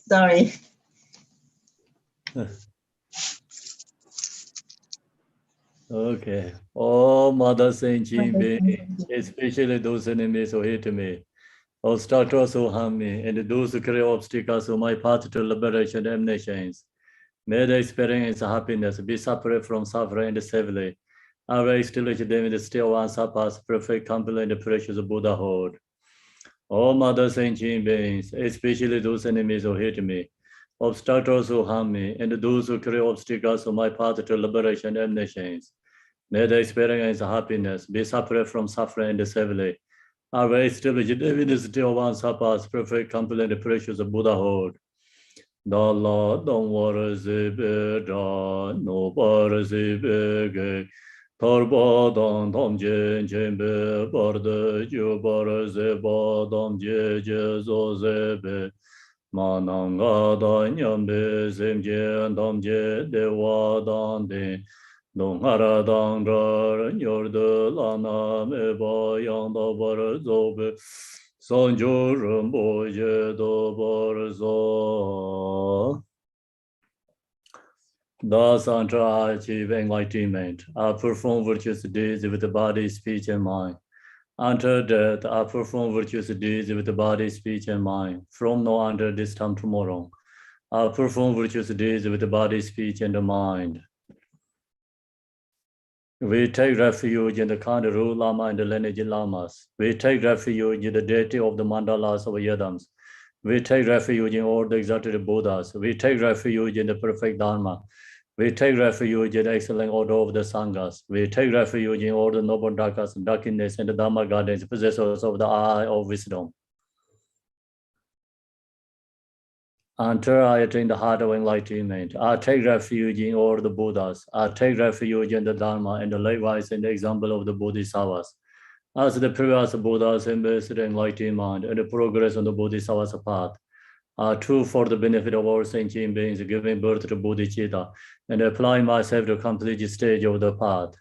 Sorry. Okay. All Mother Saint beings, especially those enemies who hate me, obstacles who harm me, and those who create obstacles on my path to liberation and nations. May they experience happiness, be separate from suffering and safely. I will establish them in the still one surpass perfect, complete, and precious Buddhahood. All Mother Saint beings, especially those enemies who hate me, obstacles who harm me, and those who create obstacles on my path to liberation and nations. May they experience happiness, be separate from suffering and safely. I will establish them in the still one surpass perfect, complete, and precious Buddhahood. Dalla don't worry zibe da no bar zibe ge torba don dom je jembe barde ju bar zeba dom je zo zebe mananga da nyambe zemje dom je dewa dan de dong hara dang ra nyor lana me ba yang da bar zobe Sanjurum boje do borzo. Thus, until I achieve enlightenment, I perform virtuous deeds with the body, speech, and mind. Until death, I perform virtuous deeds with the body, speech, and mind. From now until this time tomorrow, I perform virtuous deeds with the body, speech, and the mind. We take refuge in the Kandaru Lama and the lineage Lamas. We take refuge in the deity of the mandalas of Yadams. We take refuge in all the exalted Buddhas. We take refuge in the perfect Dharma. We take refuge in the excellent order of the Sanghas. We take refuge in all the noble Dhakas, Dakinis, and the Dharma gardens, possessors of the eye of wisdom. Until I attain the heart of enlightenment, I take refuge in all the Buddhas. I take refuge in the Dharma and likewise in the example of the Bodhisattvas. As the previous Buddhas embraced enlightenment and the progress on the Bodhisattva's path, are true for the benefit of all sentient beings, giving birth to bodhichitta, and applying myself to complete stage of the path.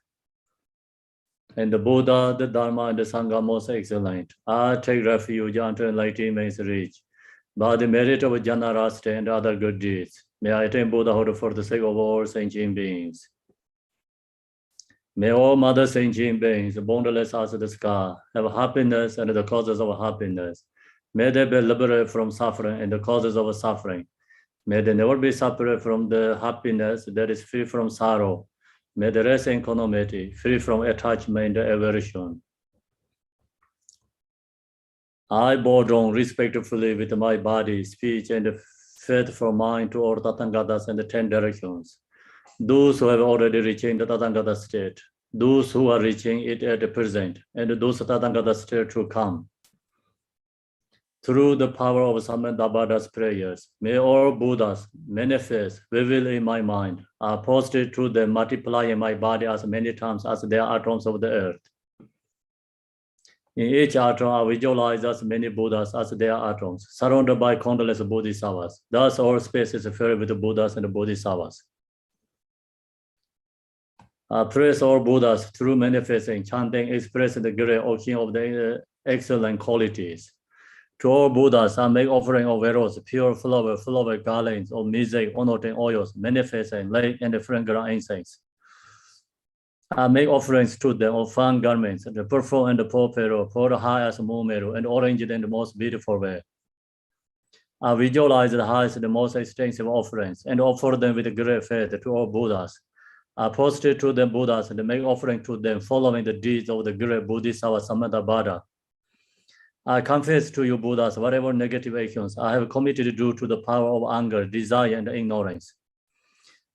And the Buddha, the Dharma, and the Sangha most excellent. I take refuge until enlightenment is reached. By the merit of Jnana Rasta and other good deeds, may I attain Buddhahood for the sake of all sentient beings. May all Mother sentient beings, boundless as the sky, have happiness and the causes of happiness. May they be liberated from suffering and the causes of suffering. May they never be separated from the happiness that is free from sorrow. May they rest in equanimity, free from attachment and aversion. I bow down respectfully with my body, speech, and faithful mind to all Tathangatas and the 10 directions. Those who have already reached the Tathangata state, those who are reaching it at the present, and those Tathangata state to come. Through the power of Samanthabhada's prayers, may all Buddhas manifest vividly in my mind, are posted to them, multiply in my body as many times as there are atoms of the earth. In each atom, I visualize as many Buddhas as there are atoms, surrounded by countless Bodhisattvas. Thus, all space is filled with the Buddhas and the Bodhisattvas. I praise all Buddhas through manifesting, chanting, expressing the great ocean of the excellent qualities. To all Buddhas, I make offering of arrows, pure flower garlands of music, honoring oils, manifesting light and fragrant incense. I make offerings to them of fine garments, the purple and the purple, for the highest moonmeru, and orange in the most beautiful way. I visualize the highest and the most extensive offerings, and offer them with great faith to all Buddhas. I prostrate to them Buddhas and make offering to them, following the deeds of the great Bodhisattva Samanthabhada. I confess to you, Buddhas, whatever negative actions I have committed due to the power of anger, desire, and ignorance.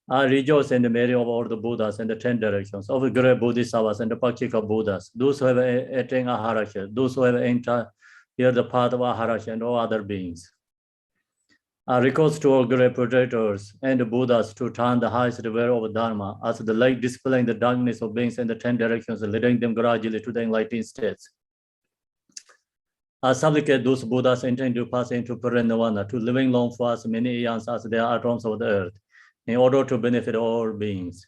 I rejoice in the merit of all the Buddhas and the 10 directions of the great Bodhisattvas and the Pakshika Buddhas, those who have attained Aharasya, those who have entered here the path of Aharasya and all other beings. I request to all great protectors and the Buddhas to turn the highest way of Dharma as the light dispelling the darkness of beings and the 10 directions, leading them gradually to the enlightened states. I supplicate those Buddhas intend to pass into Parinirvana to living long for as many eons as there are atoms of the earth, in order to benefit all beings.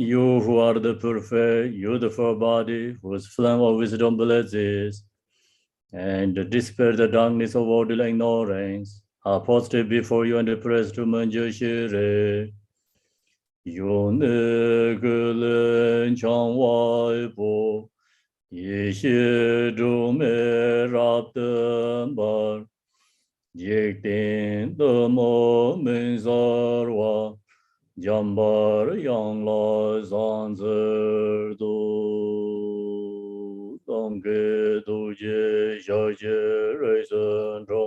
You who are the perfect, beautiful body, whose flame of wisdom blazes, and dispel the darkness of worldly ignorance, are posted before you and pressed to manjushire. Yonegelen changwaibo, yeshe dume raptembar, yekten demo menzarwa, jambar yangla zanzerdo, dongge duje jaje reisendro,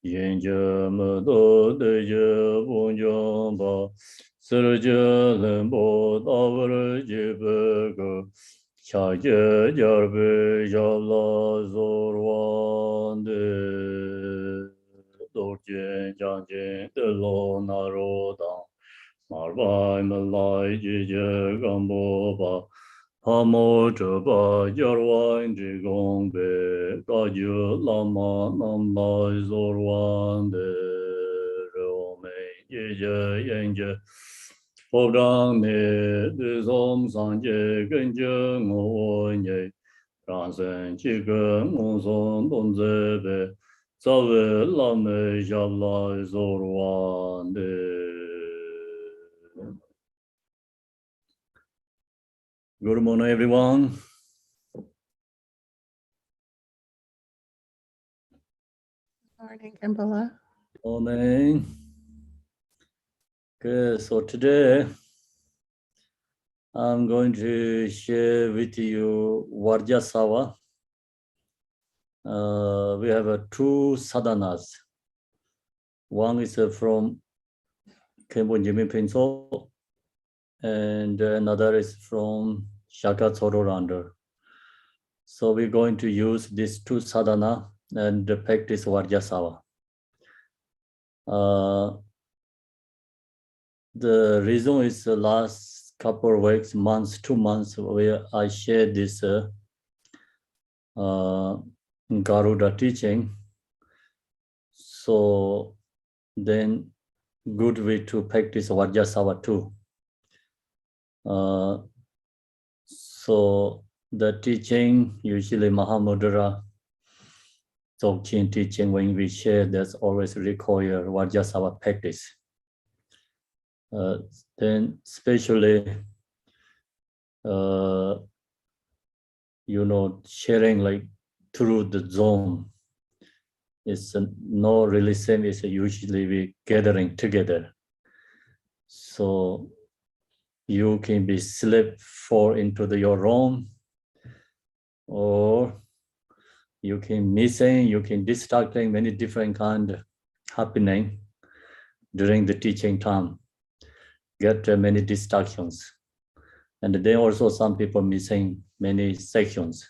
yenje medo deje bunjamba, serje lembo davre jebego, chaje jarbe jala zorwande, dorje janje de lo naroda. Marbai malai jije gamboba, hamo chaba jarwain jigongbe, kaju lama namlai zorwande, rome jije yenje, podang ne, dizom sanje genje ngonye, ransen chige ngonson donzebe, zawe lame jablai zorwande. Good morning, everyone. Morning, Kimberla. Morning. Okay, so today I'm going to share with you Vajrasattva. We have two sadhanas. One is from Khenpo Jimmy Pinso, and another is from Shaka Tsororanda. So we're going to use these two sadhana and practice Vajrasattva. The reason is the last couple of weeks, months, 2 months, where I shared this Garuda teaching. So then good way to practice Vajrasattva too. So the teaching, usually Mahamudra Dzogchen teaching, when we share, that's always require Vajrasattva practice. Then especially, sharing like through the Zoom is not really same as usually we gathering together. So you can be fall into your room, or you can missing, you can distracting, many different kind happening during the teaching time. Get many distractions. And then also some people missing many sections.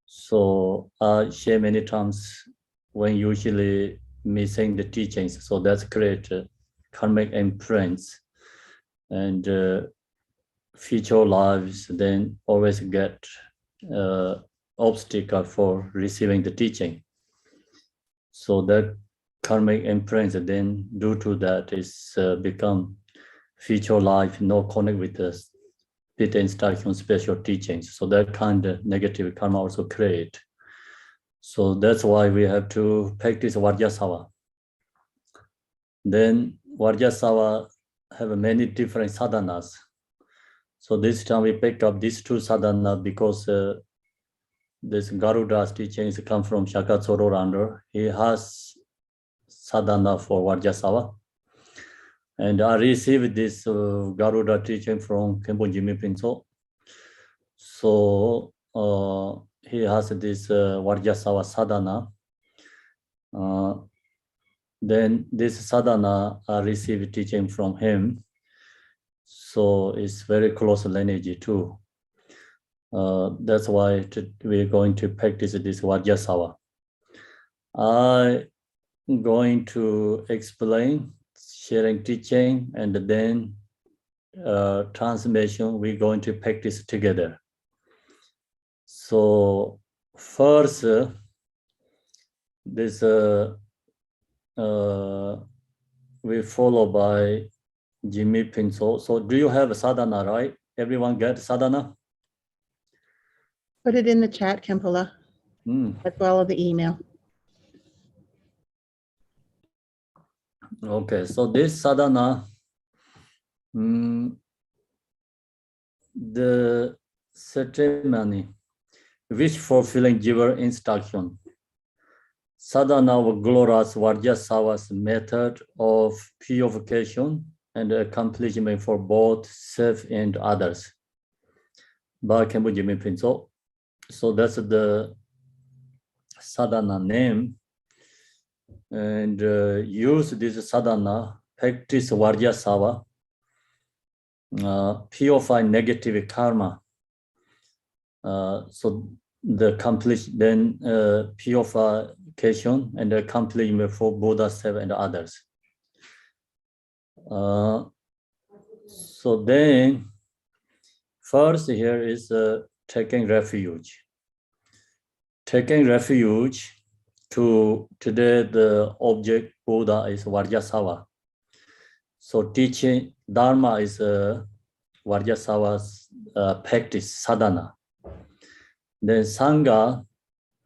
So I share many times when usually missing the teachings. So that's create karmic imprints and future lives, then always get obstacle for receiving the teaching. So that karmic imprints, then due to that is become future life, no connect with the Pita instruction, special teachings. So that kind of negative karma also create. So that's why we have to practice Vajrasattva. Then Vajrasattva have many different sadhanas. So this time we pick up these two sadhana because this Garuda's teachings come from Shaka Tsororanda. He has sadhana for Vajrasattva. And I received this Garuda teaching from Khenpo Jimmy Pinso. So he has this Vajrasattva sadhana. Then this sadhana I received teaching from him. So it's very close lineage too. That's why we're going to practice this Vajrasattva. I'm going to explain, sharing teaching, and then transmission, we're going to practice together. So first, this we follow by Jimmy Pinso. So do you have a sadhana, right? Everyone get sadhana? Put it in the chat, Kempala, as well as the email. Okay, so this sadhana, the ceremony, wish fulfilling giver instruction. Sadhana of glorious Vajrasattva's method of purification and accomplishment for both self and others. By Kempo Jimmy Pinso. So that's the sadhana name. And use this sadhana, practice Vajrasattva, purify negative karma. So the purification and the accomplishment for Buddha, self, and others. So then, first here is taking refuge. Taking refuge today the object Buddha is Vajrasattva. So teaching Dharma is Vajrasattva's practice, sadhana. Then Sangha,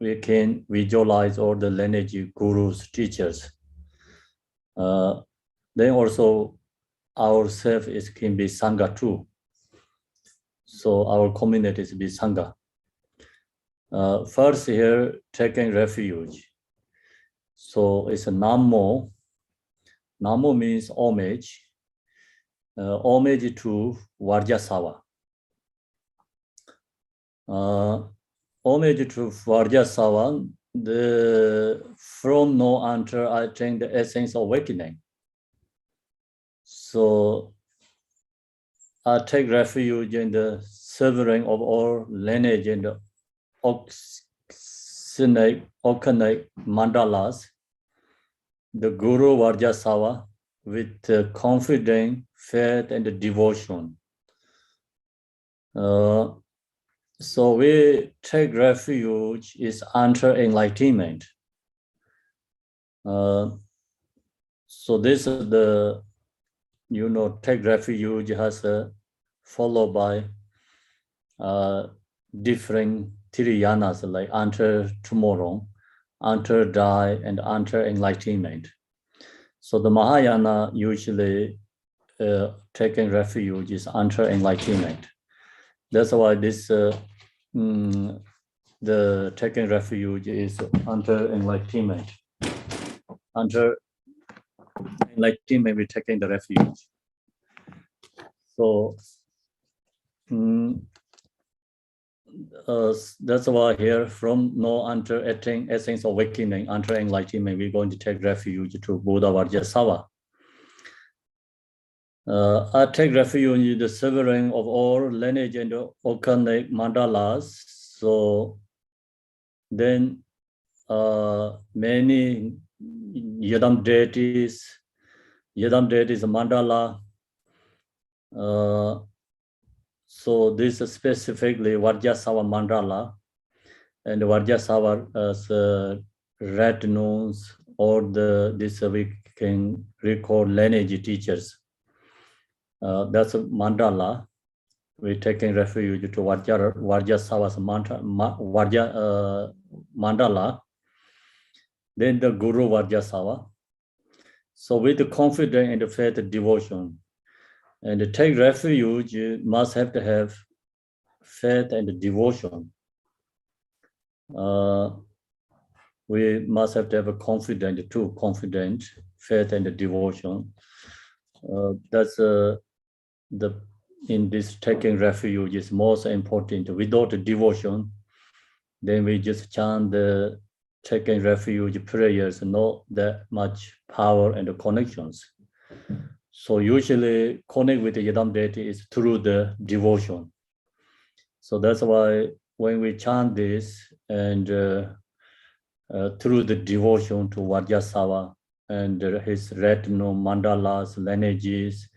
we can visualize all the lineage gurus, teachers. Then also ourselves can be Sangha too. So our communities be Sangha. First here, taking refuge. So it's a Namo. Namo means homage. Homage to Vajrasattva. Homage to Vajrasattva, from now until I think the essence of awakening. So I take refuge in the severing of all lineage and the organic mandalas, the Guru Vajrasattva with confidence, faith, and devotion. So we take refuge is under enlightenment. So this is the, take refuge has followed by different Tiriyanas like under tomorrow, under die, and under enlightenment. So the Mahayana usually taking refuge is under enlightenment. That's why this the taking refuge is under enlightenment. Under enlightenment, we're taking the refuge. So that's why here from now until essence of awakening, under enlightenment, we're going to take refuge to Buddha Vajrasattva. I take refuge in the severing of all lineage and organic mandalas. So then many Yadam deities mandala. So this is specifically Vajrasattva mandala, and Vajrasattva's red noons, or this we can record lineage teachers. That's a mandala. We're taking refuge to Vajrasattva's mandala. Then the Guru Vajrasattva. So with the confidence and the faith and devotion, and to take refuge, you must have to have faith and devotion. We must have to have a confidence, faith and devotion. That's in this taking refuge is most important. Without the devotion, then we just chant the taking refuge prayers, not that much power and connections. So usually connect with the Yadam deity is through the devotion. So that's why when we chant this and through the devotion to Vajrasattva and his retinue, mandalas, lineages,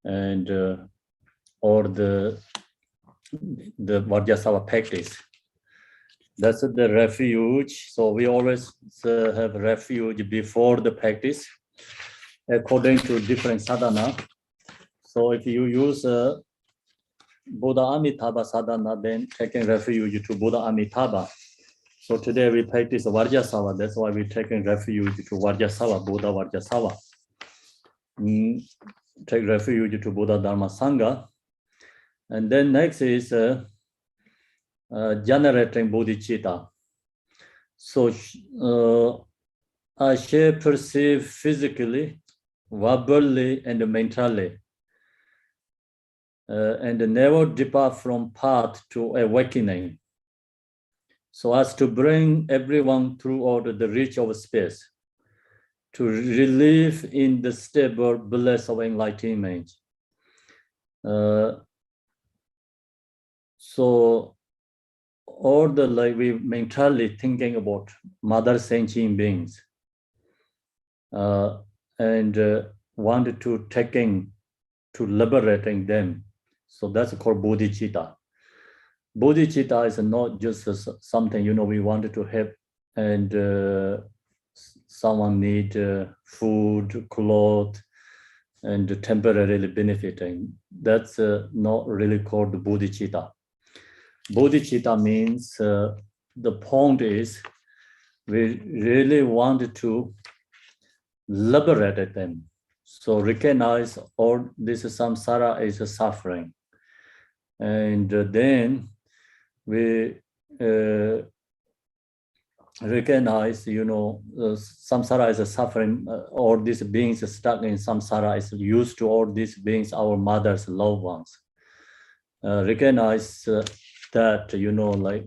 and or the Vajrasattva practice. That's the refuge. So we always have refuge before the practice, according to different sadhana. So if you use Buddha Amitabha sadhana, then taking refuge to Buddha Amitabha. So today we practice Vajrasattva. That's why we're taking refuge to Vajrasattva, Buddha Vajrasattva. Take refuge to Buddha Dharma Sangha. And then next is generating bodhichitta. So I shall perceive physically, verbally, and mentally, and never depart from path to awakening, so as to bring everyone throughout the reach of space, to relive in the stable bliss of enlightenment. So all the we mentally thinking about mother sentient beings, and wanted to taking to liberating them. So that's called bodhichitta. Bodhichitta is not just something we wanted to have, and someone need food, clothes, and temporarily benefiting. That's not really called bodhichitta. Bodhichitta means the point is we really wanted to liberate them. So recognize all this samsara is a suffering. And then we recognize, samsara is a suffering. All these beings stuck in samsara is used to all these beings, our mothers, loved ones. Recognize that,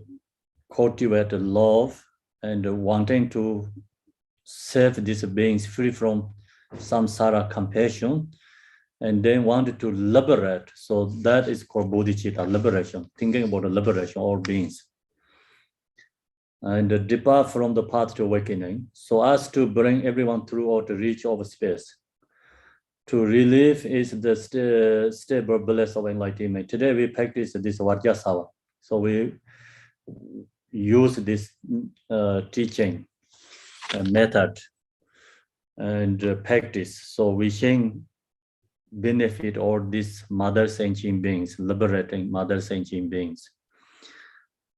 cultivate love and wanting to save these beings free from samsara compassion, and then wanted to liberate. So that is called bodhicitta, liberation, thinking about the liberation of all beings. And depart from the path to awakening, so as to bring everyone throughout the reach of space. To relive is the stable bliss of enlightenment. Today we practice this Vajrasattva. So we use this teaching method and practice. So we can benefit all these mother sentient beings, liberating mother sentient beings.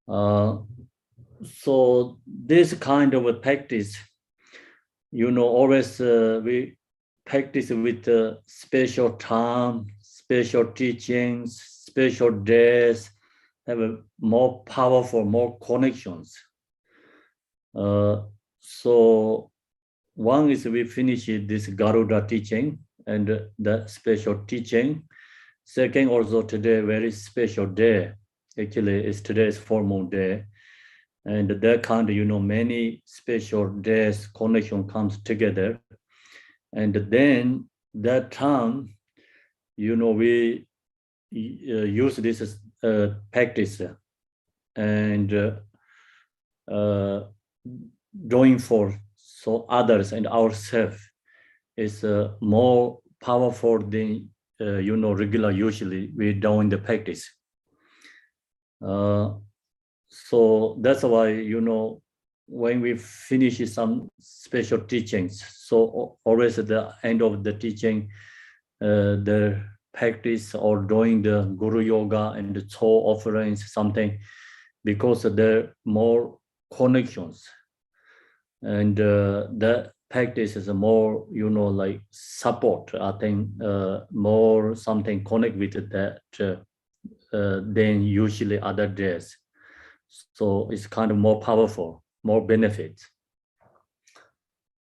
So this kind of a practice, always we practice with special time, special teachings, special days, have a more powerful, more connections. So one is we finish this Garuda teaching and the special teaching. Second, also today, very special day. Actually, today's formal day. And that kind of, many special days connection comes together. And then that time, we use this practice and doing for so others and ourselves is more powerful than regular. Usually we doing the practice. So that's why when we finish some special teachings, so always at the end of the teaching, the practice or doing the Guru Yoga and the Cho offerings, something, because there are more connections. And that practice is more, support, I think, more something connect with that than usually other days. So it's kind of more powerful, more benefits.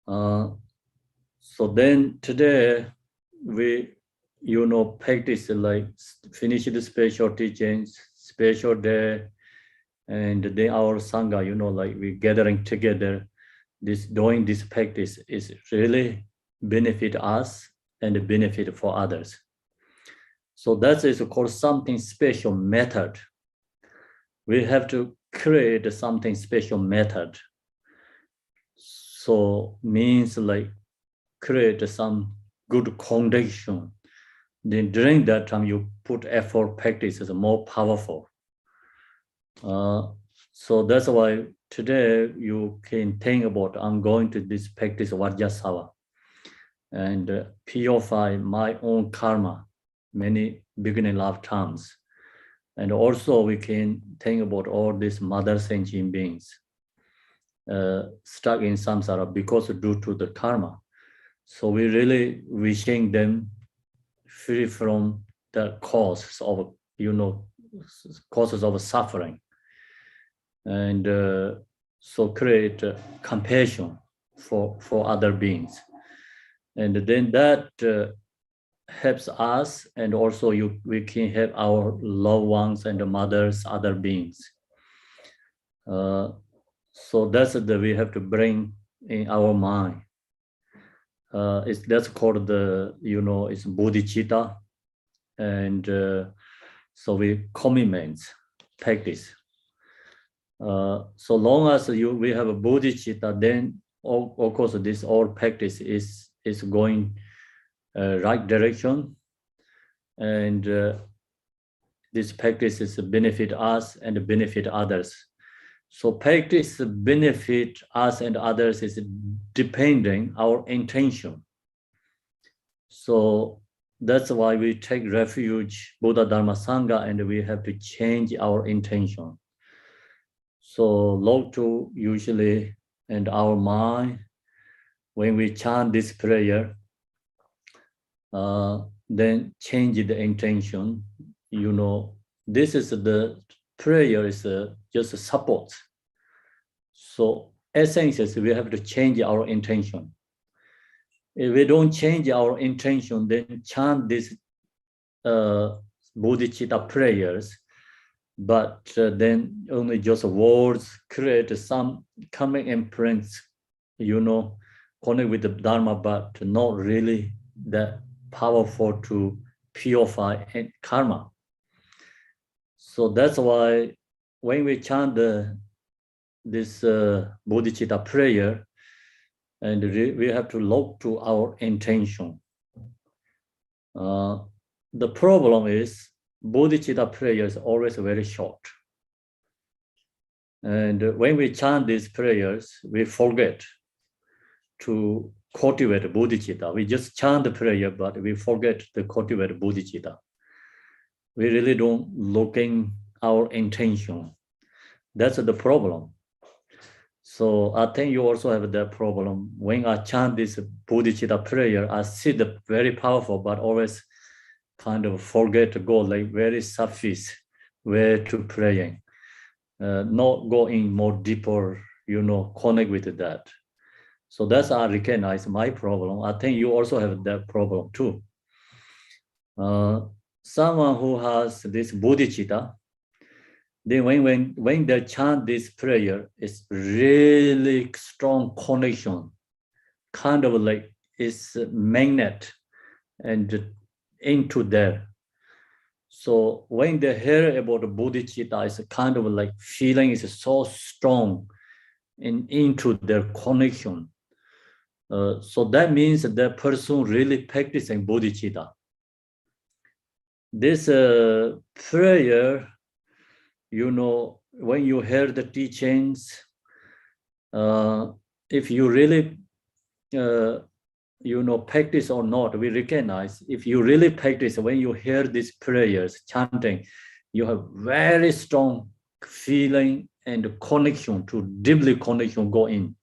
So then today we, practice finish the special teachings, special day, and then our Sangha, we gathering together. Doing this practice is really benefit us and benefit for others. So that is called something special method. We have to create something special method. So means create some good condition. Then during that time, you put effort, practice is more powerful. So that's why today you can think about, I'm going to this practice Vajrasattva and purify my own karma. many beginning lifetimes. And also we can think about all these mother sentient beings stuck in samsara because due to the karma. So we really wishing them free from the causes of, causes of suffering. And so create compassion for other beings. And then that helps us, and also we can help our loved ones and the mothers, other beings. So that's that we have to bring in our mind. That's called the, it's bodhichitta. And so we commitments, practice. So long as we have a bodhichitta, then of course this all practice is going right direction, and this practice is benefit us and benefit others. So practice benefit us and others is depending our intention. So that's why we take refuge, Buddha, Dharma, Sangha, and we have to change our intention. So Lotu usually, and our mind, when we chant this prayer, then change the intention. This is the prayer is just a support. So essence is we have to change our intention. If we don't change our intention, then chant this bodhicitta prayers, but then only just words create some coming imprints, connect with the Dharma, but not really that powerful to purify karma. So that's why when we chant this bodhicitta prayer, and we have to look to our intention. The problem is bodhicitta prayer is always very short. And when we chant these prayers, we forget to cultivate bodhicitta. We just chant the prayer, but we forget to cultivate bodhicitta. We really don't looking our intention. That's the problem. So I think you also have that problem. When I chant this bodhicitta prayer, I see the very powerful, but always kind of forget to go like very surface way to praying, not going more deeper, connect with that. So that's I recognize my problem. I think you also have that problem too. Someone who has this bodhicitta, then when they chant this prayer, it's really strong connection, kind of like it's a magnet and into there. So when they hear about the bodhicitta, it's a kind of like feeling is so strong into their connection. So that means that person really practicing bodhicitta. This prayer, when you hear the teachings, if you really, practice or not, we recognize if you really practice, when you hear these prayers, chanting, you have very strong feeling and connection to deeply connection go in.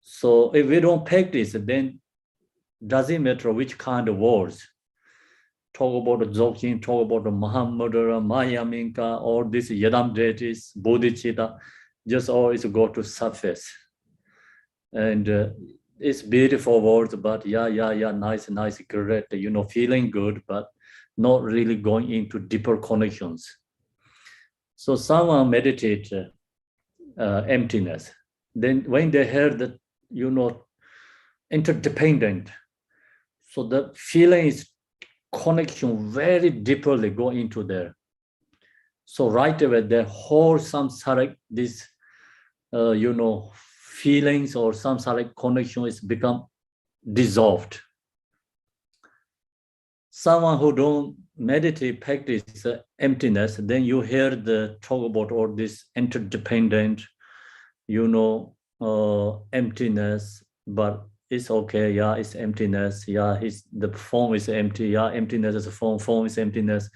So if we don't practice, then doesn't matter which kind of words. Talk about the Dzogchen, talk about the Mahamudra, Mayaminka, or this Yadam deities, bodhicitta, just always go to surface. And it's beautiful words, but yeah, nice, great, feeling good, but not really going into deeper connections. So someone meditate emptiness. Then when they hear that, interdependent, so the feeling is connection very deeply go into there. So right away, the whole samsaric, this, feelings or samsaric connection is become dissolved. Someone who don't meditate, practice emptiness, then you hear the talk about all this interdependent, emptiness, but it's okay. Yeah, it's emptiness. Yeah, the form is empty. Yeah, emptiness is a form. Form is emptiness.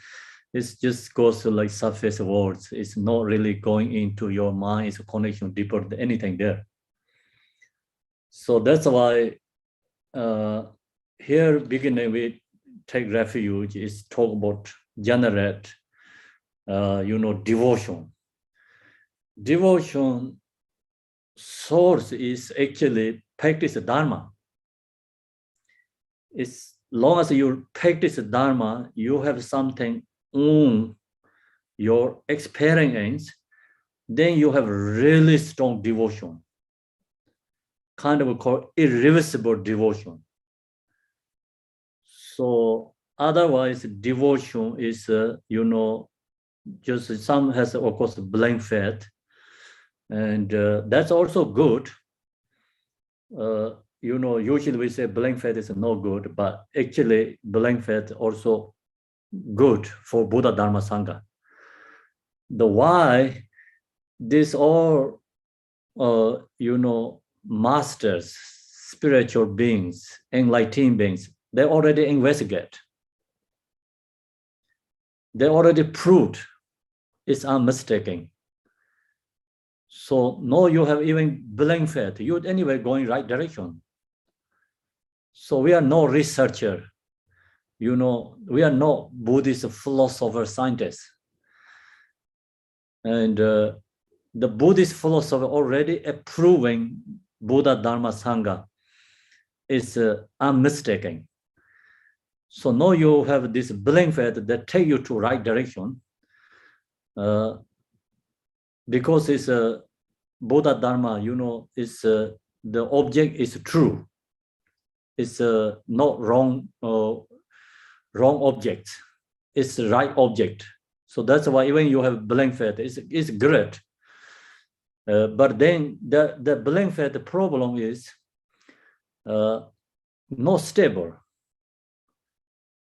It just goes to like surface words. It's not really going into your mind. It's a connection deeper than anything there. So that's why here beginning with take refuge is talk about generate, devotion. Devotion source is actually practice Dharma. As long as you practice Dharma, you have something on your experience, then you have really strong devotion, kind of called irreversible devotion. So otherwise, devotion is, just some has, of course, blind faith, and that's also good. Usually we say blind faith is no good, but actually blind faith also good for Buddha Dharma Sangha. The why these all, masters, spiritual beings, enlightened beings, they already investigate. They already proved it's unmistaken. So no, you have even blind faith. You're anyway going right direction. So we are no researcher. We are no Buddhist philosopher, scientists. And the Buddhist philosopher already approving Buddha Dharma Sangha is unmistaken. So now you have this blind faith that take you to right direction, because it's a Buddha Dharma, is the object is true. It's not wrong object. It's the right object. So that's why even you have blind faith, it's great. But then the blind faith, the problem is not stable.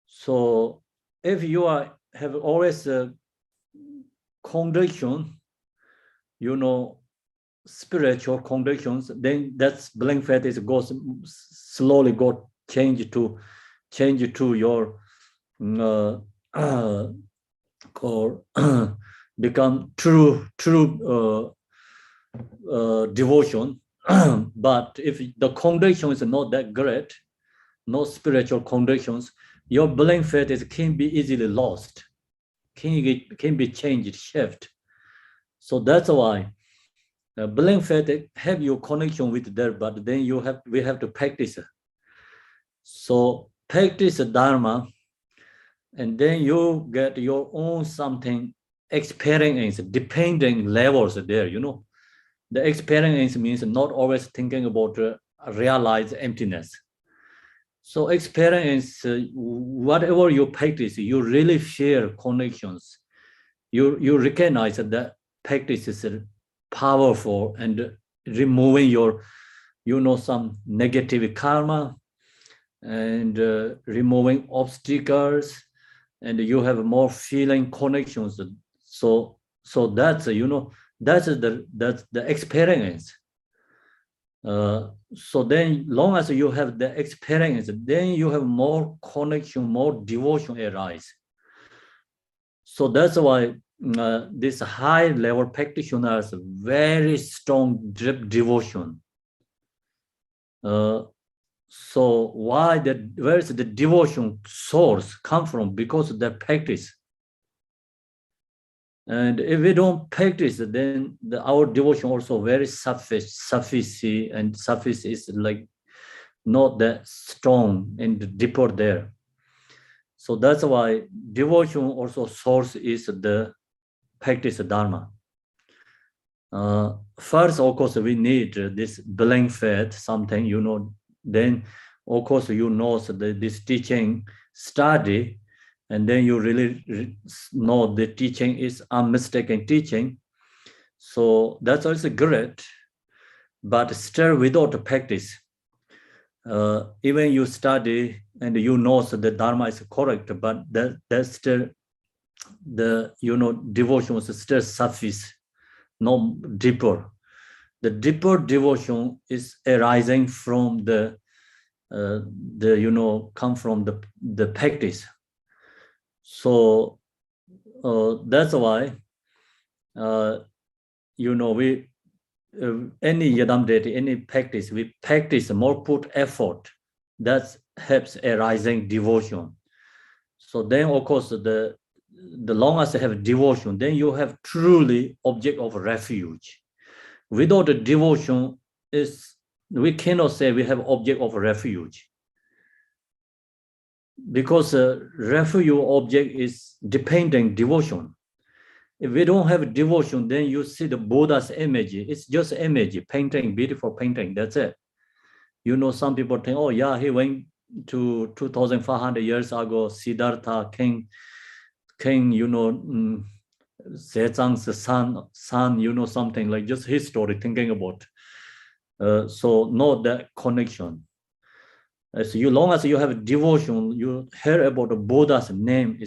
So if you have always a condition, spiritual conditions, then that's blind faith is slowly change to your or become true devotion. But if the condition is not that great, no spiritual conditions, your blind faith can be easily lost, can be changed, shift. So that's why blind faith have your connection with there, but then we have to practice. So practice Dharma, and then you get your own something experience, depending levels there. The experience means not always thinking about realize emptiness. So experience, whatever you practice, you really share connections. You recognize that practice is powerful and removing your, some negative karma and removing obstacles, and you have more feeling connections. So that's that's the experience. So then, long as you have the experience, then you have more connection, more devotion arise. So that's why this high level practitioners very strong devotion. So where is the devotion source come from? Because of their practice. And if we don't practice, then our devotion also very sufficient, and sufficient is like not that strong and deeper there. So that's why devotion also source is the practice Dharma. First, of course, we need this blind faith, something, then of course, this teaching study, and then you really know the teaching is unmistaken teaching. So that's also great, but still without practice, even you study and so the Dharma is correct, but that's still the devotion is still suffice, no deeper. The deeper devotion is arising from the come from the practice. So that's why we any yadam deity, any practice, we practice more, put effort. That helps a rising devotion. So then, of course, the longer as you have devotion, then you have truly object of refuge. Without the devotion, we cannot say we have object of refuge. Because refuge object is dependent devotion. If we don't have devotion, then you see the Buddha's image. It's just image, painting, beautiful painting. That's it. Some people think, oh yeah, he went to 2,500 years ago, Siddhartha, king, Sejang's son, something like just history thinking about. So not that connection. As long as you have devotion, you hear about the Buddha's name,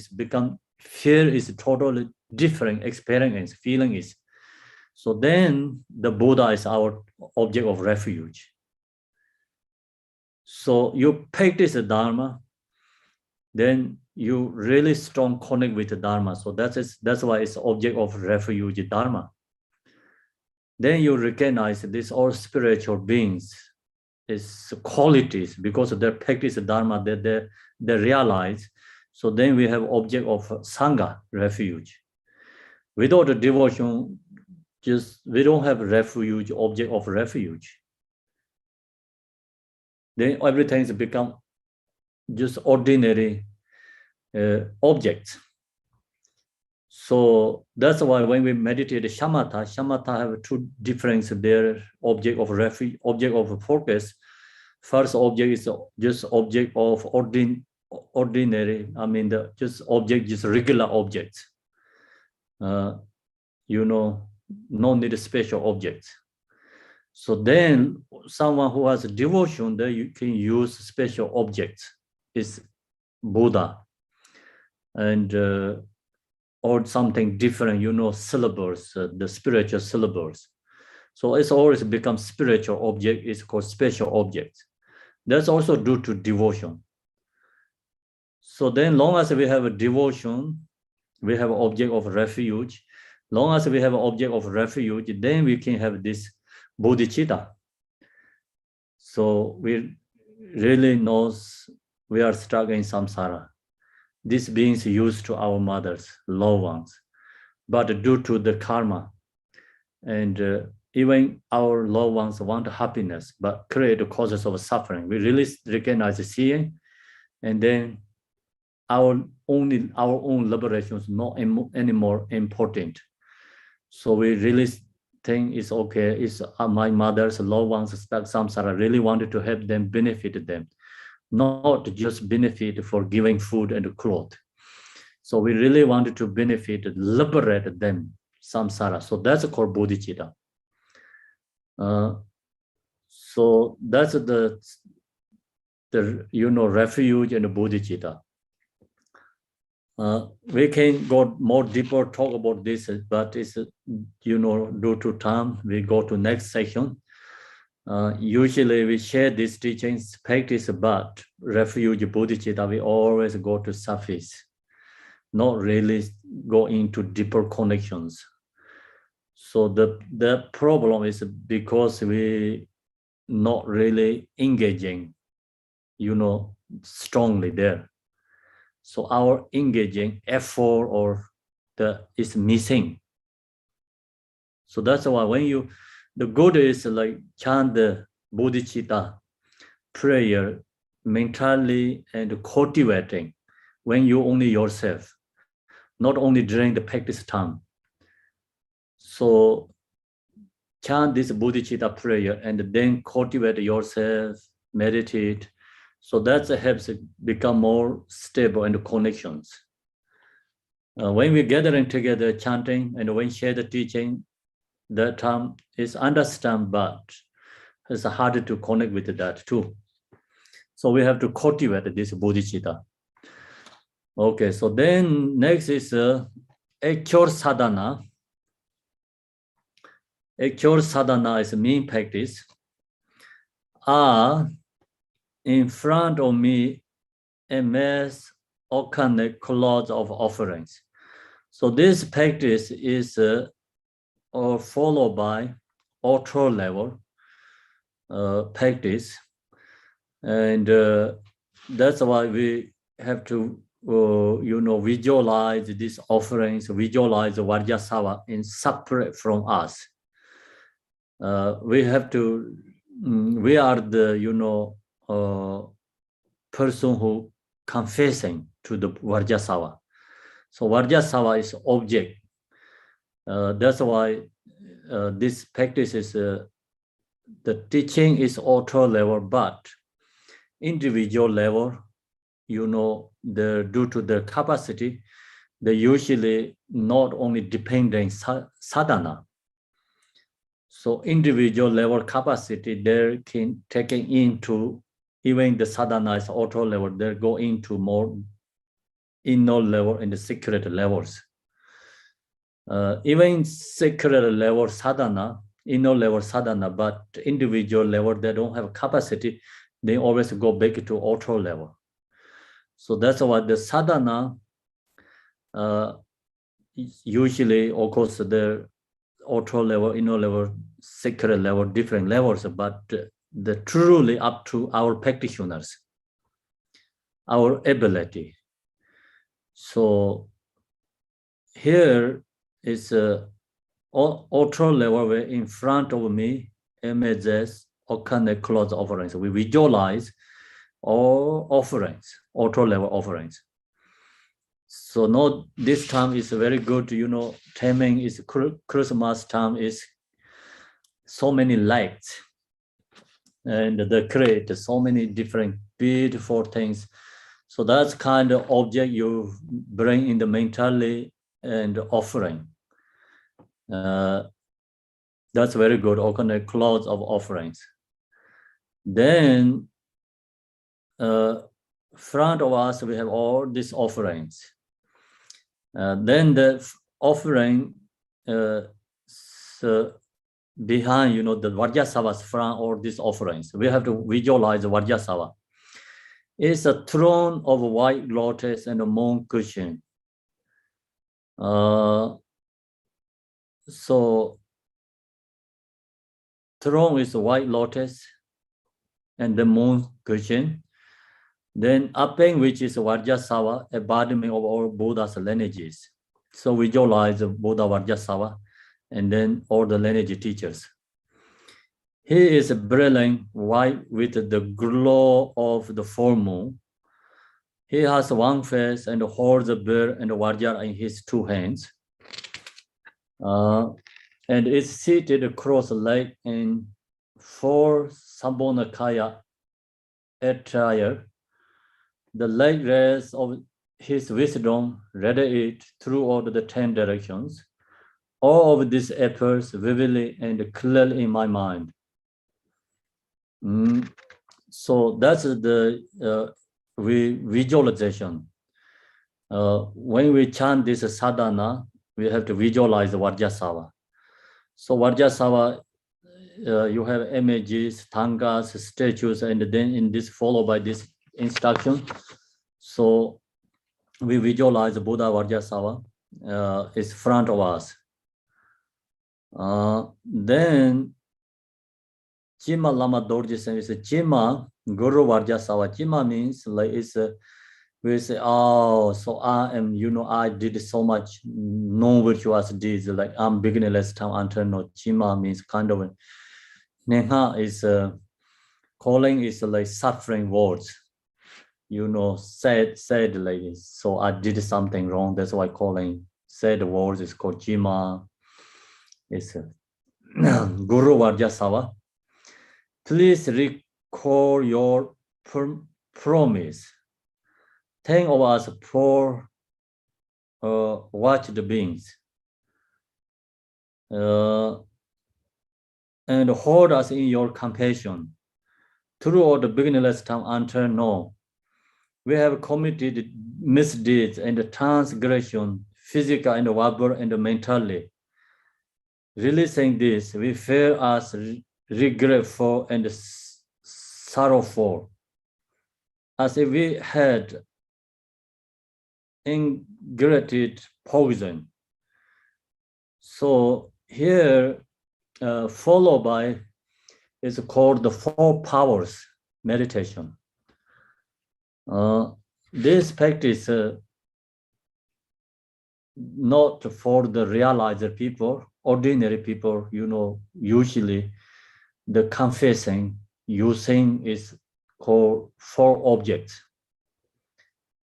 fear is totally different experience, feeling is. So then the Buddha is our object of refuge. So you practice the Dharma, then you really strong connect with the Dharma. So that's why it's object of refuge Dharma. Then you recognize these all spiritual beings, is qualities because of their practice of Dharma that they realize. So then we have object of Sangha, refuge. Without the devotion, we don't have refuge, object of refuge. Then everything has become just ordinary objects. So that's why when we meditate shamatha have two different their object of refuge, object of focus. First object is just object of ordinary. Just object, just regular objects. No need special objects. So then someone who has devotion, then you can use special objects. It's Buddha. And or something different, syllables, the spiritual syllables. So it's always become spiritual object, it's called special object. That's also due to devotion. So then long as we have a devotion, we have an object of refuge. Long as we have an object of refuge, then we can have this bodhichitta. So we really knows we are stuck in samsara. These beings used to our mothers, loved ones, but due to the karma, and even our loved ones want happiness, but create the causes of suffering. We really recognize the seeing, and then our own liberation is not anymore important. So we really think it's okay. It's my mother's loved ones stuck samsara. Really wanted to help them, benefit them. Not just benefit for giving food and clothes. So we really wanted to benefit, liberate them, samsara. So that's called bodhicitta. So that's the refuge and the bodhicitta. We can go more deeper, talk about this, but it's due to time, we go to next section. Usually we share these teachings, practice, but refuge, bodhicitta, we always go to surface, not really go into deeper connections. So the problem is because we not really engaging, strongly there. So our engaging effort is missing. So that's why when the good is like chant the bodhicitta prayer mentally and cultivating when you only yourself, not only during the practice time. So chant this bodhicitta prayer and then cultivate yourself, meditate. So that helps become more stable and connections. When we gathering together chanting and when share the teaching, that time is understand, but it's harder to connect with that too. So we have to cultivate this bodhicitta. Okay, so then next is actual sadhana. Actual sadhana is mean practice. in front of me a mass organic cloth of offerings. So this practice is followed by auto level practice, and that's why we have to visualize these offerings, visualize Vajrasattva in separate from us. We have to. We are the person who confessing to the Vajrasattva. So Vajrasattva is object. That's why this practice is the teaching is auto level, but individual level, due to the capacity, they usually not only depending sadhana. So individual level capacity, they can take into even the sadhana is auto level, they go into more inner level and the secret levels. Even secret level sadhana, inner level sadhana, but individual level, they don't have capacity, they always go back to auto level. So that's why the sadhana usually, of course, the auto level, inner level, secret level, different levels, but the truly up to our practitioners, our ability. So here is auto level where in front of me, images, organic cloth offerings. We visualize all offerings, auto level offerings. So now this time is very good, timing is Christmas time is so many lights and they create so many different beautiful things. So that's kind of object you bring in the mentally and offering. That's very good, organic cloth of offerings. Then front of us, we have all these offerings. Then the offering behind, the Vajrasattva's front or these offerings, we have to visualize the Vajrasattva. It's a throne of white lotus and a moon cushion. So throne is a white lotus and the moon cushion. Then upping, which is Vajrasattva, embodiment of all Buddha's lineages. So visualize Buddha Vajrasattva and then all the lineage teachers. He is brilliant white with the glow of the full moon. He has one face and holds a bear and a Vajra in his two hands. And is seated across the leg in four Sambhonakaya attire. The light rays of his wisdom radiate throughout the 10 directions. All of this appears vividly and clearly in my mind. So that's the visualization. When we chant this sadhana, we have to visualize the Vajrasattva. So Vajrasattva, you have images, tangas, statues, and then in this followed by this instruction. So we visualize Buddha Vajrasattva is front of us. Then Chima Lama Dorji says Chima Guru Vajrasattva. Chima means like it's we say, oh, so I am, I did so much non-virtuous deeds, like I'm beginnerless time until no. Chima means kind of Neha is calling is like suffering words. Said like so I did something wrong. That's why calling said words is called Chima. It's Guru Vajrasattva. Please recall your promise. Think of us poor watched beings. And hold us in your compassion. Throughout the beginnerless time until now, we have committed misdeeds and transgression, physical and verbal and mentally. Releasing this, we feel us regretful and sorrowful. as if we had ingratitude poison. So here, followed by, is called the 4 powers meditation. This practice not for the realized people, ordinary people, usually the confessing, using is called 4 objects.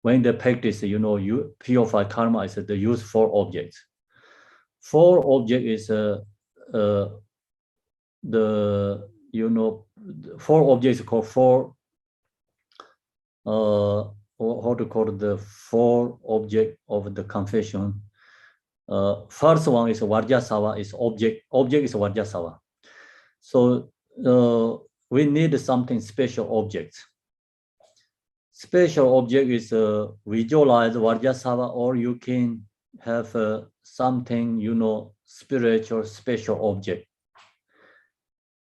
When the practice, you purify karma is the use 4 objects. 4 object is the 4 objects called 4 how to call it, the 4 object of the confession. First one is Vajrasattva, is object is Vajrasattva. So we need something special object. Special object is visualize Vajrasattva, or you can have something, spiritual special object.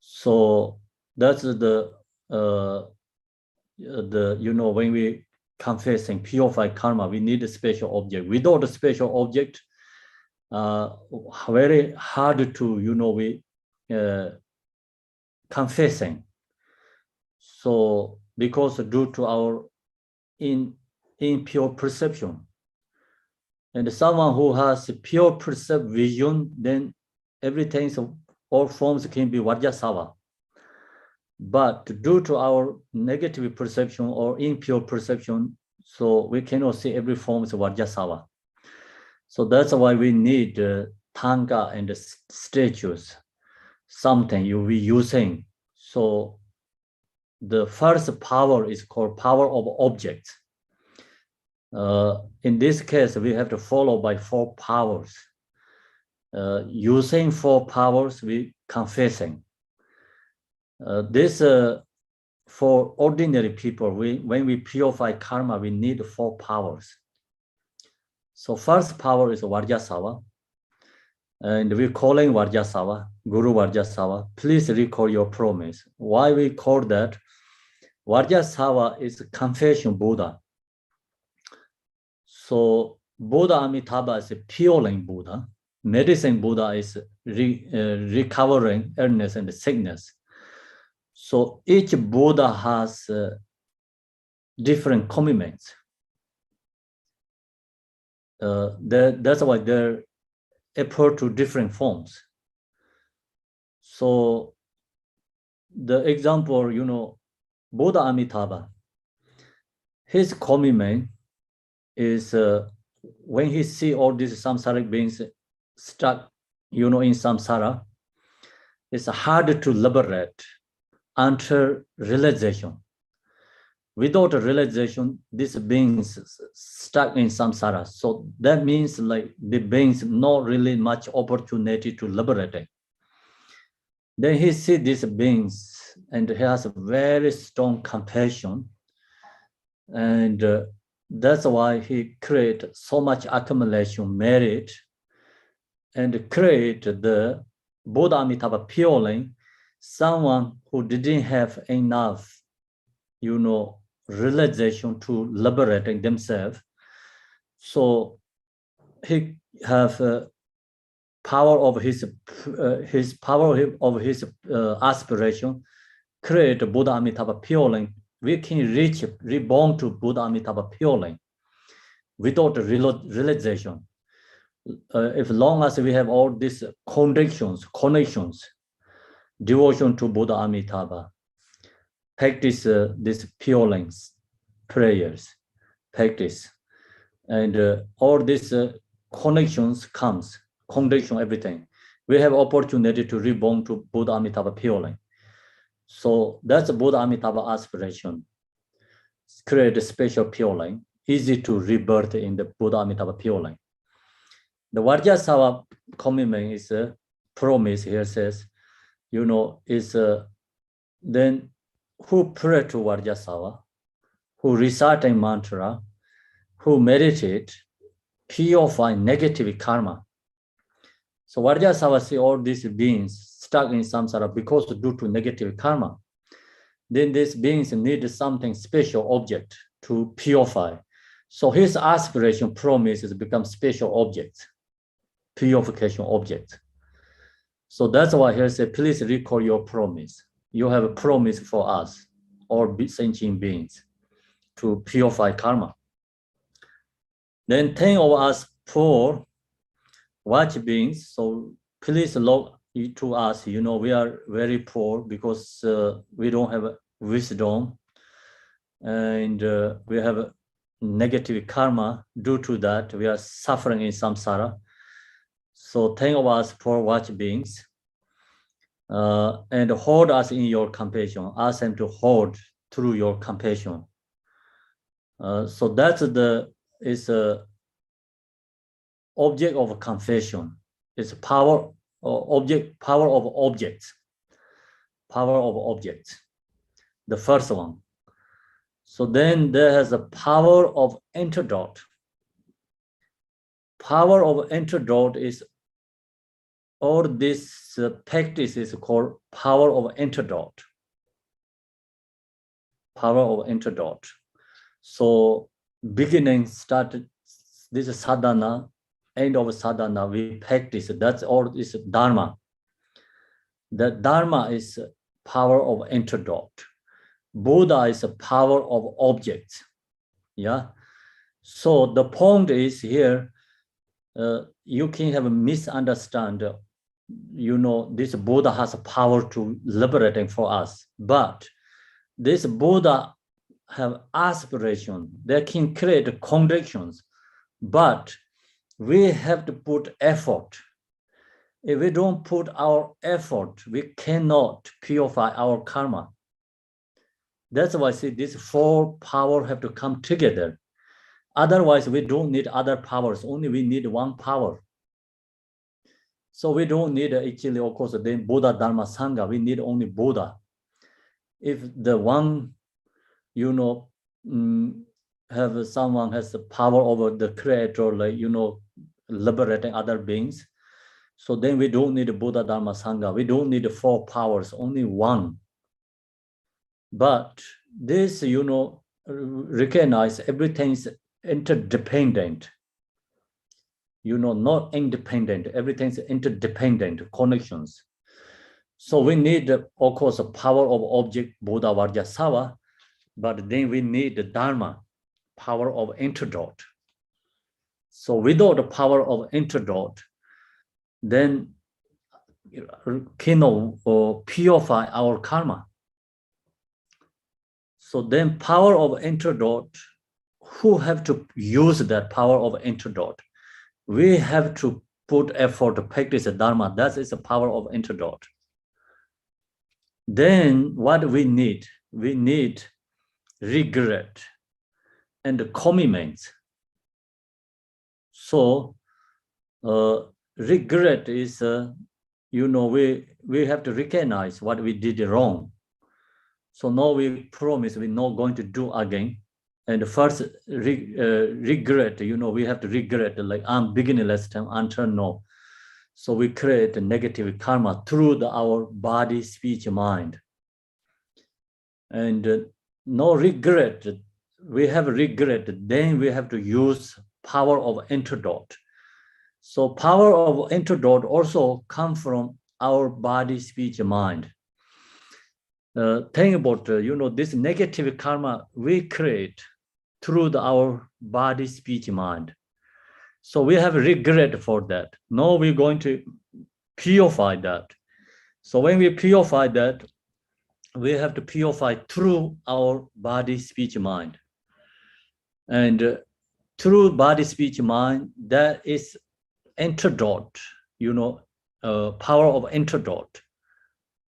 So that's the when we confessing purify karma, we need a special object. Without a special object, very hard to we confessing. So because due to our impure perception, and someone who has pure percept vision, then everything, all forms can be Vajrasattva. But due to our negative perception or impure perception, so we cannot see every form of Vajrasattva. So that's why we need Tanga and statues, something you be using. So the first power is called power of objects. In this case, we have to follow by 4 powers. Using 4 powers, we confessing. This for ordinary people, when we purify karma, we need 4 powers. So first power is Vajrasattva, and we're calling Vajrasattva, Guru Vajrasattva. Please recall your promise. Why we call that? Vajrasattva is confession Buddha. So Buddha Amitabha is a puring Buddha. Medicine Buddha is recovering illness and sickness. So each Buddha has different commitments. That's why they appear to different forms. So the example, Buddha Amitabha, his commitment is when he see all these samsaric beings stuck, in samsara, it's hard to liberate until realization. Without a realization, these beings stuck in samsara. So that means like the beings not really much opportunity to liberate it. Then he sees these beings and he has a very strong compassion. And that's why he create so much accumulation merit and create the Buddha Amitabha puring someone who didn't have enough, realization to liberating themselves. So he have power of his aspiration, create Buddha Amitabha puring. We can reborn to Buddha Amitabha puring without realization. If long as we have all these connections, devotion to Buddha Amitabha, practice this puring prayers, practice, and all these connections comes, connection, everything. We have opportunity to reborn to Buddha Amitabha puring. So that's Buddha Amitabha aspiration. Create a special puring, easy to rebirth in the Buddha Amitabha puring. The Vajrasattva commitment is a promise here says, is then who pray to Vajrasattva, who recite a mantra, who meditate, purify negative karma. So Vajrasattva see all these beings stuck in samsara because due to negative karma. then these beings need something special object to purify. So his aspiration promises become special objects, purification objects. So that's why he said, please recall your promise. You have a promise for us, all sentient beings, to purify karma. Then 10 of us poor watch beings, so please look to us. You know, we are very poor because we don't have wisdom, and we have negative karma. Due to that, we are suffering in samsara. So 10 of us poor watch beings, and hold us in your compassion. Ask them to hold through your compassion. So that's a object of confession. It's power of objects. Power of objects. The first one. So then there has a power of antidote. Power of antidote is all this practice is called power of antidote. Power of antidote. So beginning started this is sadhana, end of sadhana, we practice. That's all is dharma. The dharma is power of antidote. Buddha is a power of objects. Yeah. So the point is here, you can have a misunderstand. You know, this Buddha has a power to liberating for us, but this Buddha have aspiration. They can create contradictions, but we have to put effort. If we don't put our effort, we cannot purify our karma. That's why I say these four powers have to come together. Otherwise, we don't need other powers. Only we need one power. So we don't need actually, of course, then Buddha, Dharma, Sangha. We need only Buddha. If the one, you know, have someone has the power over the creator, like, you know, liberating other beings. So then we don't need Buddha, Dharma, Sangha. We don't need four powers, only one. But this, you know, recognize everything's interdependent. You know, not independent. Everything's interdependent connections. So we need, of course, a power of object, Buddha, Vajrasattva, but then we need the Dharma, power of antidote. So without the power of antidote, then cannot purify our karma. So then power of antidote, who have to use that power of antidote? We have to put effort to practice the Dharma. That is the power of antidote. Then what we need regret and commitment. So regret is, you know, we have to recognize what we did wrong. So now we promise we're not going to do again. And first regret, you know, we have to regret, like I'm beginning last time until now. So we create a negative karma through our body, speech, mind. And no regret, we have regret, then we have to use power of antidote. So power of antidote also comes from our body, speech, mind. Think about, you know, this negative karma we create through our body, speech, mind. So we have regret for that. Now we're going to purify that. So when we purify that, we have to purify through our body, speech, mind. And through body, speech, mind, that is antidote, you know, power of antidote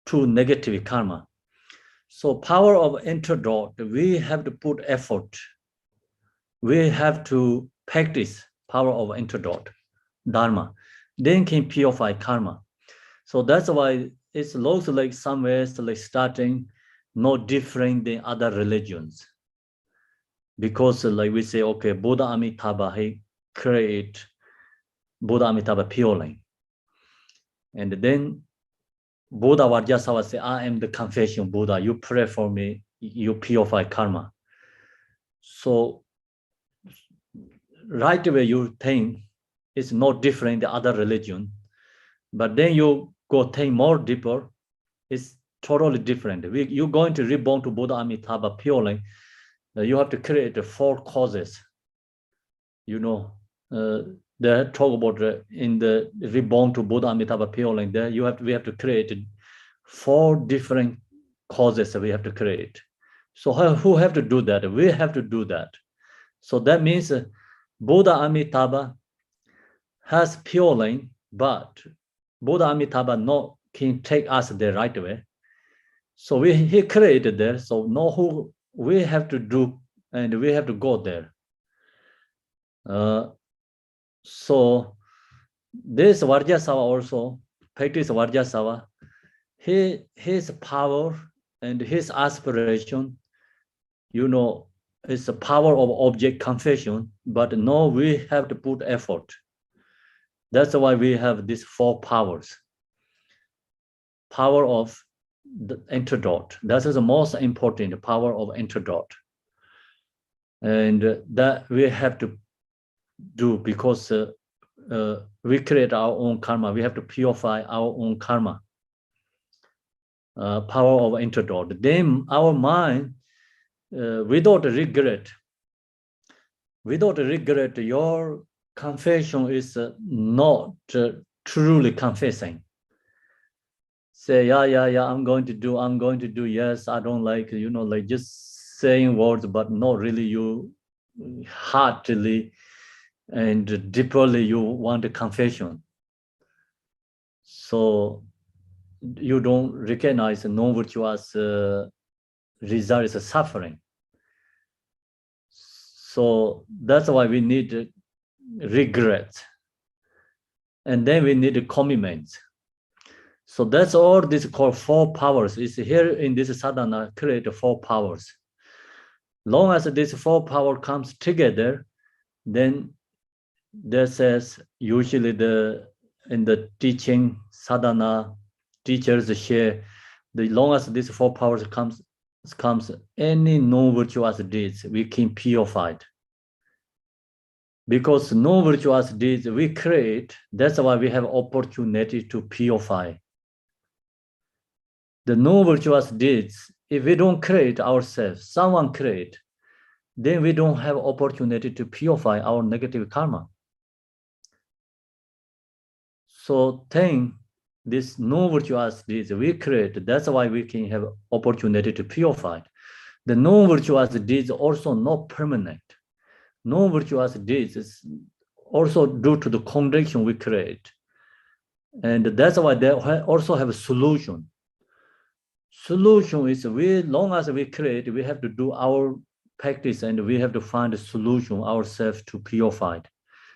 to negative karma. So power of antidote, we have to put effort. We have to practice power of antidote, Dharma, then can purify karma. So that's why it looks like somewhere like starting no different than other religions. Because like we say, okay, Buddha Amitabha, he create Buddha Amitabha purely. And then Buddha Vajrasattva say, I am the confession Buddha. You pray for me, you purify karma. So right away you think it's not different the other religion, but then you go think more deeper, it's totally different. You're going to reborn to Buddha Amitabha purely. You have to create 4 causes. You know, they talk about in the reborn to Buddha Amitabha purely. There we have to create 4 different causes that we have to create. So who have to do that? We have to do that. So that means Buddha Amitabha has pure line, but Buddha Amitabha no can take us the right way. So he created there. So know who we have to do, and we have to go there. So this Vajrasattva also practice Vajrasattva. His power and his aspiration, you know, is the power of object confession. But no, we have to put effort. That's why we have these 4 powers. Power of the antidote. That is the most important power of antidote. And that we have to do because we create our own karma. We have to purify our own karma. Power of antidote. Then our mind, without regret, your confession is not truly confessing. Say, yeah, I'm going to do, yes, I don't like, you know, like just saying words, but not really you heartily and deeply you want a confession. So you don't recognize non-virtuous result is suffering. So that's why we need regret. And then we need commitment. So that's all this called 4 powers. It's here in this sadhana, create 4 powers. Long as this 4 power comes together, then there says usually in the teaching sadhana, teachers share, the long as this 4 powers comes any non-virtuous deeds, we can purify it. Because non-virtuous deeds we create, that's why we have opportunity to purify. The non-virtuous deeds, if we don't create ourselves, someone create, then we don't have opportunity to purify our negative karma. So think this non-virtuous deeds we create, that's why we can have opportunity to purify. The non-virtuous deeds also not permanent. Non-virtuous deeds is also due to the condition we create. And that's why they also have a solution. Solution is long as we create, we have to do our practice and we have to find a solution ourselves to purify it.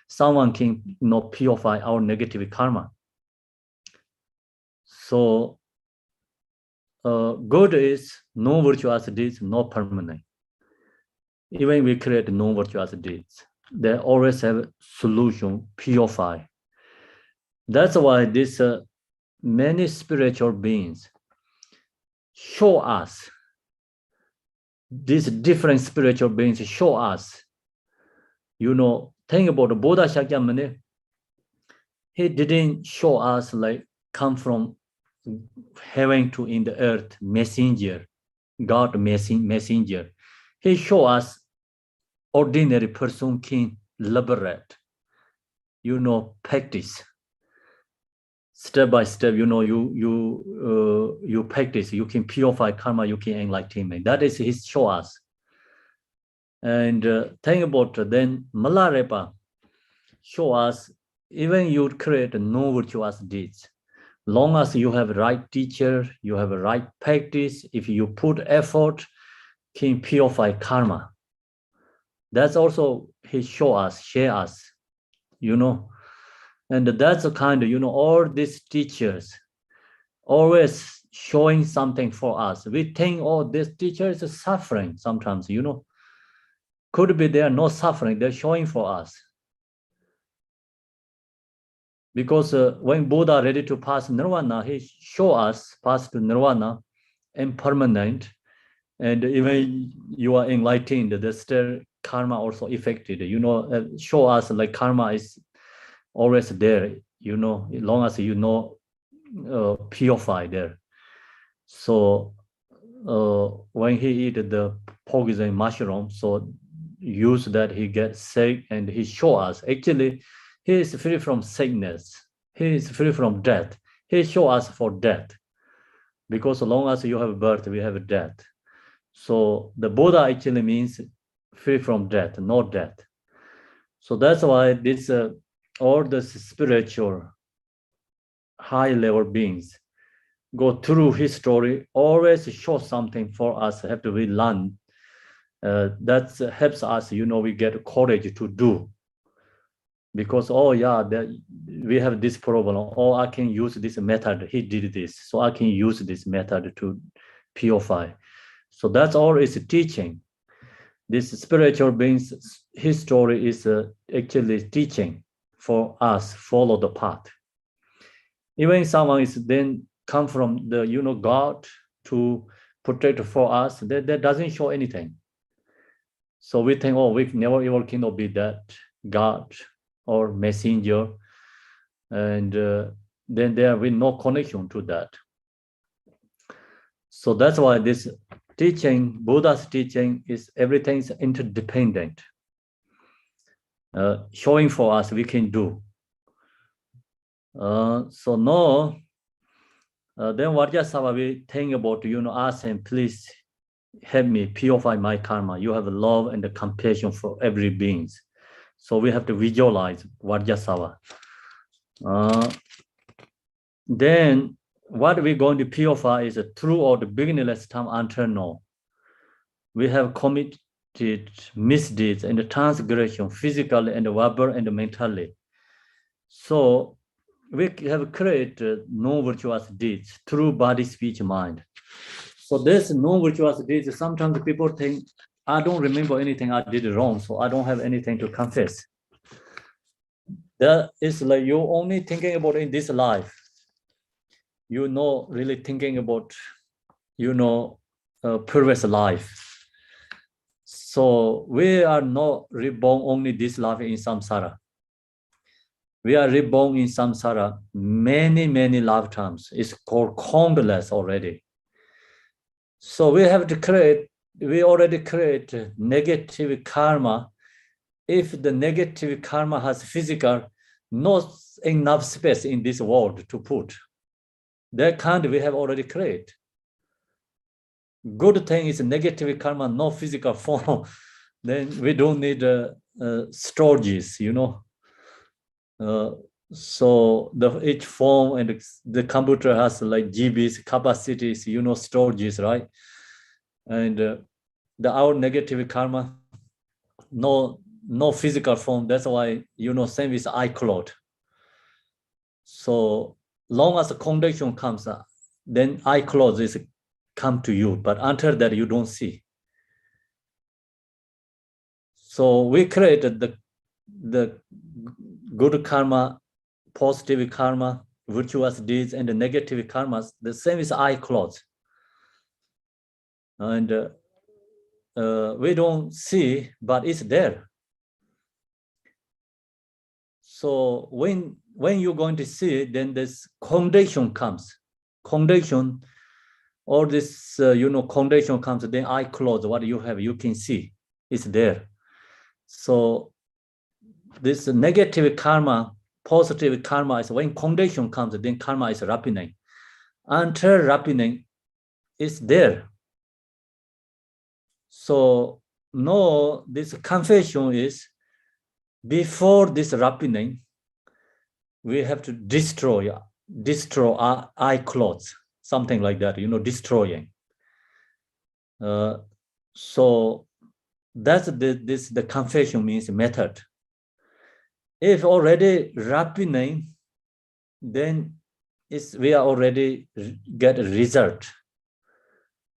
Someone can not purify our negative karma. So good is non-virtuous deeds, not permanent. Even we create non-virtuous deeds, they always have solution, purify. That's why this many spiritual beings show us, these different spiritual beings show us, you know, think about the Buddha Shakyamuni, he didn't show us like come from heaven to in the earth, messenger, God messenger. He show us ordinary person can liberate, you know, practice. Step by step, you know, you practice, you can purify karma, you can enlightenment. That is his show us. And think about then Malarepa show us, even you create no virtuous deeds. Long as you have right teacher, you have a right practice, if you put effort, can purify karma. That's also he show us, share us, you know. And that's the kind of, you know, all these teachers always showing something for us. We think, oh, this teacher is suffering sometimes, you know. Could be they are not suffering, they're showing for us. Because when Buddha ready to pass nirvana, he show us pass to nirvana, impermanent, and even you are enlightened, the still karma also affected. Show us like karma is always there. As long as purify there. So when he eat the poison mushroom, so use that he gets sick, and he show us actually he is free from sickness. He is free from death. He show us for death, because as long as you have birth, we have death. So the Buddha actually means free from death, no death. So that's why this all the spiritual high-level beings go through history, always show something for us, have to be learned. That helps us, we get courage to do. Because, we have this problem. Oh, I can use this method. He did this, so I can use this method to purify. So that's all is teaching. This spiritual beings history is actually teaching for us, follow the path. Even someone is then come from the, God to protect for us, that doesn't show anything. So we think, we never ever cannot be that God or messenger. And then there will be no connection to that. So that's why this teaching, Buddha's teaching, is everything's interdependent. Showing for us we can do. So now, then Vajrasattva we think about, ask him, please help me purify my karma. You have love and the compassion for every being. So we have to visualize Vajrasattva. Then what we're going to purify is throughout the beginningless time until now. We have committed misdeeds and transgression physically and verbal and mentally. So we have created non-virtuous deeds through body, speech, mind. So this non-virtuous deeds, sometimes people think, I don't remember anything I did wrong, so I don't have anything to confess. That is like you're only thinking about in this life. You're not really thinking about, previous life. So we are not reborn only this life in samsara. We are reborn in samsara many, many lifetimes. It's called countless already. So we have to we already create negative karma. If the negative karma has physical, not enough space in this world to put. That kind we have already created. Good thing is negative karma, no physical form. Then we don't need storages, So each form and the computer has like GBs, capacities, storages, right? And our negative karma, no physical form. That's why, same with iCloud. So long as the condition comes, then iCloud is come to you, but until that you don't see. So we created the good karma, positive karma, virtuous deeds, and the negative karmas. The same is iCloud. And we don't see, but it's there. So when you're going to see it, then this condition comes. Condition, or this, condition comes, then iCloud, what you have, you can see. It's there. So this negative karma, positive karma is when condition comes, then karma is ripening. Until ripening, it's there. So no, this confession is before this ripening, we have to destroy our iCloud, something like that, destroying. So that's the confession means method. If already ripening, then we are already get a result.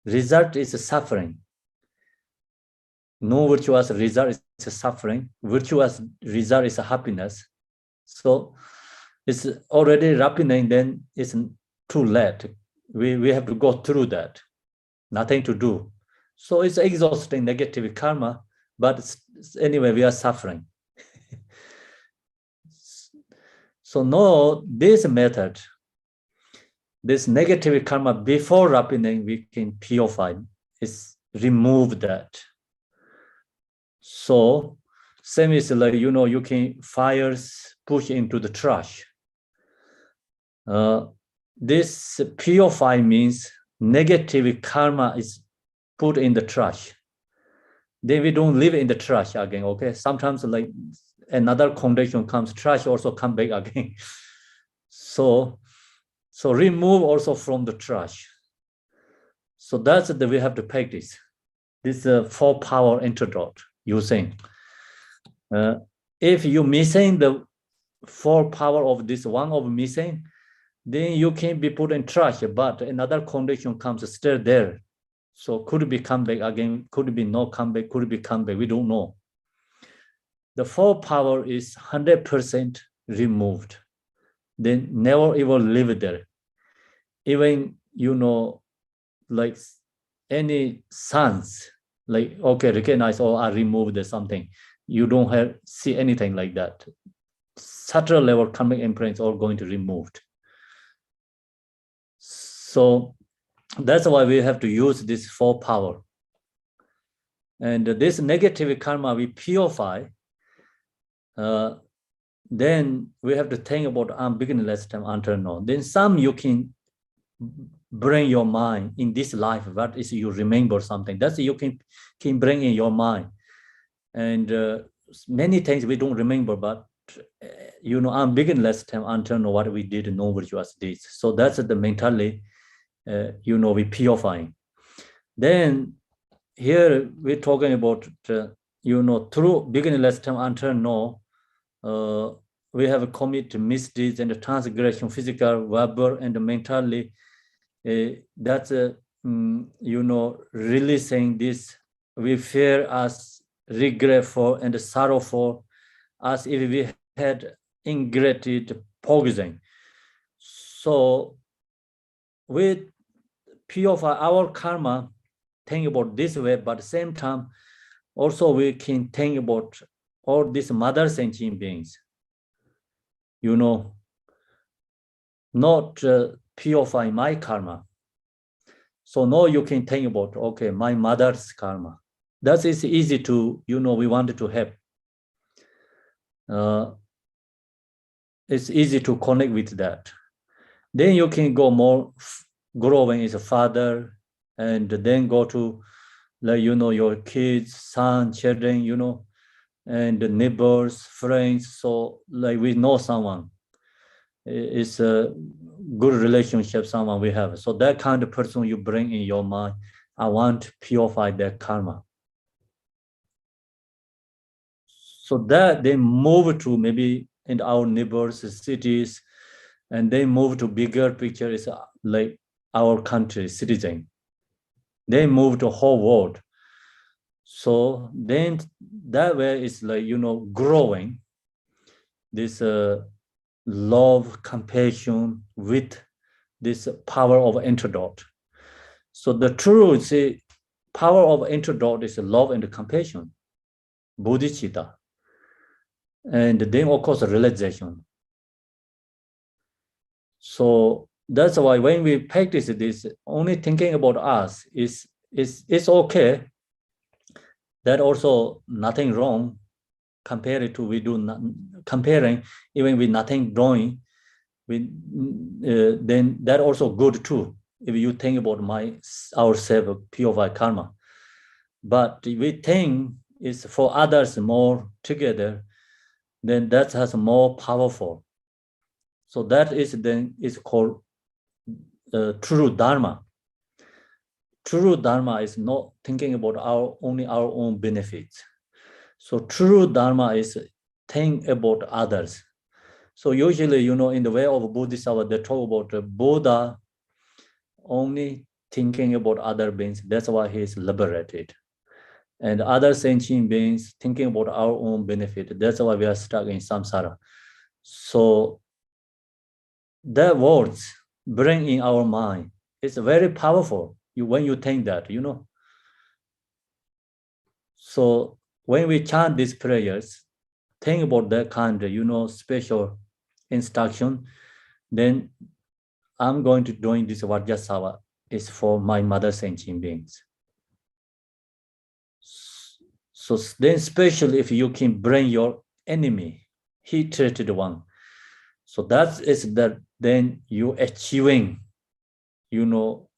Result is a suffering. No virtuous result is a suffering. Virtuous result is a happiness. So it's already happening, then it's too late. We have to go through that. Nothing to do. So it's exhausting negative karma, but anyway, we are suffering. So no, this method, this negative karma before happening, we can purify, is remove that. So same is like, you can fires push into the trash. This purify means negative karma is put in the trash. Then we don't live in the trash again, okay? Sometimes like another condition comes, trash also come back again. So remove also from the trash. So that's the we have to practice. This 4-power antidote using. If you missing the 4 power of this one of missing, then you can be put in trash, but another condition comes still there. So could be come back again, could be no come back, could be come back, we don't know. The 4 power is 100% removed. Then never ever live there. Even, like any sons, like, okay, recognize or I removed something. You don't see anything like that. Subtle level karmic imprints are going to be removed. So that's why we have to use this 4 power. And this negative karma we purify, then we have to think about unbeginningless time until now. Then some you can bring your mind in this life, what is you remember something. That's you can bring in your mind. And many things we don't remember, but unbeginningless time until now what we did, no virtuous deeds. So that's the mentally, we purifying. Then here we're talking about, through beginningless time until now, we have committed misdeeds and transgression, physical, verbal, and mentally. That's, releasing this, we fear as regretful and sorrowful, as if we had ingratitude, poisoning. So we purify our karma, think about this way, but at the same time, also we can think about all these mother sentient beings, not purify my karma. So now you can think about, okay, my mother's karma. That is easy to, we wanted to help. It's easy to connect with that. Then you can go more growing as a father, and then go to, like, your kids, son, children, and the neighbors, friends. So like we know someone, it's a good relationship, someone we have. So that kind of person you bring in your mind, I want to purify their karma. So that they move to maybe in our neighbors, cities, and they move to bigger picture is like our country, citizen. They move to whole world. So then that way is like, growing this love, compassion with this power of antidote. So the true power of antidote is love and compassion, bodhichitta, and then of course realization. So that's why when we practice this, only thinking about us is okay. That also nothing wrong. Compared to we do not, comparing even with nothing doing, then that also good too. If you think about ourselves, purify karma, but we think is for others more together, then that has more powerful. So that is called true dharma. True dharma is not thinking about only our own benefits. So true dharma is think about others. So usually, in the way of Bodhisattva, they talk about Buddha only thinking about other beings. That's why he is liberated. And other sentient beings thinking about our own benefit. That's why we are stuck in samsara. So that words bring in our mind. It's very powerful when you think that, So when we chant these prayers, think about that kind of, special instruction. Then I'm going to doing this Vajrasattva is for my mother sentient beings. So then, especially if you can bring your enemy, heat-treated one. So that is that then you achieving,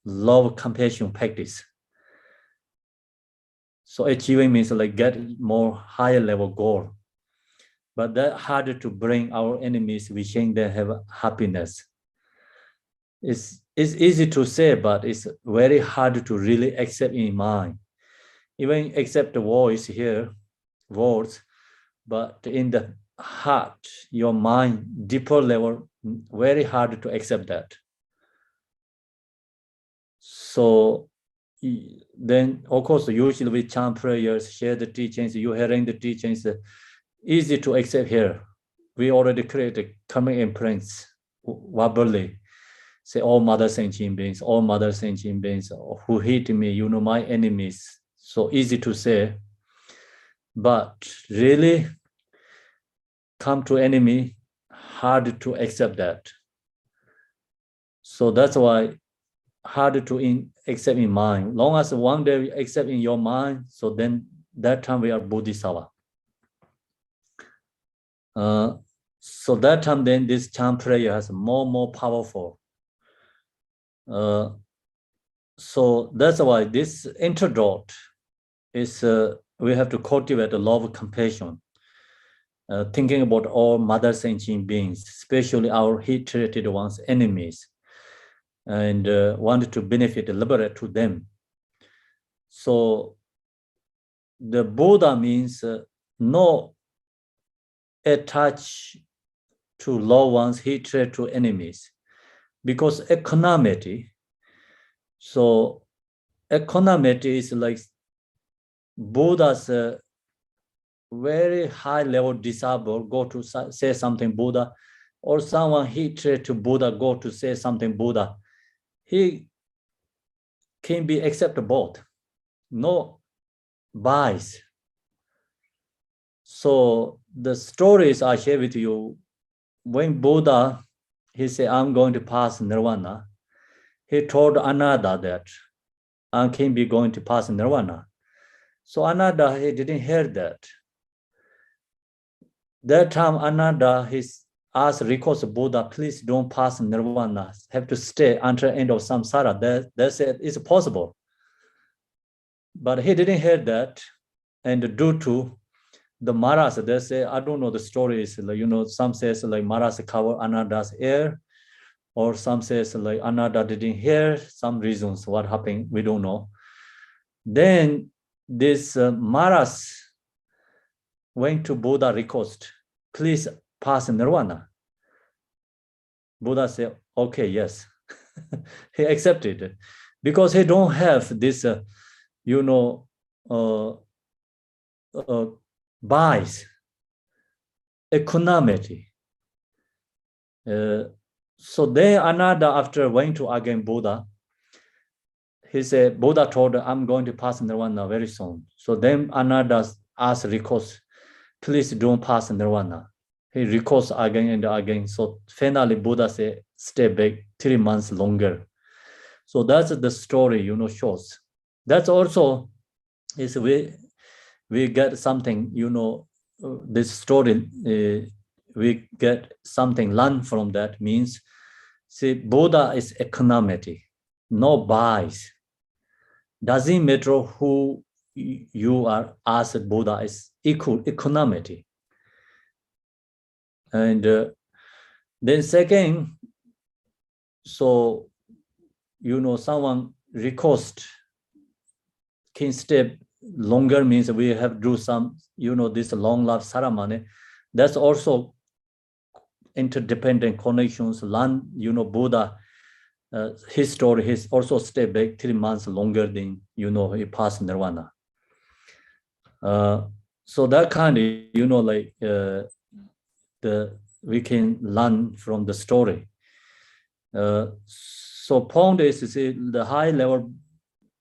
love, compassion practice. So achieving means like get more higher level goal. But that harder to bring our enemies, we think they have happiness. It's easy to say, but it's very hard to really accept in mind. Even accept the voice here, words, but in the heart, your mind, deeper level, very hard to accept that. So then, of course, usually we chant prayers, share the teachings, you hearing the teachings, easy to accept here. We already created coming imprints verbally. Say all mother sentient beings, all mother sentient beings who hate me, my enemies. So easy to say. But really come to enemy, hard to accept that. So that's why hard to accept in mind. Long as one day we accept in your mind, so then that time we are bodhisattva. So that time then this chant prayer has more powerful. So that's why this antidote is we have to cultivate a love of compassion, thinking about all mother sentient beings, especially our heat-treated ones, enemies, and wanted to benefit, liberate to them. So the Buddha means no attach to loved ones, hatred to enemies, because equanimity. So equanimity is like Buddha's very high level disciple go to say something Buddha, or someone hatred to Buddha go to say something Buddha. He can be accepted both, no bias. So the stories I share with you, when Buddha, he said, I'm going to pass nirvana, he told Ananda that I can be going to pass nirvana. So Ananda, he didn't hear that. That time Ananda, he asked recourse Buddha, please don't pass nirvana, have to stay until end of samsara. They said it's possible. But he didn't hear that. And due to the Maras, they say, I don't know the stories, like, some says like Maras cover Ananda's ear, or some says like Ananda didn't hear, some reasons what happened, we don't know. Then this Maras went to Buddha request, please pass nirvana. Buddha said, okay, yes. He accepted because he don't have this, bias, equanimity. So then Ananda, after went to again Buddha, he said, Buddha told, I'm going to pass nirvana very soon. So then Ananda asked request, please don't pass nirvana. He requests again and again. So finally Buddha said, stay back 3 months longer. So that's the story, shows. That's also is we get something, this story, we get something learned from that means, see, Buddha is equanimity, no bias. Doesn't matter who you are as Buddha is equanimity. And then second, so, someone request can stay longer means we have to do some, this long life ceremony. That's also interdependent connections. Learn, Buddha, his story, he's also stay back 3 months longer than, he passed nirvana. So that kind of, we can learn from the story. So point is the high level,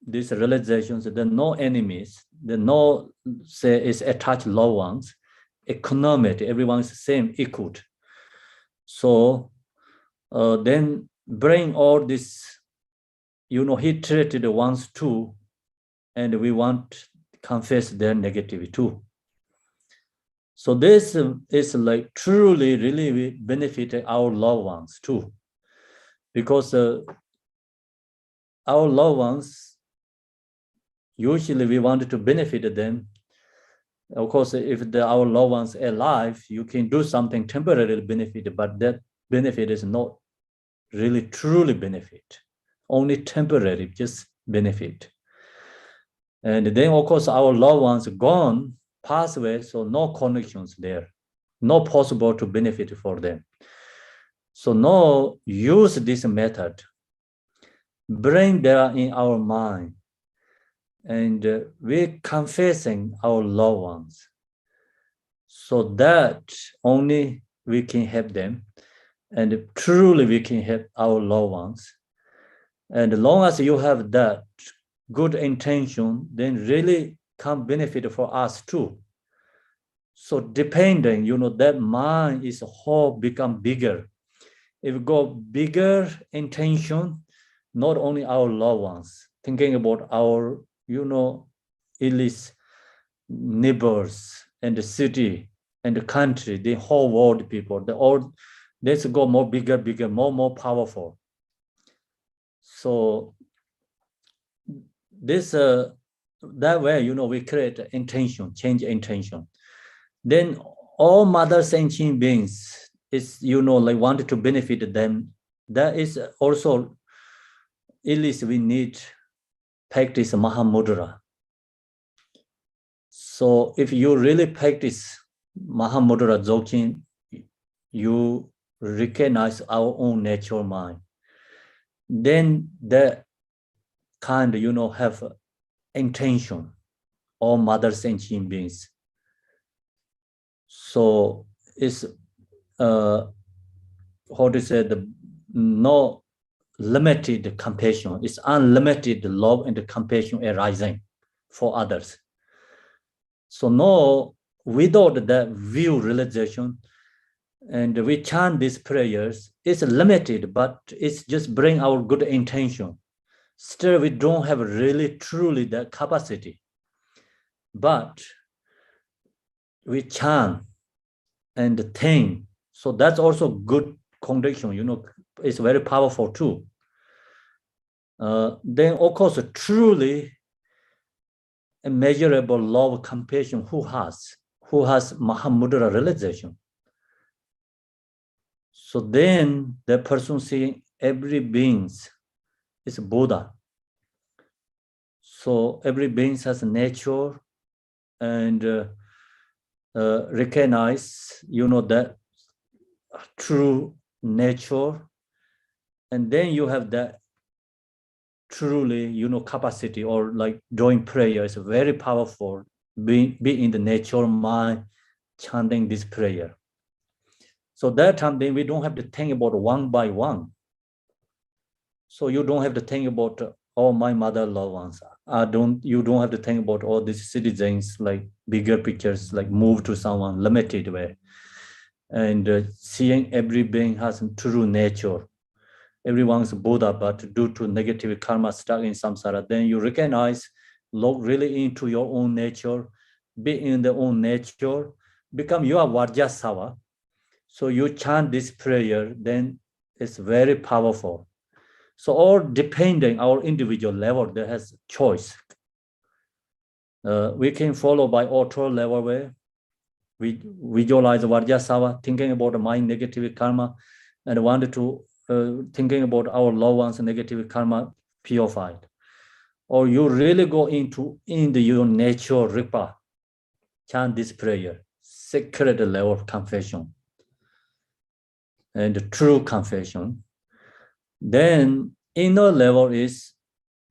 these realizations, there are no enemies, there are no, say, is attached loved ones, economic, everyone is the same, equal. So then bring all this, he treated ones too, and we want to confess their negativity too. So this is like truly, really benefit our loved ones too, because our loved ones, usually we wanted to benefit them. Of course, if our loved ones are alive, you can do something temporarily benefit, but that benefit is not really truly benefit, only temporary, just benefit. And then, of course, our loved ones gone, pass away, so no connections there, no possible to benefit for them. So now use this method, bring that in our mind, and we're confessing our loved ones, so that only we can help them, and truly we can help our loved ones. And as long as you have that good intention, then really come benefit for us too. So depending, that mind is whole become bigger. If we go bigger intention, not only our loved ones, thinking about our, at least neighbors and the city and the country, the whole world people, let's go more bigger, more powerful. So this that way, we create intention, change intention. Then all mother sentient beings is, like wanted to benefit them. That is also, at least we need practice Mahamudra. So if you really practice Mahamudra Dzogchen, you recognize our own natural mind. Then that kind, have intention, all mother sentient beings. So it's how to say, no limited compassion. It's unlimited love and compassion arising for others. So no, without that view realization, and we chant these prayers, it's limited, but it's just bring our good intention. Still, we don't have really truly that capacity. But we chant and think. So that's also good condition, it's very powerful too. Then of course, truly immeasurable love, compassion, who has Mahamudra realization. So then the person seeing every being is Buddha. So every being has nature, and recognize, that true nature, and then you have that truly, capacity, or like doing prayer is very powerful. Be in the natural mind, chanting this prayer. So that time, then we don't have to think about one by one. So you don't have to think about all my mother loved ones. You don't have to think about all these citizens, like bigger pictures, like move to someone limited way. And seeing every being has true nature. Everyone's Buddha, but due to negative karma stuck in samsara, then you recognize, look really into your own nature, be in the own nature, become your Vajrasattva. So you chant this prayer, then it's very powerful. So all depending our individual level, there has choice. We can follow by auto level way. We visualize Vajrasattva, thinking about my negative karma, and wanted to thinking about our loved ones' negative karma purified. Or you really go into your nature ripa, chant this prayer, sacred level of confession, and true confession. Then inner level is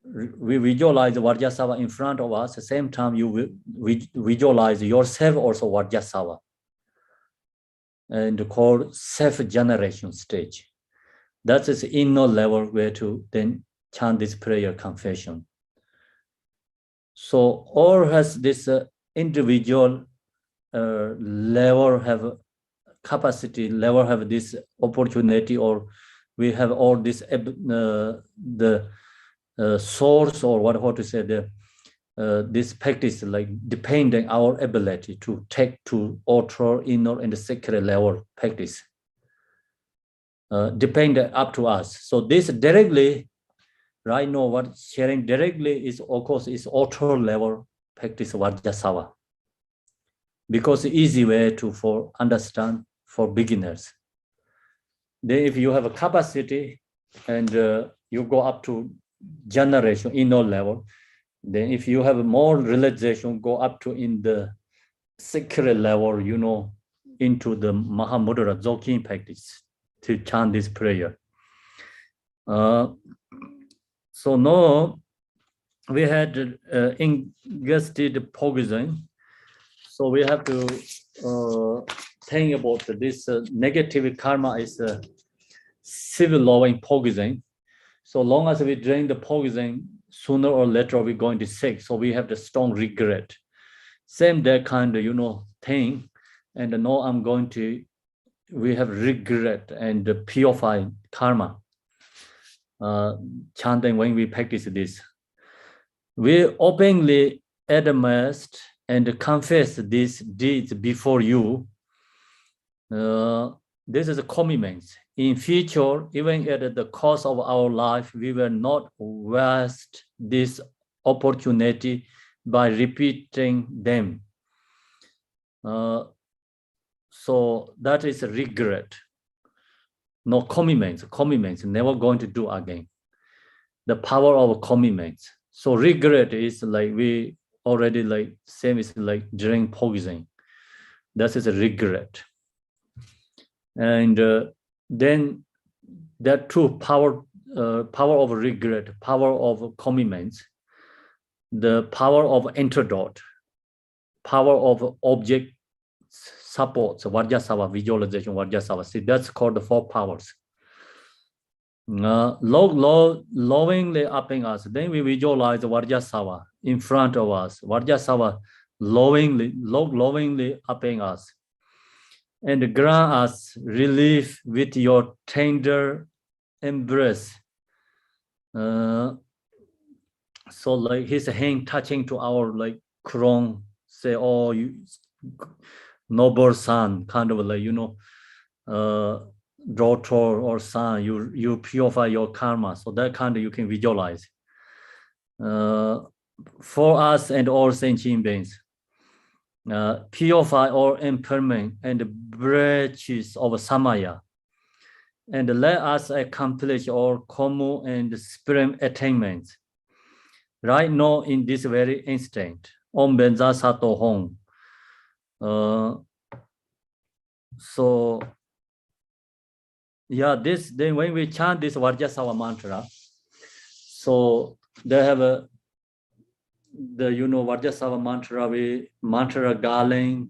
we visualize Vajrasattva in front of us. At the same time, you visualize yourself also Vajrasattva, and called self-generation stage. That is inner level where to then chant this prayer confession. So all has this individual level have capacity, level have this opportunity, or we have all this the source, or what to say, the this practice, like depending our ability to take to outer, inner, and the sacred level practice. Depend up to us. So this directly, right now, what sharing directly is, of course, is outer level practice Vajrasattva, because easy way to for understand for beginners. Then if you have a capacity and you go up to generation, inner level, then if you have more realization, go up to in the sacred level, you know, into the Mahamudra Dzogchen practice to chant this prayer. So now we had ingested poison. So we have to think about this negative karma is civil loving poison. So long as we drink the poison, sooner or later we're going to sick. So we have the strong regret. Same that kind of, you know, thing. And now I'm going to, we have regret and purify karma. Chanting when we practice this. We openly admit and confess these deeds before you. This is a commitment. In future, even at the cost of our life, we will not waste this opportunity by repeating them. So that is a regret. No commitments, never going to do again. The power of commitments. So regret is like we already like same is like drink poison. That is a regret. And then that two power of regret, power of commitments, the power of antidote, power of object support, so Vajrasattva, visualization, Vajrasattva. See, that's called the four powers. Lovingly upping us, then we visualize Vajrasattva in front of us. Vajrasattva lovingly upping us. And grant us relief with your tender embrace. So like his hand touching to our like crown, say, oh, you noble son, kind of like, you know, daughter or son, you purify your karma. So that kind of you can visualize. For us and all sentient beings. Purify all impairment and breaches of samaya, and let us accomplish all common and supreme attainments. Right now, in this very instant, Om Benza Sato Hong. So, yeah, this then when we chant this Vajrasattva mantra, so they have a the Vajrasattva mantra, we mantra garland,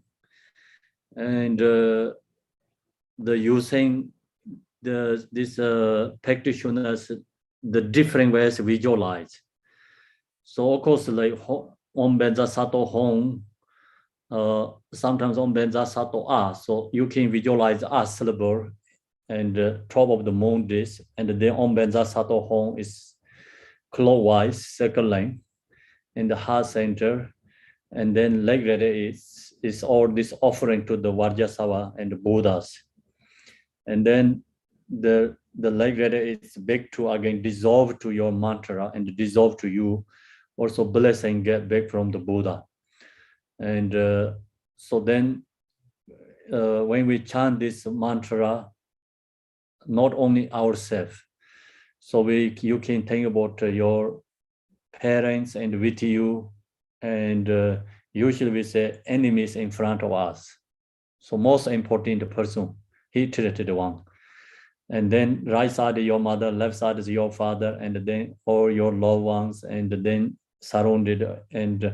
and the using this practitioners the different ways visualize. So of course, like Om Benza Sato Hong, sometimes Om Benza Sato A. So you can visualize A syllable and top of the moon this, and then Om Benza Sato Hong is clockwise second line in the heart center, and then leg ready is all this offering to the Vajrasattva and the Buddhas, and then the leg ready is back to again dissolve to your mantra and dissolve to you, also blessing get back from the Buddha, and so then when we chant this mantra, not only ourselves, so you can think about your parents and with you, and usually we say enemies in front of us. So most important person, he treated one. And then right side is your mother, left side is your father, and then all your loved ones, and then surrounded, and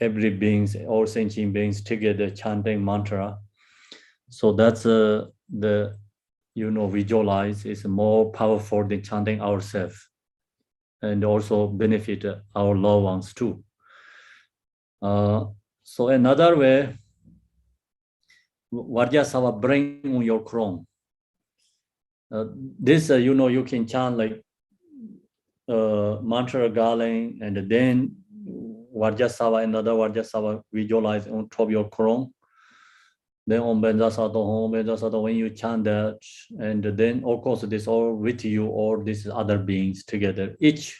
every beings, all sentient beings together chanting mantra. So that's visualize is more powerful than chanting ourselves, and also benefit our loved ones too. So another way, Vajrasattva bring on your crown. This, you can chant like mantra garland, and then Vajrasattva, another Vajrasattva visualize on top of your crown. Then Om Vajrasattva, when you chant that, and then of course this all with you or these other beings together. Each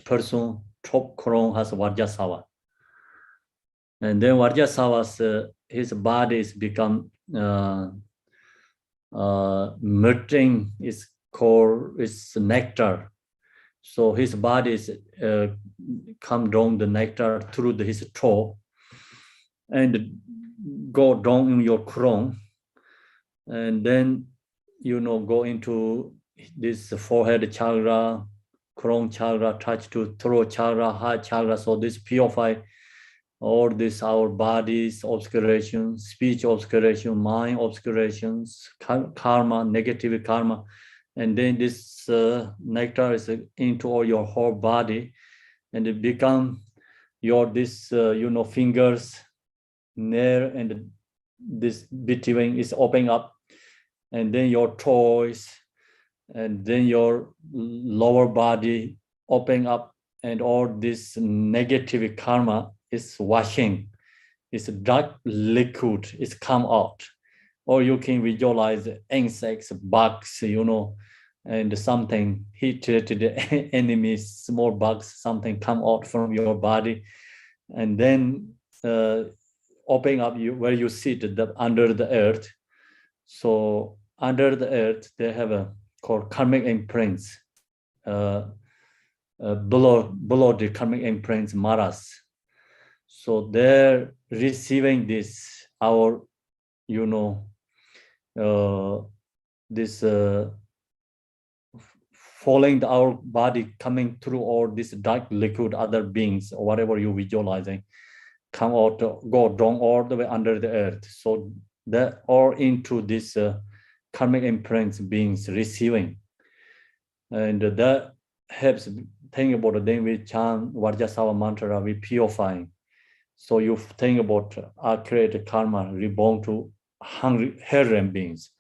person top crown has Vajrasattva. And then Vajrasattva's his body is become melting is called is nectar. So his body is come down the nectar through his throat and go down in your crown, and then go into this forehead chakra, crown chakra, touch to throat chakra, heart chakra. So this purify all this our bodies obscuration, speech obscuration, mind obscurations, karma, negative karma, and then this nectar is into all your whole body, and it become your this fingers, nail, and this between is opening up, and then your toes, and then your lower body opening up, and all this negative karma is washing. It's dark liquid is come out. Or you can visualize insects, bugs, and something heat-related enemies, small bugs, something come out from your body, and then opening up where you sit under the earth. So under the earth, they have a called karmic imprints, below the karmic imprints, maras. So they're receiving this, our, this falling our body coming through all this dark liquid, other beings, or whatever you visualizing, come out, go down all the way under the earth. So that all into this karmic imprints beings receiving. And that helps, think about it, then we chant Vajrasattva mantra, we purifying. So you think about our created karma reborn to hungry hell beings.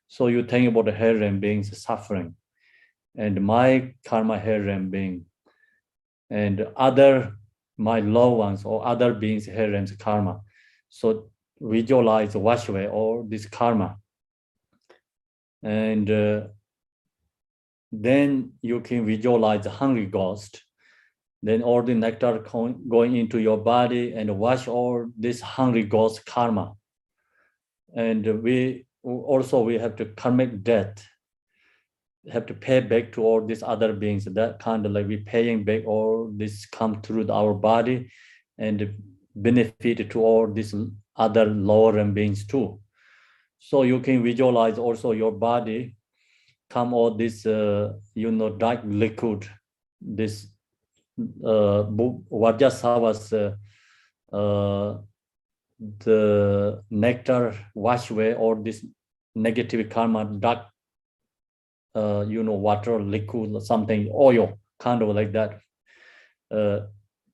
So you think about the hell beings suffering, and my karma hell being, and other my loved ones or other beings hell karma. So visualize, wash away all this karma, and then you can visualize the hungry ghost. Then all the nectar going into your body and wash all this hungry ghost karma. And we have to karmic debt, have to pay back to all these other beings. That kind of like we paying back all this come through our body and benefit to all these other lower beings too. So you can visualize also your body come all this dark liquid, this Vajrasattva's the nectar wash away all this negative karma, dark water, liquid, something, oil, kind of like that,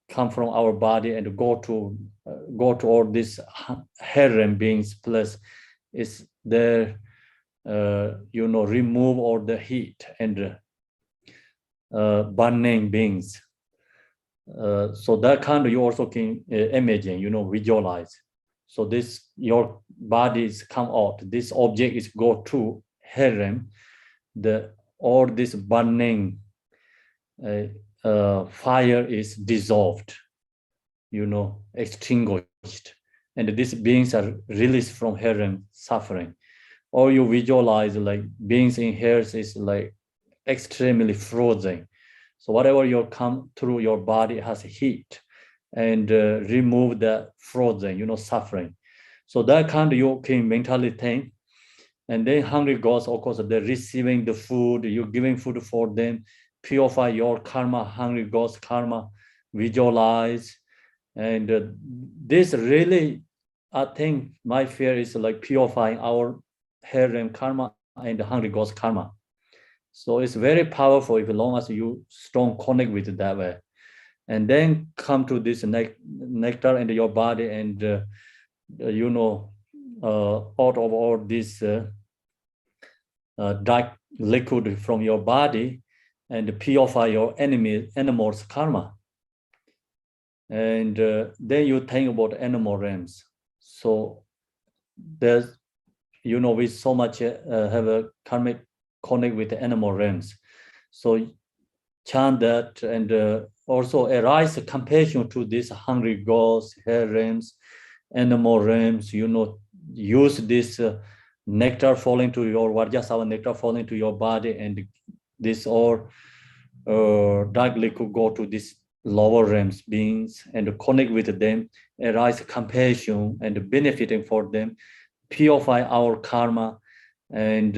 come from our body and go to all these hell beings, plus is there remove all the heat and burning beings. So that kind of you also can imagine, visualize. So this your bodies come out. This object is go to harem. All this burning fire is dissolved, extinguished, and these beings are released from harem suffering. Or you visualize like beings in here is like extremely frozen. So whatever you come through your body has heat and remove the frozen, suffering. So that kind of you can mentally think. And then hungry ghosts, of course, they're receiving the food, you're giving food for them, purify your karma, hungry ghost karma, visualize. And this really, I think my fear is like purifying our harem karma and the hungry ghost karma. So it's very powerful if long as you strong connect with it that way. And then come to this nectar in your body and, out of all this dark liquid from your body and purify your animal's karma. And then you think about animal realms. So there's, we so much have a karmic connect with the animal realms. So chant that and also arise compassion to this hungry ghosts, hair realms, animal realms, use this nectar falling to your Vajrasattva nectar falling to your body, and this all dark liquid go to this lower realms beings and connect with them, arise compassion and benefiting for them, purify our karma and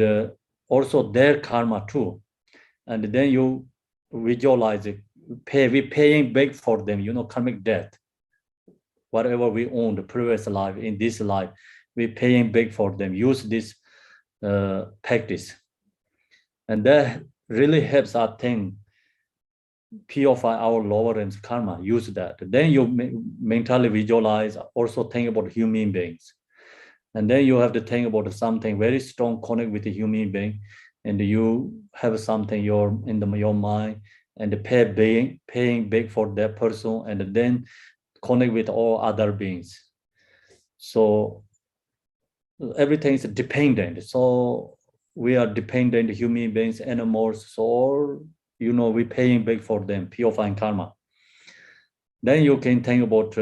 also their karma too. And then you visualize it, we paying back for them, karmic debt. Whatever we own the previous life, in this life, we paying back for them. Use this practice. And that really helps us think, purify our lower realms karma, use that. Then you mentally visualize, also think about human beings. And then you have to think about something very strong, connect with the human being, and you have something your mind, and paying back for that person, and then connect with all other beings. So everything is dependent. So we are dependent human beings, animals, so we paying back for them, purifying karma. Then you can think about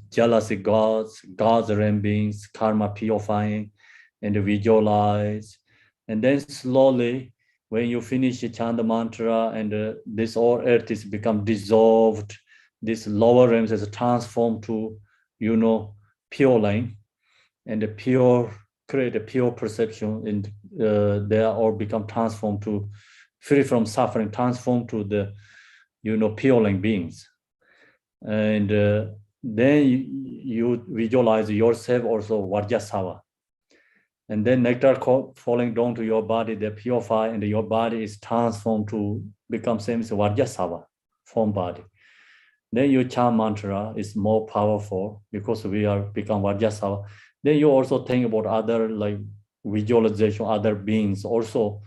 jealousy gods realm beings, karma purifying, and visualize. And then slowly, when you finish the chant mantra and this all earth is become dissolved, this lower realms is transformed to, pure line, and create a pure perception, and they are all become transformed to free from suffering, transformed to the, pure line beings. And then you visualize yourself also Vajrasattva. And then nectar falling down to your body, they purify, and your body is transformed to become same as Vajrasattva, form body. Then your chant mantra is more powerful because we are become Vajrasattva. Then you also think about other like visualization, other beings, also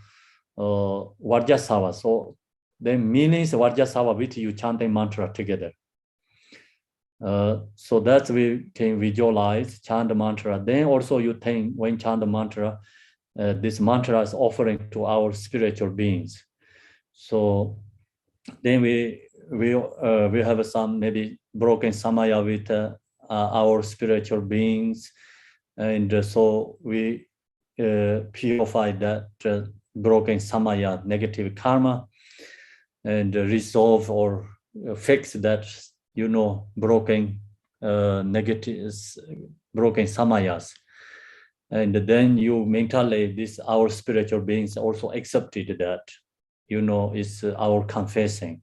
Vajrasattva. So the meanings Vajrasattva with you chanting mantra together. So that we can visualize, chant the mantra. Then also you think when chant the mantra, this mantra is offering to our spiritual beings. So then we have some maybe broken samaya with our spiritual beings, and so we purify that broken samaya, negative karma, and resolve or fix that broken negative, broken samayas. And then you mentally, our spiritual beings also accepted that, is our confessing.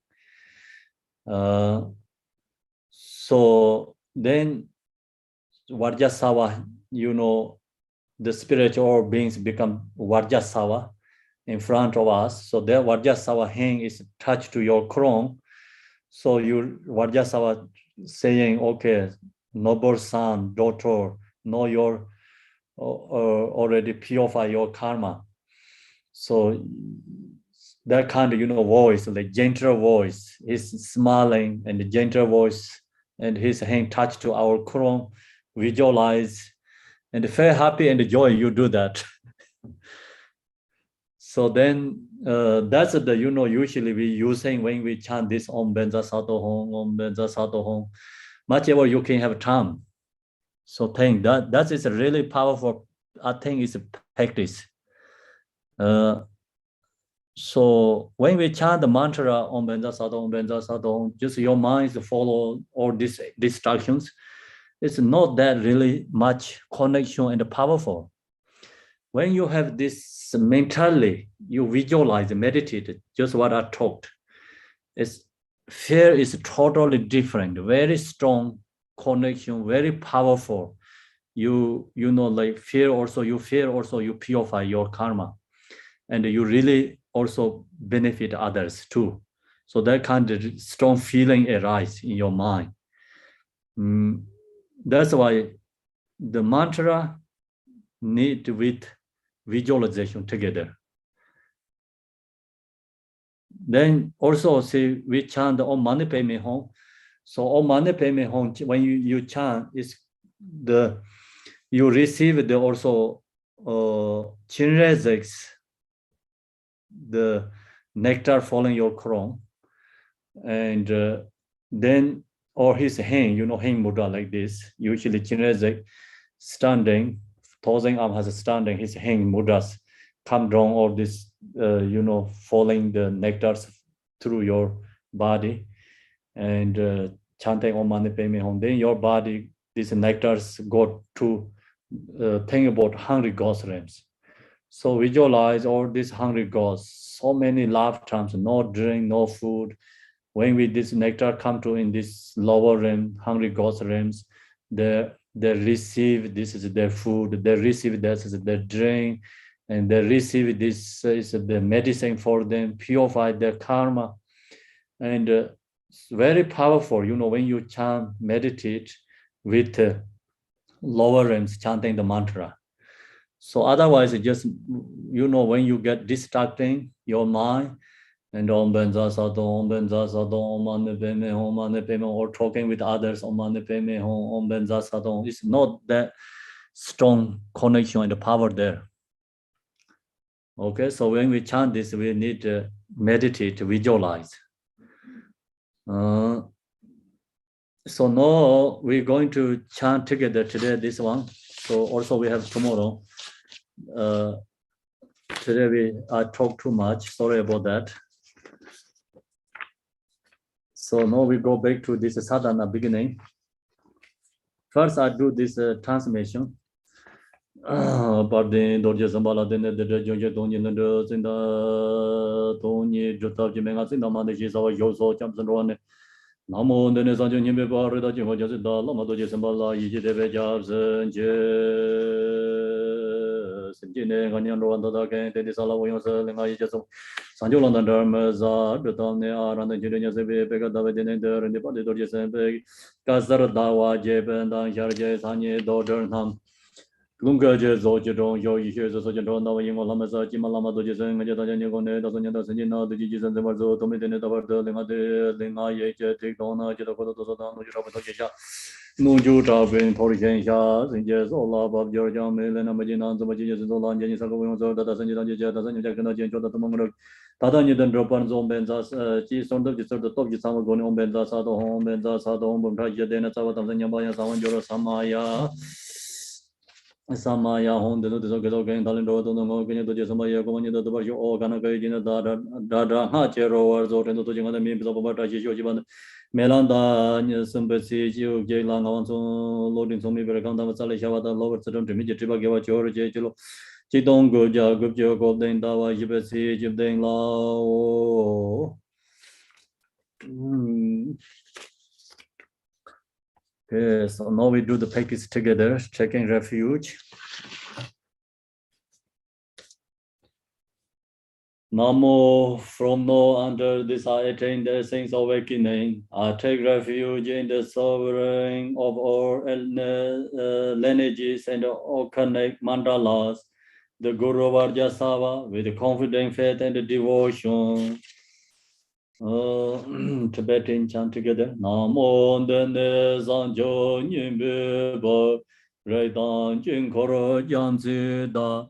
So then Vajrasattva, the spiritual beings become Vajrasattva in front of us. So their Vajrasattva hand is touched to your crown. So you Vajrasattva saying, okay, noble son, daughter, know your already purify your karma. So that kind of voice, like gentle voice, is smiling and the gentle voice, and his hand touched to our crown, visualize, and feel happy and joy. You do that. So then that's the usually we using when we chant this Om Benza Sato Hong, Om Benza Sato Hong, much ever you can have time. So think that is a really powerful, I think it's a practice. So when we chant the mantra Om Benza Sato Hong, just your mind follow all these distractions. It's not that really much connection and powerful. When you have this mentally, you visualize, meditate, just what I talked. Fear is totally different, very strong connection, very powerful. you know, like fear also, you purify your karma, and you really also benefit others too. So that kind of strong feeling arises in your mind. That's why the mantra need with visualization together. Then also see we chant Om Mani Padme Hum. So Om Mani Padme Hum, when you chant, is you receive the also Chinrezex, the nectar falling your crown, and then or his hand, you know, hand mudra like this. Usually Chinrezek standing, Thousand Arm has a standing, his hand mudras come down, or this you know, falling the nectars through your body, and chanting Om Mani Padme Hum. Then your body, these nectars go to think about hungry ghost realms. So visualize all these hungry ghosts, so many lifetimes, no drink, no food. When we this nectar come to in this lower realm, hungry ghost realms, they receive, this is their food, they receive this is their drink, and they receive this is the medicine for them, purify their karma. And it's very powerful, you know, when you chant, meditate with lower realms, chanting the mantra. So otherwise, it just, you know, when you get distracting your mind, and Om Benza Sadom, Om Mani Padme Hum, Om Mani Padme Hum, or talking with others, Om Mani Padme Hum, Om Benza Sadom, it's not that strong connection and the power there. Okay, so when we chant this, we need to meditate, to visualize. So now we're going to chant together today, this one. So also we have tomorrow. Today I talk too much, sorry about that. So now we go back to this sadhana beginning. First, I do this transmission. Pardon, Dorje Zambala, then the Joja Donye, the Zinda, Donye, Jota, Jimenga, Zinda, she saw Yoso, Champs Rone. Namo, then is on Jimmy Bar, the Jimoja, the Lama Doja Zambala, Yiji, Jobs, and Jine, Ganyan, Rwanda, then is all of yourself, and I just Sanjolan and Dharmas, the Tone are on the Junior Pega David there, and the body Dorjes and Beg, Kazar Dawa, Jeb, and Jarje, Sanye, daughter, Nam. Lunga Zojadon, Yo, you hear the Sojan, Lamasa, Jimalama, Dojan, Majatan, Dazan, Dazanina, the Jijis and the Marzo, Tomatin, the Lingade, Linga, Take Dona, Jetakotan, Jabataja, Nujuta, Brain, Purification, Sinjas, all of Georgia, Melena, Majina, the Majis, and Zolan, Janis, the Dazan, Jakan, Jota, Mongrel, Tadani, then drop on Zombenzas, Cheese on the top, you summer going on Benzas, home, Benzas, home, Raja, Dana, Savatan, Yamaya, Sawan, Jora, Samaya. Samaya home the notice of Gain Talent or the Mogan to Samaya Comani the Basho or Ganaka Dada Hachero or Zotan to the means of Batashi Melanda Sumbasi Jailan also loading some Veracanta Sally Shavata lower certain to Mijit Tiba George Chidong Goja Gupjo Golden Dawa Jibasi Jibdang Lao. Okay, so now we do the practice together, checking refuge. Namo, from now under this I attain the sense awakening. I take refuge in the sovereign of all lineages and all connect mandalas, the Guru Vajrasattva, with confident faith and devotion. Tibetan chant together. Namo dene sanjo nyimbe ba reidan jin koro janzi da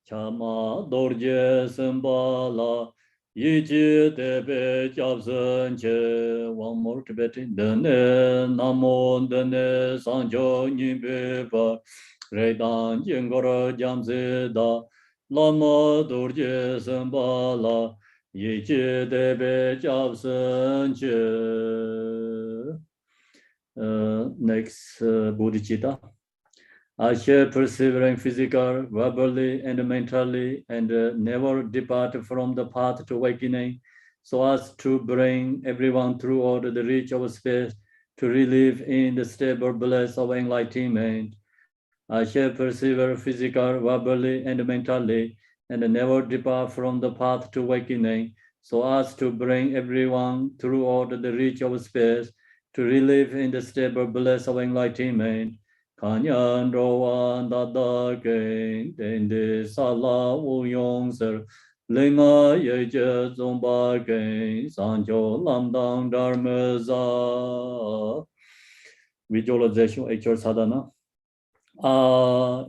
chama dorje sembala yiji tebe japsen che. One more Tibetan. Dene namo dene sanjo nyimbe ba reidan jin koro janzi da lama dorje sembala Next, bodhichitta. I shall persevering physical, verbally, and mentally, and never depart from the path to awakening, so as to bring everyone throughout the reach of space to relive in the stable bliss of enlightenment. I shall persevere physically, verbally, and mentally, and never depart from the path to awakening, so as to bring everyone throughout the reach of space to relive in the stable bliss of enlightenment. Kanyan rowan dada gain, dende sala uyong ser, linga yeje zomba gain, sanjo lamdang dharmaza. Visualization, actual sadhana.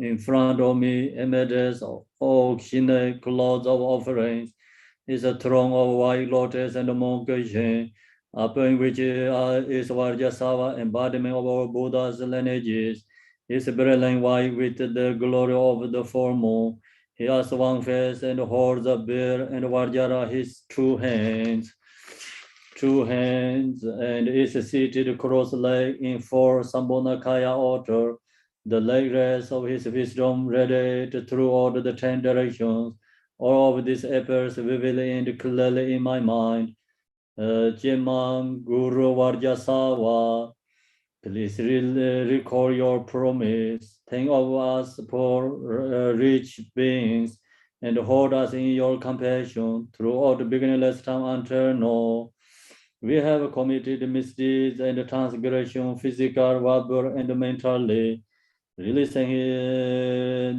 In front of me, images of oceanic clouds of offerings, is a throne of white lotus and monk-shin, upon which is Vajrasattva, embodiment of our Buddha's lineages. Is brilliant white with the glory of the full moon. He has one face and holds a bear and Vajra his two hands, and is seated cross-legged in four Sambhonakaya altar. The leg rests of his wisdom radiate throughout the 10 directions. All of this appears vividly and clearly in my mind. Jimang Guru Vajrasattva, please recall your promise. Think of us poor, rich beings, and hold us in your compassion throughout the beginningless time until now. We have committed misdeeds and transgression, physical, verbal, and mentally. Releasing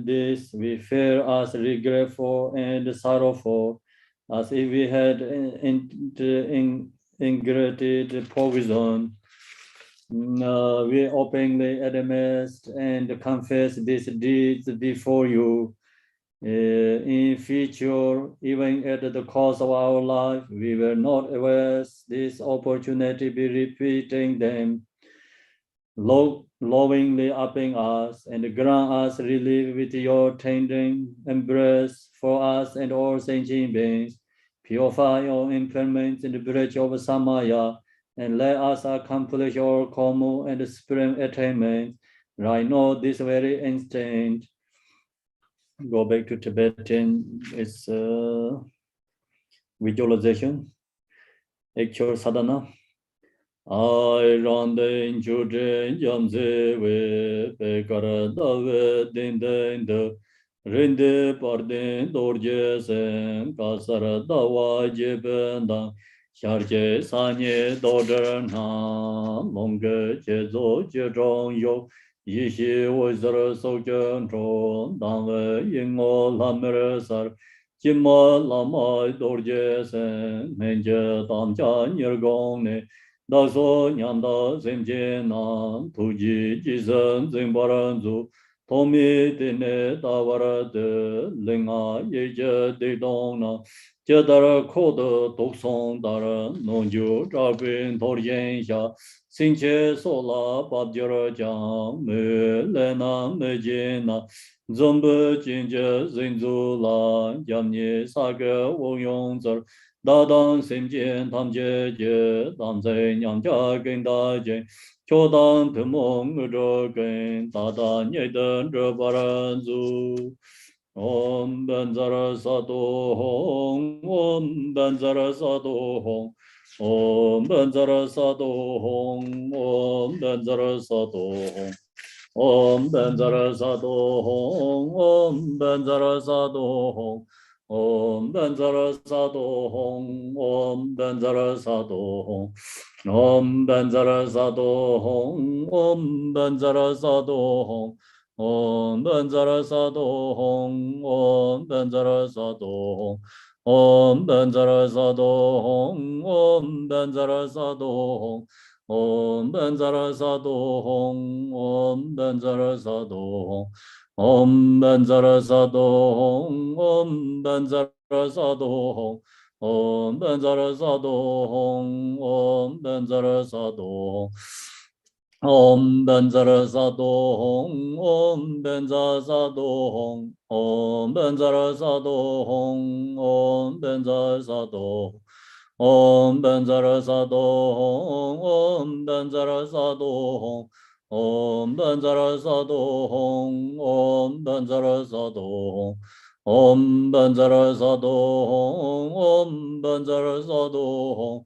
this, we feel as regretful and sorrowful, as if we had ingratitude poison. We openly admit and confess these deeds before you. In future, even at the cost of our life, we will not waste this opportunity by repeating them. Lovingly upping us and grant us relief with your tender embrace for us and all sentient beings. Purify your impairments in the bridge of Samaya and let us accomplish our common and supreme attainments right now, this very instant. Go back to Tibetan. It's visualization, actual sadhana. I run the children, Jamse, we Pekara, the Dinde, Rinde, Pardin, Dorjes, and Kasara, Dawa, Jebenda, Charge, Sanye, Dodderna, Monga, Jezo, Jedron, Yo, Yishi, Wizard, Sojourn, Danga, Yingo, Lameresar, Jima, Lama, Dorjes, and Menja, Tamja, Yergone. 다소 냠다 셈제나 투지 지선 쟁바란주 도미 데네 다와라데 랭아 예제 데동나 제다라 코드 독송 다라 농주 자빈 도리엔샤 신체 소라 밥저장 메레나 메제나 좀부 진저 진주라 ям니 사게 원용절 다단 셈젠 탐제제 담제 냥자 근다제 교단 드몽으로 근 다단 예던 저바란주 옴 반자라사도 옴 반자라사도 옴 반자라사도 옴 반자라사도 옴 반자라사도 옴 반자라사도 Om Banzarasado Hong, Om Banzarasado Hong, Om Banzarasado Hong, Om Banzarasado Hong, Om Banzarasado Hong, Om Banzarasado Hong, Om Banzarasado Hong, Om Banzarasado Hong, Om Banzarasado Hong, Om Banzarasado Hong. Om Banzarasado Hong, Om Banzarasado Hong, Om Banzarasado Hong, Om Banzarasado Hong, Om Banzarasado Hong, Om Banzarasado Hong, Om Banzarasado Hong, Om Banzarasado Om Banzarasado Hong, Om Banzarasado Hong. Om Banzarasado Hong, Om Banzarasado Hong, Om Banzarasado Hong, Om Banzarasado Hong,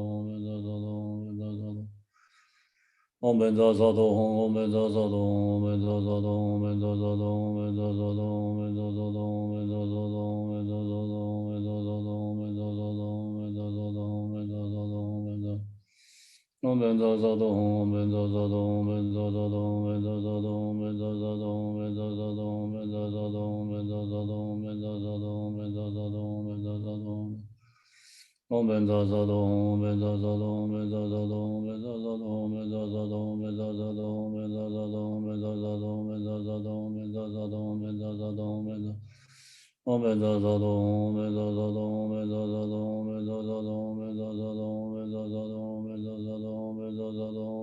Om Benza Sado Hong, Om Benza Sado Hong, Om Benza Sado Hong, Om Benza Sado Hong, Om Benza Sado Hong, Om Benza Sado Hong, Om Benza Sado Hong, Om Benza Sado Hong, Om Benza Sado Hong, Om Benza Sado Hong, Om Benza Sado Hong, Om Benza Sado Hong, Om Benza Om Benza Sado Hong, Om Benza Sado Hong, Om Benza Sado Hong, Om Benza Sado Hong, Om Benza Sado Hong, Om Benza Sado Hong, Om Benza Sado Hong, Om Benza Sado Hong, Om Benza Sado Hong, Om Benza Sado Hong, Om Benza Sado Hong. Om Benza Sado Hong, Om Benza Sado Hong, Om Benza Sado Hong, Om Benza Sado Hong, Om Benza Sado Hong, Om Benza Sado Hong, Om Benza Sado Hong, Om Benza Sado Hong, Om Benza Sado Hong, Om Benza Sado Hong, Om Benza Sado Hong, Om Benza Om Benza Sado Hong, Om Benza Sado Hong,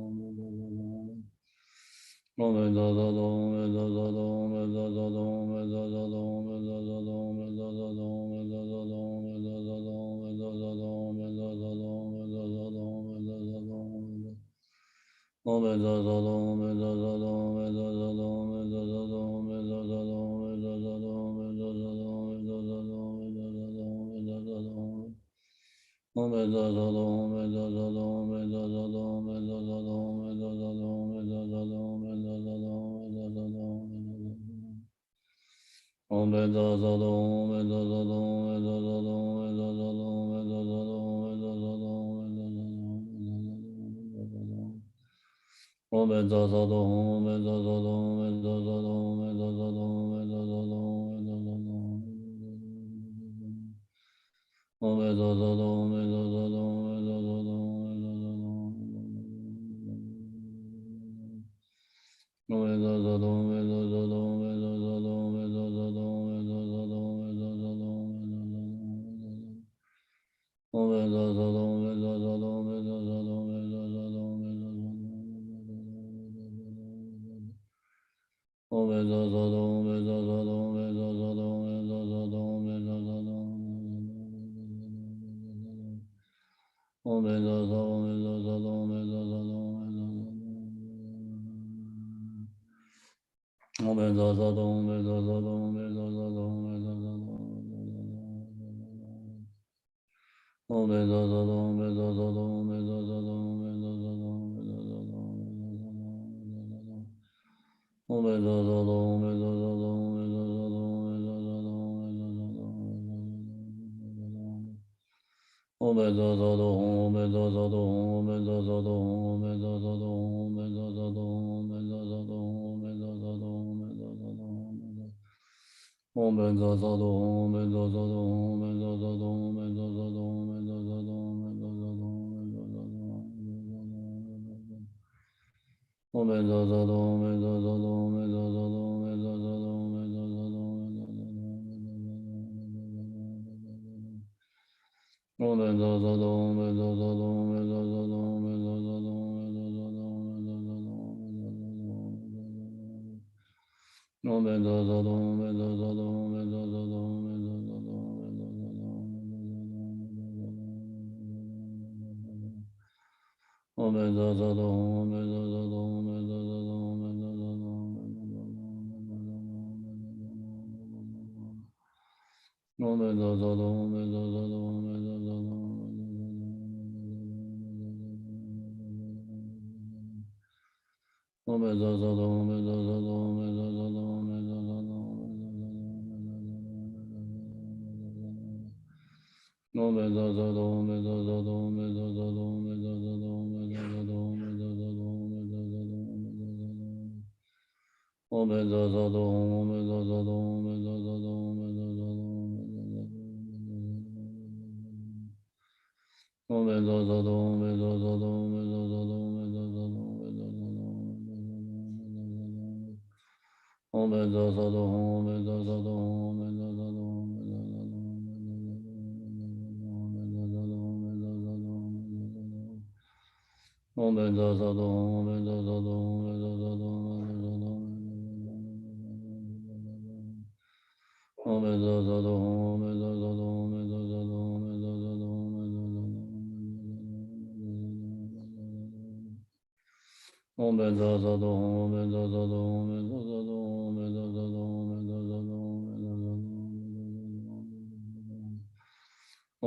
Om Benza Sado Hong, Om Benza Sado Hong, Om Benza Sado Hong, Om Benza Sado Hong, Om Benza Sado Hong, Om Benza Sado Hong, Om Benza Sado Hong, Om Benza Sado Hong, Om Benza Sado Hong. Om Benza Sado Hong, Om Benza Sado Hong, Om Benza Sado Hong, Om Benza Sado Hong, Om Benza Sado Hong, Om Benza Sado Hong, Om Benza Sado Hong, Om Benza Sado Hong, Om Benza Sado Hong, Om Benza Sado Hong, Om Benza Sado Hong, Om Benza Sado Hong, Om Benza Om Benza Sado Hong, Om Benza Sado Hong, Om Benza Sado Hong, Om Benza Sado Hong, Om Benza Sado Hong, Om Benza Sado Hong, Om Benza Sado Hong, Om Benza Sado Hong, Om Benza Sado Hong, Om Benza Sado Hong. Om Benza Sado Hong, Om Benza Sado Hong, Om Benza Sado Hong, Om Benza Sado Hong, Om Benza Sado Hong, Om Benza Sado Hong, Om Benza Sado Hong, Om Benza Sado Hong, Om Benza Sado Hong. Om Benza Sado Hong, Om Benza Sado Hong, Om Benza Sado Hong, Om Benza Sado Hong, Om Benza Sado Hong, Om Benza Sado Hong, Om Benza Sado Hong, Om Benza Sado Hong. Om Benza Sado Hong, Om Benza Sado Hong, Om Benza Sado Hong, Om Benza Sado Hong, Om Benza Sado Hong, Om Benza Sado Hong. Om Benza Sado Hong, Om Benza Sado Hong, Om Benza Sado Hong, Om Benza Sado Hong. Om Benza Sado Hong, Om Benza Sado Hong, Om Benza Sado Hong, Om Benza Sado Hong, Om Benza Sado Hong, Om Benza Sado Hong, Om Benza Sado Hong. Om Benza Sado Hong, Om Benza Sado Hong, Om Benza Sado Hong, Om Benza Sado Hong, Om Benza Sado Hong. Om Benza Sado Hong, Om Benza Sado Hong, Om Benza Sado Hong, Om Benza Sado Hong, Om Benza Sado Hong. Om Benza Sado Hong, Om Benza Sado Hong, Om Benza Sado Hong, Om Benza Sado Hong. Om Benza Sado Hong, Om Benza Sado Hong, Om Benza Sado Hong, Om Benza Sado Hong. Om Benza Sado Hong, Om Benza Sado Hong, Om Benza Sado Hong, Om Benza Sado Hong, Om Benza Sado Hong, Om Benza Sado Hong. Om Benza Sado Hong, Om Benza Sado Hong, Om Benza Sado Hong, Om Benza Sado Hong, Om Benza Sado Hong. Om Benza Sado Hong, Om Benza Sado Hong, Om Benza Sado Hong, Om Benza Sado Hong, Om Benza Sado Hong, Om Benza Sado Hong, Om Benza Sado Hong, Om Benza Sado Hong. Om Benza Sado Hong, Om Benza Sado Hong, Om Benza Sado Hong, Om Benza Sado Hong, Om Benza Sado Hong, Om Benza Sado Hong, Om Benza Sado Hong. Om Benza Sado Hong, Om Benza Sado Hong, Om Benza Sado Hong, Om Benza Sado Hong, Om Benza Sado Hong, Om Benza Sado Hong. Om Benza Sado Hong, Om Benza Sado Hong, Om Benza Sado Hong, Om Benza Sado Hong, Om Benza Sado Hong, Om Benza Sado Hong, Om Benza Sado Hong. Om Benza Sado Hong, Om Benza Sado Hong, Om Benza Sado Hong, Om Benza Sado Hong, Om Benza Sado Hong. Om Benza Sado Hong, Om Benza Sado Hong, Om Benza Sado Hong, Om Benza Sado Hong, Om Benza Sado Hong. Om Benza Sado Hong, Om Benza Sado Hong, Om Benza Sado Hong. Om Benza Sado Hong, Om Benza Sado Hong, Om Benza Sado Hong, Om Benza Sado Hong. Om Benza Sado Hong, Om Benza Sado Hong, Om Benza Sado Hong, Om Benza Sado Hong, Om Benza Sado Hong, Om Benza Sado Hong, Om Benza Sado Hong, Om Benza Sado Hong. Om Benza Sado Hong, Om Benza Sado Hong, Om Benza Sado Hong, Om Benza Sado Hong, Om Benza Sado Hong. Om Benza Sado Hong, Om Benza Sado Hong, Om Benza Sado Hong, Om Benza Sado Hong, Om Benza Sado Hong. Om Benza Sado Hong, Om Benza Sado Hong, Om Benza Sado Hong, Om Benza Sado Hong, Om Benza Sado Hong, Om Benza Sado Hong, Om Benza Sado Hong. Om Benza Sado Hong, Om Benza Sado Hong, Om Benza Sado Hong, Om Benza Sado Hong. Om Benza Sado Hong, Om Benza Sado Hong, Om Benza Sado Hong, Om Benza Sado Hong, Om Benza Sado Hong. Om Benza Sado Hong, Om Benza Sado Hong, Om Benza Sado Hong, Om Benza Sado Hong, Om Benza Sado Hong, Om Benza Sado Hong.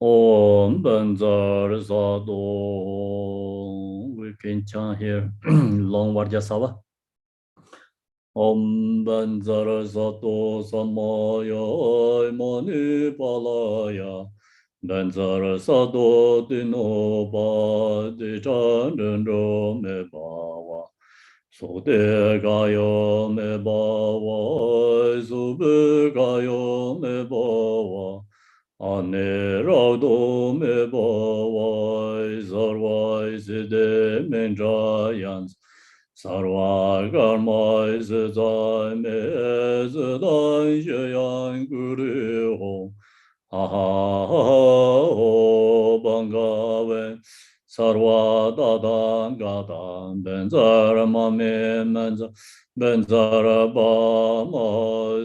Om Vajrasattva. We can chant here long Vajrasattva. Om Vajrasattva Samaya Manipalaya. Vajrasattva Dinoba Dichandro Me Bhava. Sode Gayo Me Bhava. Sube Gayo Me Bhava. Anerado Me Bhava. Sarva Siddhe Mendrayans. Sarva Karma Siddha Me Siddha Shayan Guru Ho. Aho Bangave Sarva Dadan Gadan Benzara Mame Menza Benzara Bama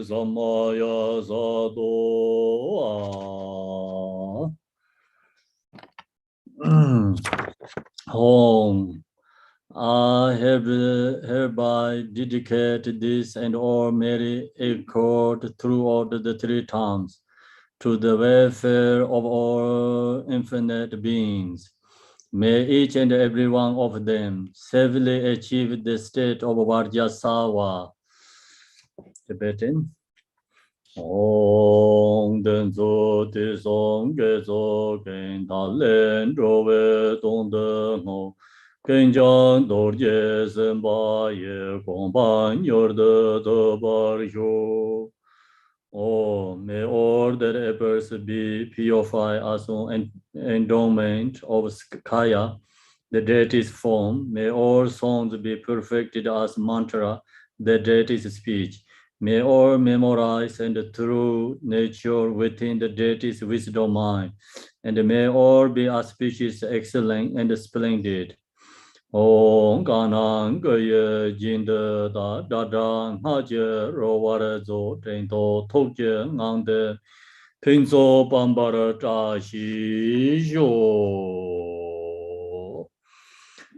Samaya Sadoa Home. I have hereby dedicated this and all merry accord throughout the three times to the welfare of all infinite beings. May each and every one of them safely achieve the state of Vajrasattva. Tibetan. Ong denzo ti song ge zo gen da len ro we dong de mo gen jiang do ye sen ba ye gong ban yor de bar yu. Oh, may all that efforts be purified as an endowment of Kaya, the deity's form. May all songs be perfected as mantra, the deity's speech. May all memorize and the true nature within the deity's wisdom mind. And may all be auspicious, excellent, and splendid. Om Ganang Gaya Jinda Da Da Da Haja Rovara Zo Tento Tokje Ngande Pinzo Bambara Tashi Jo.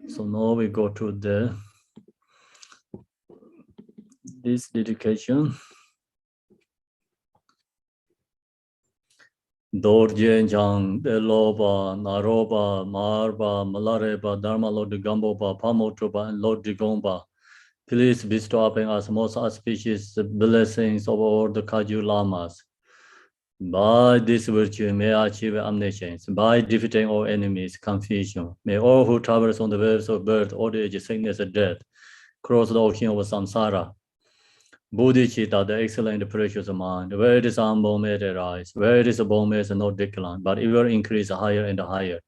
So now we go to this dedication. Dorjen Jang, Deloba, Naroba, Marba, Malareba, Dharma Lord Gamboba, Pamotoba, and Lord Digomba. Please bestow upon us most auspicious blessings of all the Kaju Lamas. By this virtue, may I achieve omniscience. By defeating all enemies, confusion. May all who traverse on the waves of birth, old age, sickness, and death, cross the ocean of samsara. Bodhichitta, the excellent and precious mind, where it is humble, may it arise. Where it is a bone, may it not decline, but it will increase higher and higher.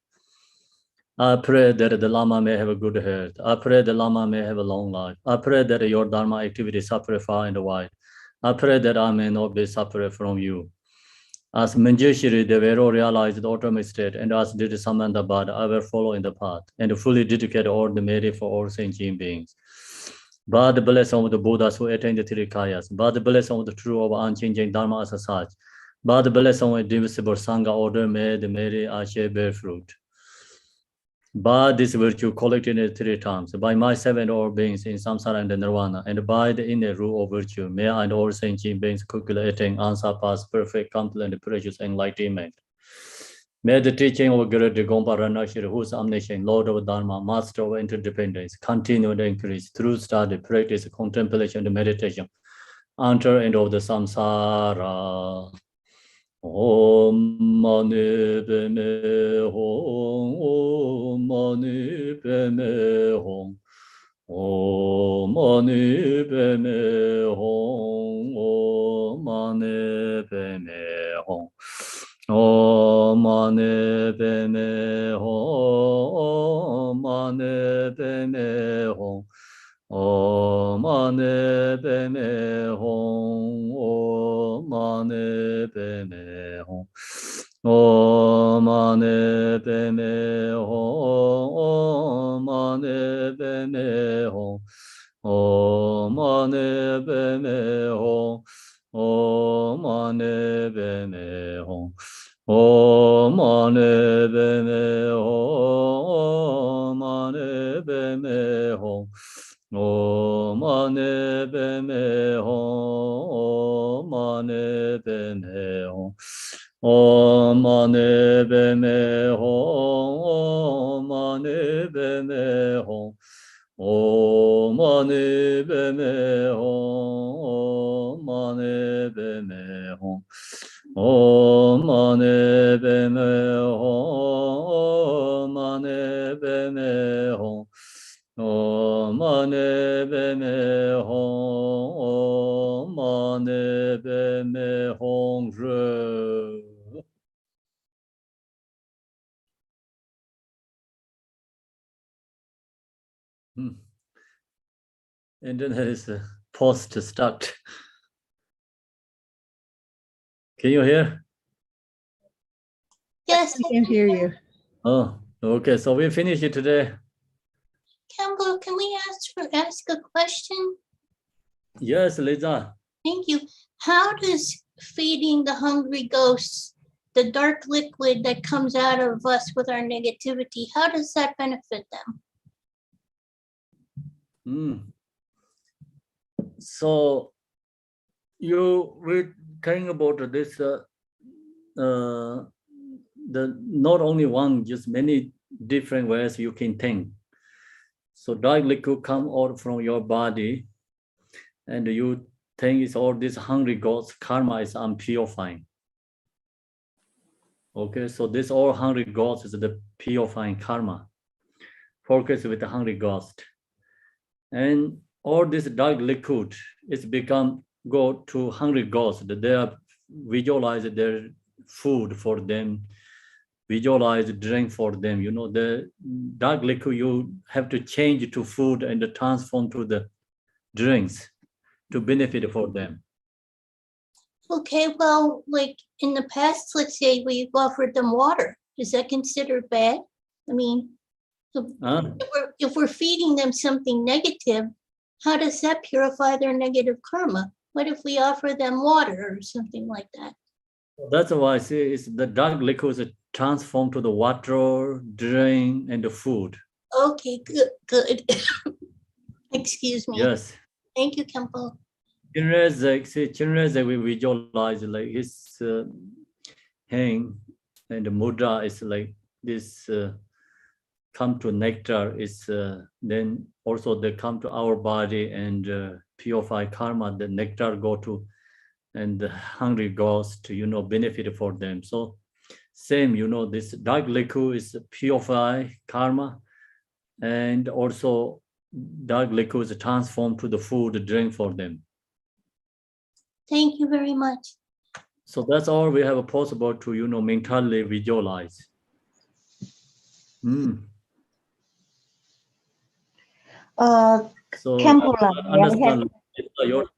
I pray that the Lama may have a good health. I pray the Lama may have a long life. I pray that your Dharma activity suffer far and wide. I pray that I may not be suffered from you. As Manjushri, the Vero realized the ultimate state, and as did Samanthabad, I will follow in the path and fully dedicate all the merit for all sentient beings. By the blessing of the Buddhas who attain the three kayas, by the blessing of the true of unchanging Dharma as such, by the blessing of indivisible Sangha order, may the merit actually bear fruit. By this virtue collected in 3 times, by myself and all beings in samsara and nirvana, and by the inner rule of virtue, may I and all sentient beings quickly attain unsurpassed, perfect, complete, and precious enlightenment. May the teaching of Guru Digompa Ranashiri, who is omniscient, Lord of Dharma, Master of interdependence, continue to increase through study, practice, contemplation, and meditation, until end of the samsara. Om Mani Padme Hum, Om Mani Padme Hum, Om Mani Padme Hum, Om Mani Padme Hum, Om Mani Padme Hum, Om Mani Padme Hum, Om Mani Padme Hum, Om Mani Padme Hum, Om Mani Padme Hum, Om Mani Padme Hum, Om Mani Padme Hum, Om Mani Padme Hum, Om Mani Padme Hum, Om Mani Padme Hum, Om Mani Padme Hum, Om Mani Padme Hum, Om Mani Padme Hum, Om Mani Padme Hum, Om Mani Padme Hum, Om Mani Padme Hum, Om Mani Padme Hum, Om Mani Padme Hum, Om Mani Padme Hum, Om Mani Padme Hum. Internet is post stuck. Can you hear? Yes, I can hear you. Oh, okay. So we finish it today. Campbell, can we ask a question? Yes, Lisa. Thank you. How does feeding the hungry ghosts, the dark liquid that comes out of us with our negativity, how does that benefit them? So you were talking about this, the not only one, just many different ways you can think. So dark liquid come out from your body, and you think it's all this hungry ghost karma is unpurifying. Okay, so this all hungry ghost is the purifying karma. Focus with the hungry ghost, and all this dark liquid is become go to hungry ghosts. They are visualize their food for them, visualize drink for them. You know, the dark liquid you have to change to food and transform to the drinks to benefit for them. Okay, well, like in the past, let's say we've offered them water. Is that considered bad? I mean, if we're feeding them something negative, how does that purify their negative karma? What if we offer them water or something like that? That's why I say it's the dark liquid is transformed to the water, drink, and the food. Okay, good. Excuse me. Yes. Thank you, Kempo. Chinrezek, we visualize like his hand and the mudra is like this come to nectar is then also they come to our body and purify karma. The nectar go to and the hungry ghost, you know, benefit for them. So same, you know, this dark liquid is purify karma, and also dark liquid is transformed to the food, drink for them. Thank you very much. So that's all we have possible to, you know, mentally visualize. So understand your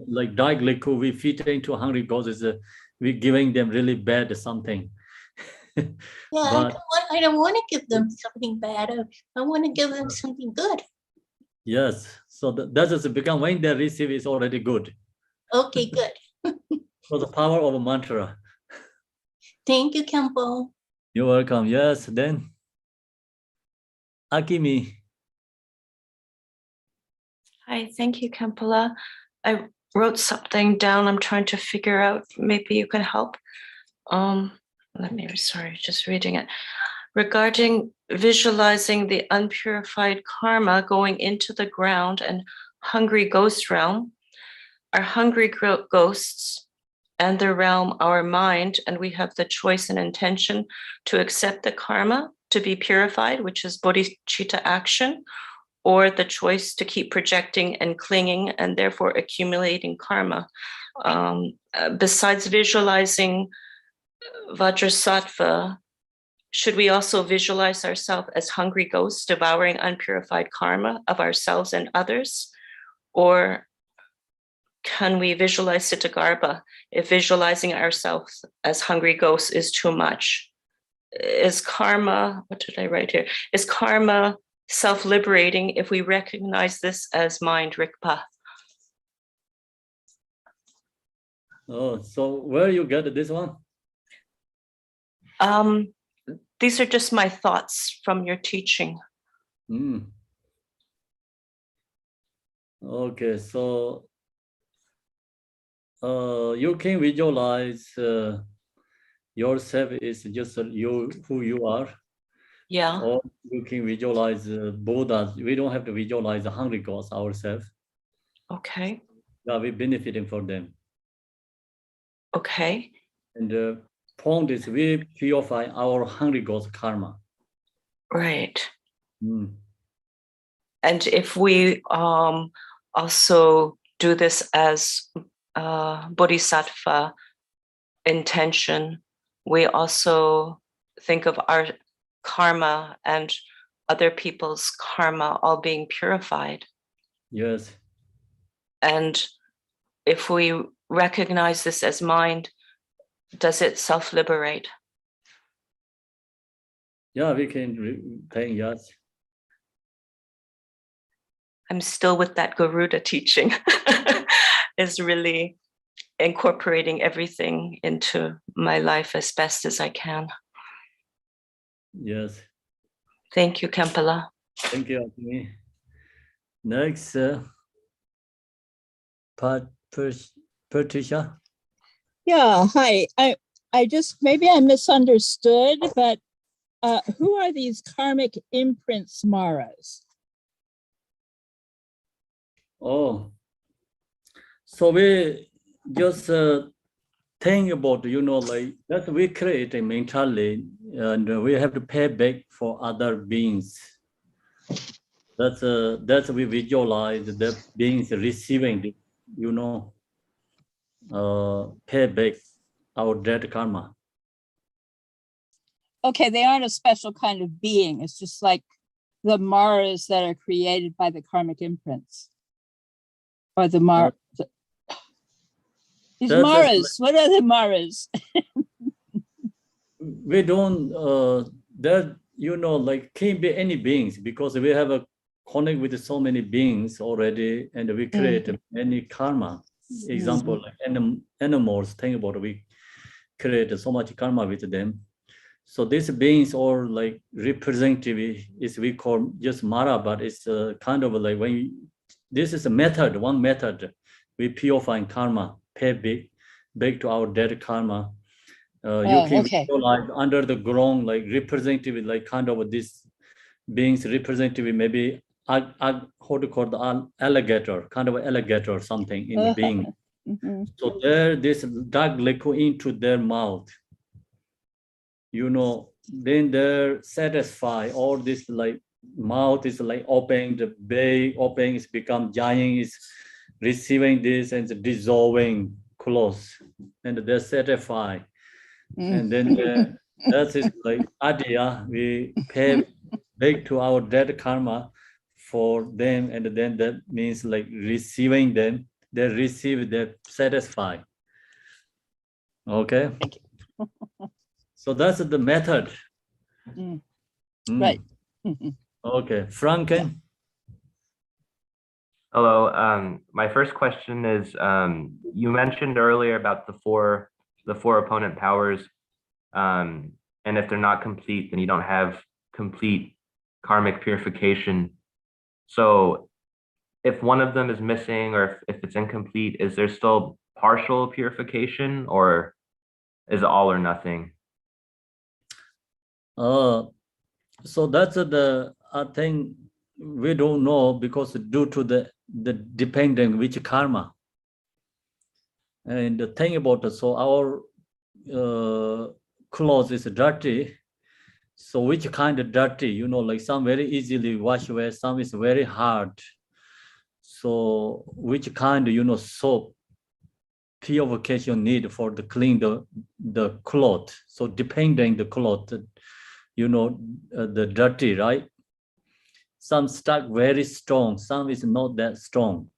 like dark liquid we feed into hungry ghosts is we giving them really bad something. Yeah, but I don't want to give them something bad. I want to give them something good. Yes, so that is become when they receive is already good. Okay, good. So the power of a mantra. Thank you, Kempo. You're welcome. Yes, then Akimi. Hi, thank you, Kampala. I wrote something down. I'm trying to figure out. Maybe you can help. Just reading it. Regarding visualizing the unpurified karma going into the ground and hungry ghost realm, our hungry ghosts and the realm, our mind, and we have the choice and intention to accept the karma to be purified, which is bodhichitta action, or the choice to keep projecting and clinging and therefore accumulating karma. Besides visualizing Vajrasattva, should we also visualize ourselves as hungry ghosts devouring unpurified karma of ourselves and others? Or can we visualize Cittagarbha if visualizing ourselves as hungry ghosts is too much? Is karma, what did I write here? Is karma self-liberating if we recognize this as mind, Rikpa? Oh, so where you get this one? These are just my thoughts from your teaching. Okay, so you can visualize yourself is just you, who you are. Yeah. Or you can visualize Buddha. We don't have to visualize the hungry ghosts ourselves. Okay. Yeah, we're benefiting from them. Okay. And the point is we purify our hungry ghost karma. Right. Mm. And if we also do this as bodhisattva intention, we also think of our karma and other people's karma all being purified. Yes. And if we recognize this as mind, does it self-liberate? Yeah, we can think yes. I'm still with that Garuda teaching. Is really incorporating everything into my life as best as I can. Yes. Thank you, Kempala. Thank you, Atmi. Next, Patricia. Yeah, hi. I just, maybe I misunderstood, but who are these karmic imprints Maras? Oh, so we just think about, like that we create a mentally, and we have to pay back for other beings. That's we visualize the beings receiving the, pay back our dead karma. Okay, they aren't a special kind of being. It's just like the Maras that are created by the karmic imprints. Or the Maras. These Maras, what are the Maras? We don't, that, like can't be any beings because we have a connect with so many beings already and we create many karma. Example, like animals, think about it, we create so much karma with them. So these beings are like representative, is we call just Mara, but it's kind of like this is a method, one method, we purifying karma, pay back to our dead karma. You can visualize under the ground, like representative, like kind of this beings representative, maybe how to call the alligator, kind of alligator or something in the being. So there, this dark liquid into their mouth. Then they're satisfied. All this like mouth is like open, the bay open, is become giant, is receiving this and dissolving close, and they're satisfied. And then that is like adya, we pay back to our dead karma for them, and then that means like receiving them, they receive, they're satisfied. Okay. Thank you. So that's the method. Right. Okay, Franken. Hello. My first question is, you mentioned earlier about the four opponent powers, and if they're not complete, then you don't have complete karmic purification. So if one of them is missing or if it's incomplete, is there still partial purification or is it all or nothing? So that's the thing we don't know, because due to the depending which karma. And the thing about it, so our clothes is dirty. So which kind of dirty, like some very easily wash away, some is very hard. So which kind, soap purification need for the clean the cloth. So depending the cloth, the dirty, right? Some stuck very strong, some is not that strong.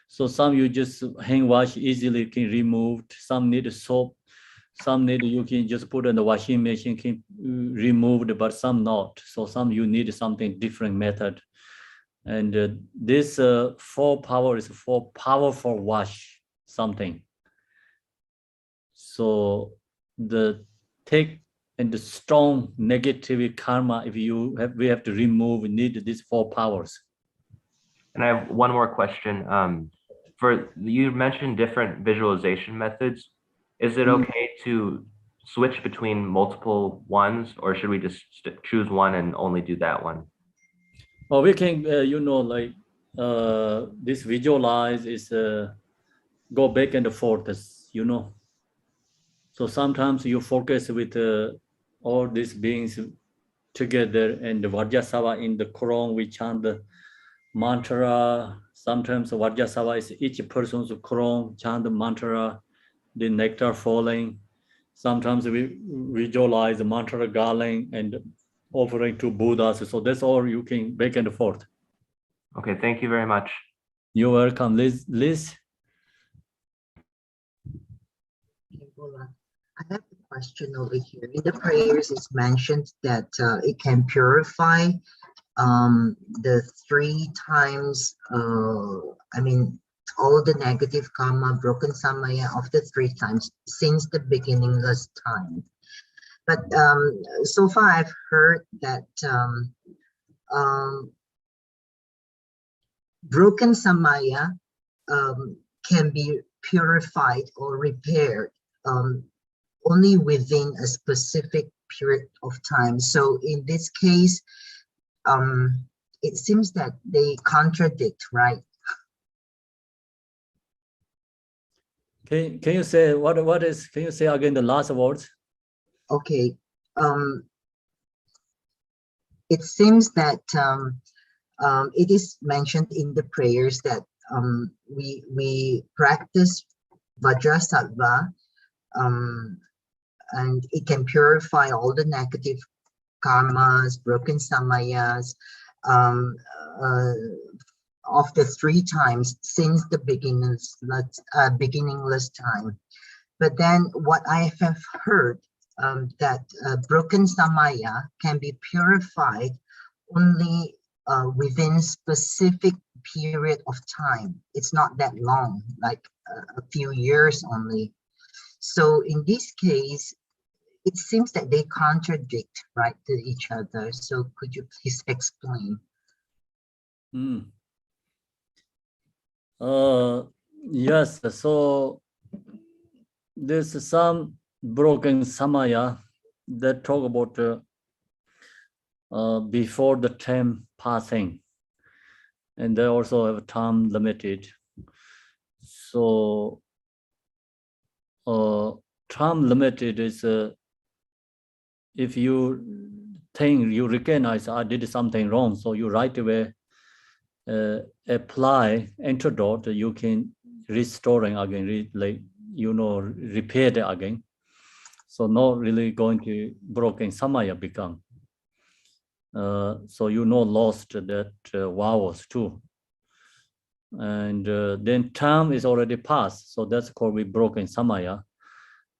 So some you just hand wash easily can remove, some need soap, some need you can just put in the washing machine, can removed, but some not. So some you need something different method. And this 4 power is for powerful wash something. So the take and the strong negative karma, if we have to remove, we need these 4 powers. And I have one more question. You mentioned different visualization methods. Is it okay to switch between multiple ones, or should we just choose one and only do that one? Well, we can, like this visualize is go back and forth, So sometimes you focus with all these beings together, and the Vajrasattva in the Quran, we chant the mantra. Sometimes Vajrasattva is each person's Quran, chant the mantra, the nectar falling. Sometimes we visualize the mantra garland and offering to Buddhas. So that's all you can back and forth. Okay, thank you very much. You're welcome, Liz. I have a question over here. In the prayers, it's mentioned that it can purify the 3 times, all the negative karma, broken samaya of the 3 times since the beginningless time. But so far I've heard that broken samaya can be purified or repaired only within a specific period of time. So in this case, it seems that they contradict, right? Can you say what is? Can you say again the last words? Okay. It seems that it is mentioned in the prayers that we practice Vajrasattva, and it can purify all the negative karmas, broken samayas, of the 3 times since the beginningless time. But then what I have heard that broken samaya can be purified only within specific period of time. It's not that long, like a few years only. So in this case, it seems that they contradict, right, to each other. So could you please explain? Yes, so there's some broken samaya that talk about before the time passing, and they also have time limited. So time limited is if you think you recognize I did something wrong, so you right away apply antidote, you can restoring again, repair it again. So not really going to broken samaya become. So lost that vows too. And then time is already passed, so that's called we broken samaya.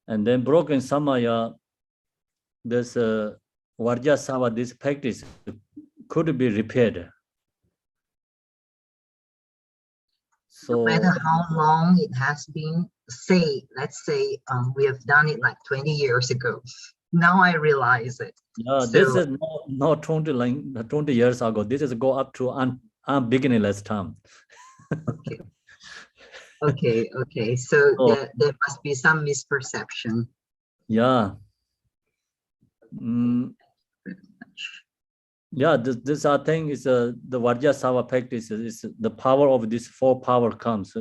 And then broken samaya, this Vajrasattva, this practice could be repaired. So no matter how long it has been, let's say we have done it like 20 years ago. Now I realize it. Yeah, this is not 20 years ago. This is go up to beginningless time. Okay. So there must be some misperception. Yeah. Yeah, this I think is the Vajrasattva practice is the power of this 4 power comes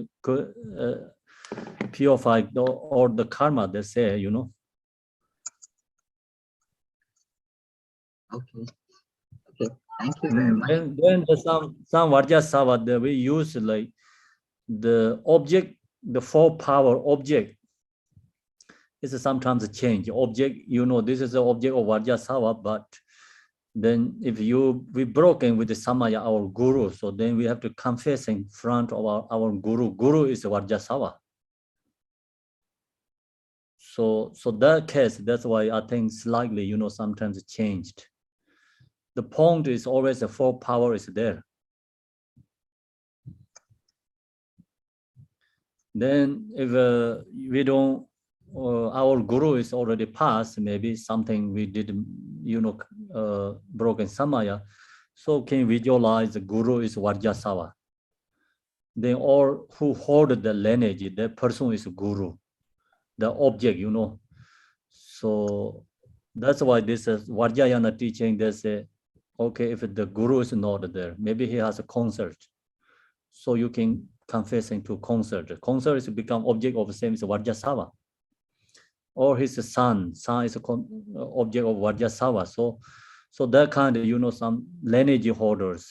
purify or the karma, they say, Okay. Thank you very much. And then some Vajrasattva that we use like the object, the 4 power object is sometimes a change. Object, this is the object of Vajrasattva, but then if we broken with the samaya, our guru, so then we have to confess in front of our guru. Guru is Vajrasattva. So that case, that's why I think slightly, sometimes changed. The point is always the 4 power is there. Then if we don't, our guru is already passed, maybe something we did, broken samaya, so can visualize the guru is Vajrasattva. Then all who hold the lineage, that person is guru, the object, So that's why this is Vajrayana teaching. They say, okay, if the guru is not there, maybe he has a concert. So you can confess into concert. Concert is become object of the same as Vajrasattva. Or his son is a object of Vajrasattva. So that kind of, you know, some lineage holders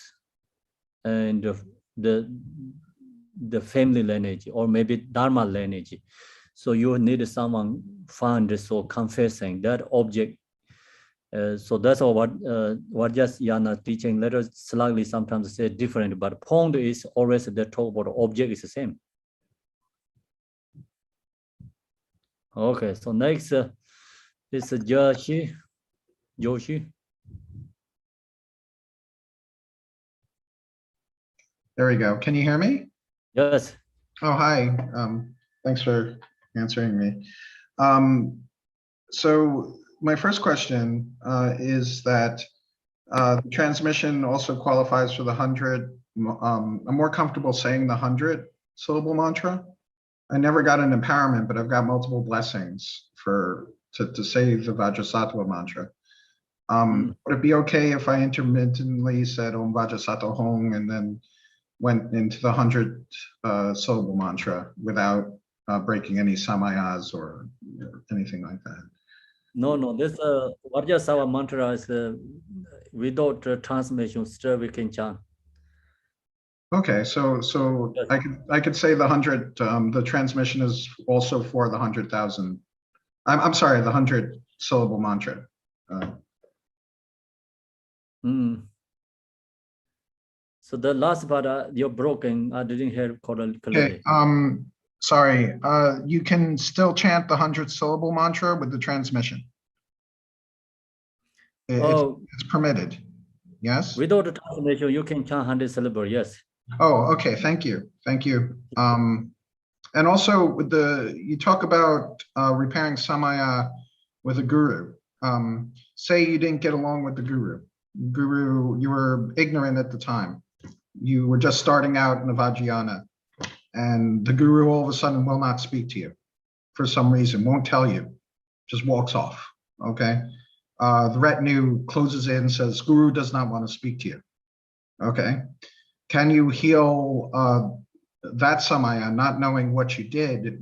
and the family lineage or maybe Dharma lineage. So you need someone find so confessing that object. So that's all what Vajrayana teaching letters slightly sometimes say different, but point is always the talk about the object is the same. Okay, so next is Joshi. There we go. Can you hear me? Yes. Oh, hi. Thanks for answering me. So my first question is that the transmission also qualifies for the 100. I'm more comfortable saying the 100-syllable mantra. I never got an empowerment, but I've got multiple blessings to say the Vajrasattva mantra. Would it be okay if I intermittently said Om Vajrasattva Hong and then went into the 100-syllable mantra without breaking any samayas or anything like that? No, this Vajrasattva mantra is without transmission, still we can chant. Okay, so Yes. I could say the 100. The transmission is also for the 100,000. I'm sorry, the 100-syllable mantra. So the last part you're broken. I didn't hear clearly. Okay. Sorry. You can still chant the 100-syllable mantra with the transmission. It's permitted. Yes. Without the transmission, you can chant 100 syllables. Yes. Oh, okay. Thank you. Thank you. And also with you talk about repairing samaya with a guru. Say you didn't get along with the guru. You were ignorant at the time. You were just starting out in the Vajrayana, and the guru all of a sudden will not speak to you for some reason, won't tell you, just walks off. Okay. The retinue closes in and says, Guru does not want to speak to you. Okay. Can you heal that samaya, not knowing what you did?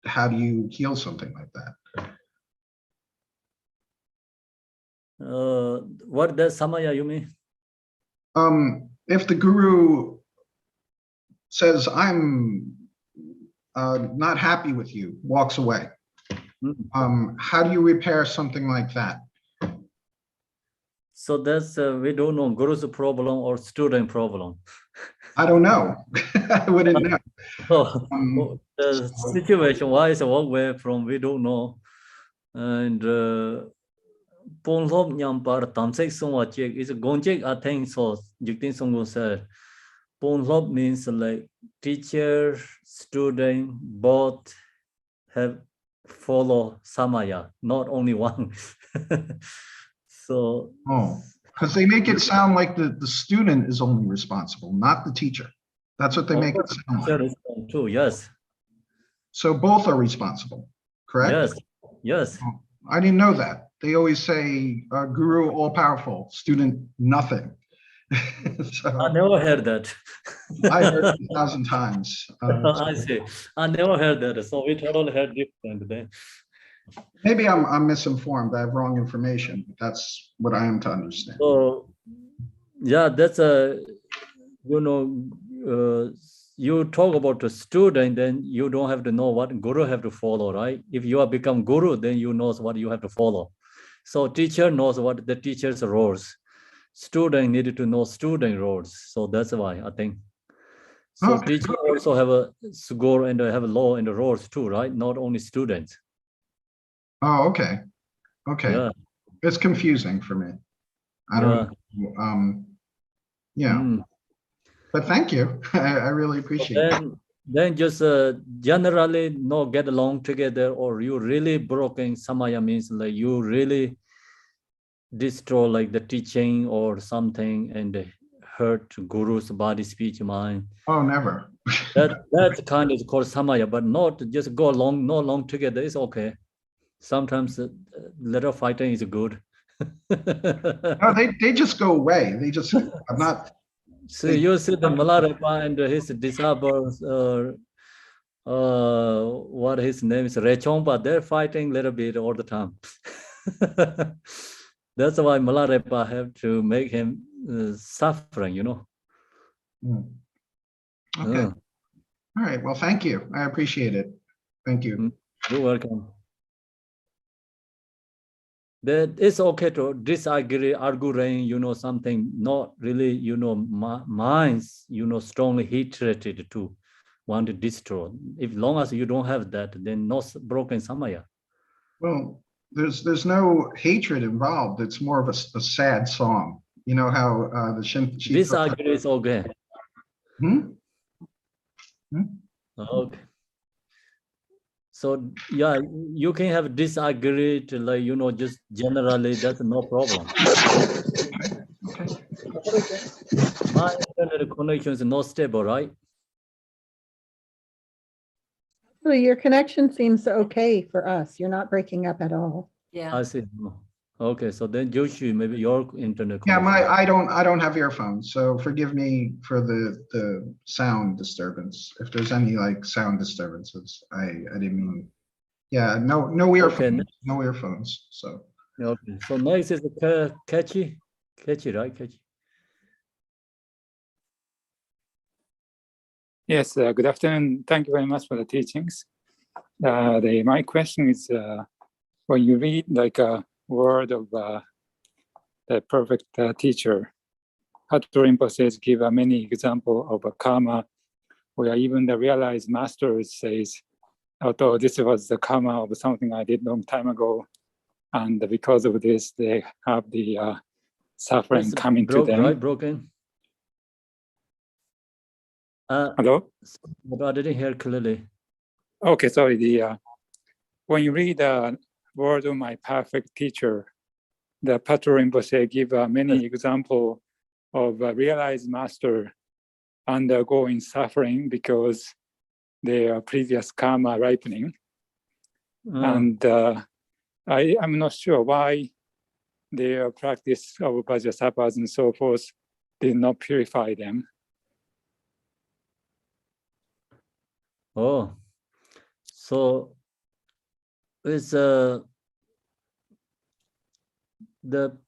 How do you heal something like that? What does samaya you mean? If the guru says, I'm not happy with you, walks away, how do you repair something like that? So that's we don't know guru's problem or student problem. I don't know. I wouldn't know. So the situation wise one way from we don't know. And Ponlop Nyampar Tamsek Songwachik is a Gonjik I think so Jiktin Songo said. Ponlop means like teacher, student, both have follow samaya, not only one. So because they make it sound like the student is only responsible, not the teacher. That's what they make it sound like. Too, yes. So both are responsible, correct? Yes. I didn't know that. They always say guru all powerful, student nothing. So, I never heard that. I heard it 1,000 times. I see. I never heard that. So we totally heard different then. Maybe I'm misinformed. I have wrong information. That's what I am to understand. So yeah, that's you talk about the student, then you don't have to know what guru have to follow, right? If you have become guru, then you know what you have to follow. So teacher knows what the teacher's roles. Student needed to know student roles. So that's why I think. So teacher also have a score and have a law and the roles too, right? Not only students. Oh, okay. Okay. Yeah. It's confusing for me. I don't yeah. But thank you. I really appreciate it. Then just generally not get along together, or you really broken samaya means like you really destroy like the teaching or something and hurt guru's body, speech, mind. Oh, never. that kind is called samaya, but not just go along, no long together is okay. Sometimes little fighting is good. No, they just go away. They just, I'm not, So you see the Malarepa and his disciples, what his name is, Rechompa, they're fighting a little bit all the time. That's why Malarepa have to make him suffering, you know. okay. All right, well, thank you. I appreciate it. Thank you. You're welcome. That it's okay to disagree, arguing, you know, something not really, you know, minds, you know, strongly hatred to want to destroy. If long as you don't have that, then no broken samaya. Well, there's no hatred involved. It's more of a sad song. You know how the Disagree is okay. Okay. So yeah, you can have disagreed, like, you know, just generally, that's no problem. My internet connection is not stable, right? So your connection seems okay for us. You're not breaking up at all. I see. Okay, so then Joshi, maybe your internet Yeah, connection. I don't have earphones, so forgive me for the sound disturbance. If there's any like sound disturbances, I didn't mean. Yeah, no earphones, Okay. no earphones. So Okay, so next is catchy, right? Catchy. Yes, good afternoon. Thank you very much for the teachings. My question is, when you read like a word of the perfect teacher, Hato Rinpoche give many examples of a karma where even the realized master says, although this was the karma of something I did long time ago, and because of this, they have the suffering coming to them. Right, broken. Hello? I didn't hear clearly. Okay, sorry. When you read the word of my perfect teacher, the Pato Rinpoche give many examples of a realized master undergoing suffering because their previous karma ripening. And I'm not sure why their practice of Vajrasattva and so forth did not purify them. Oh, so it's the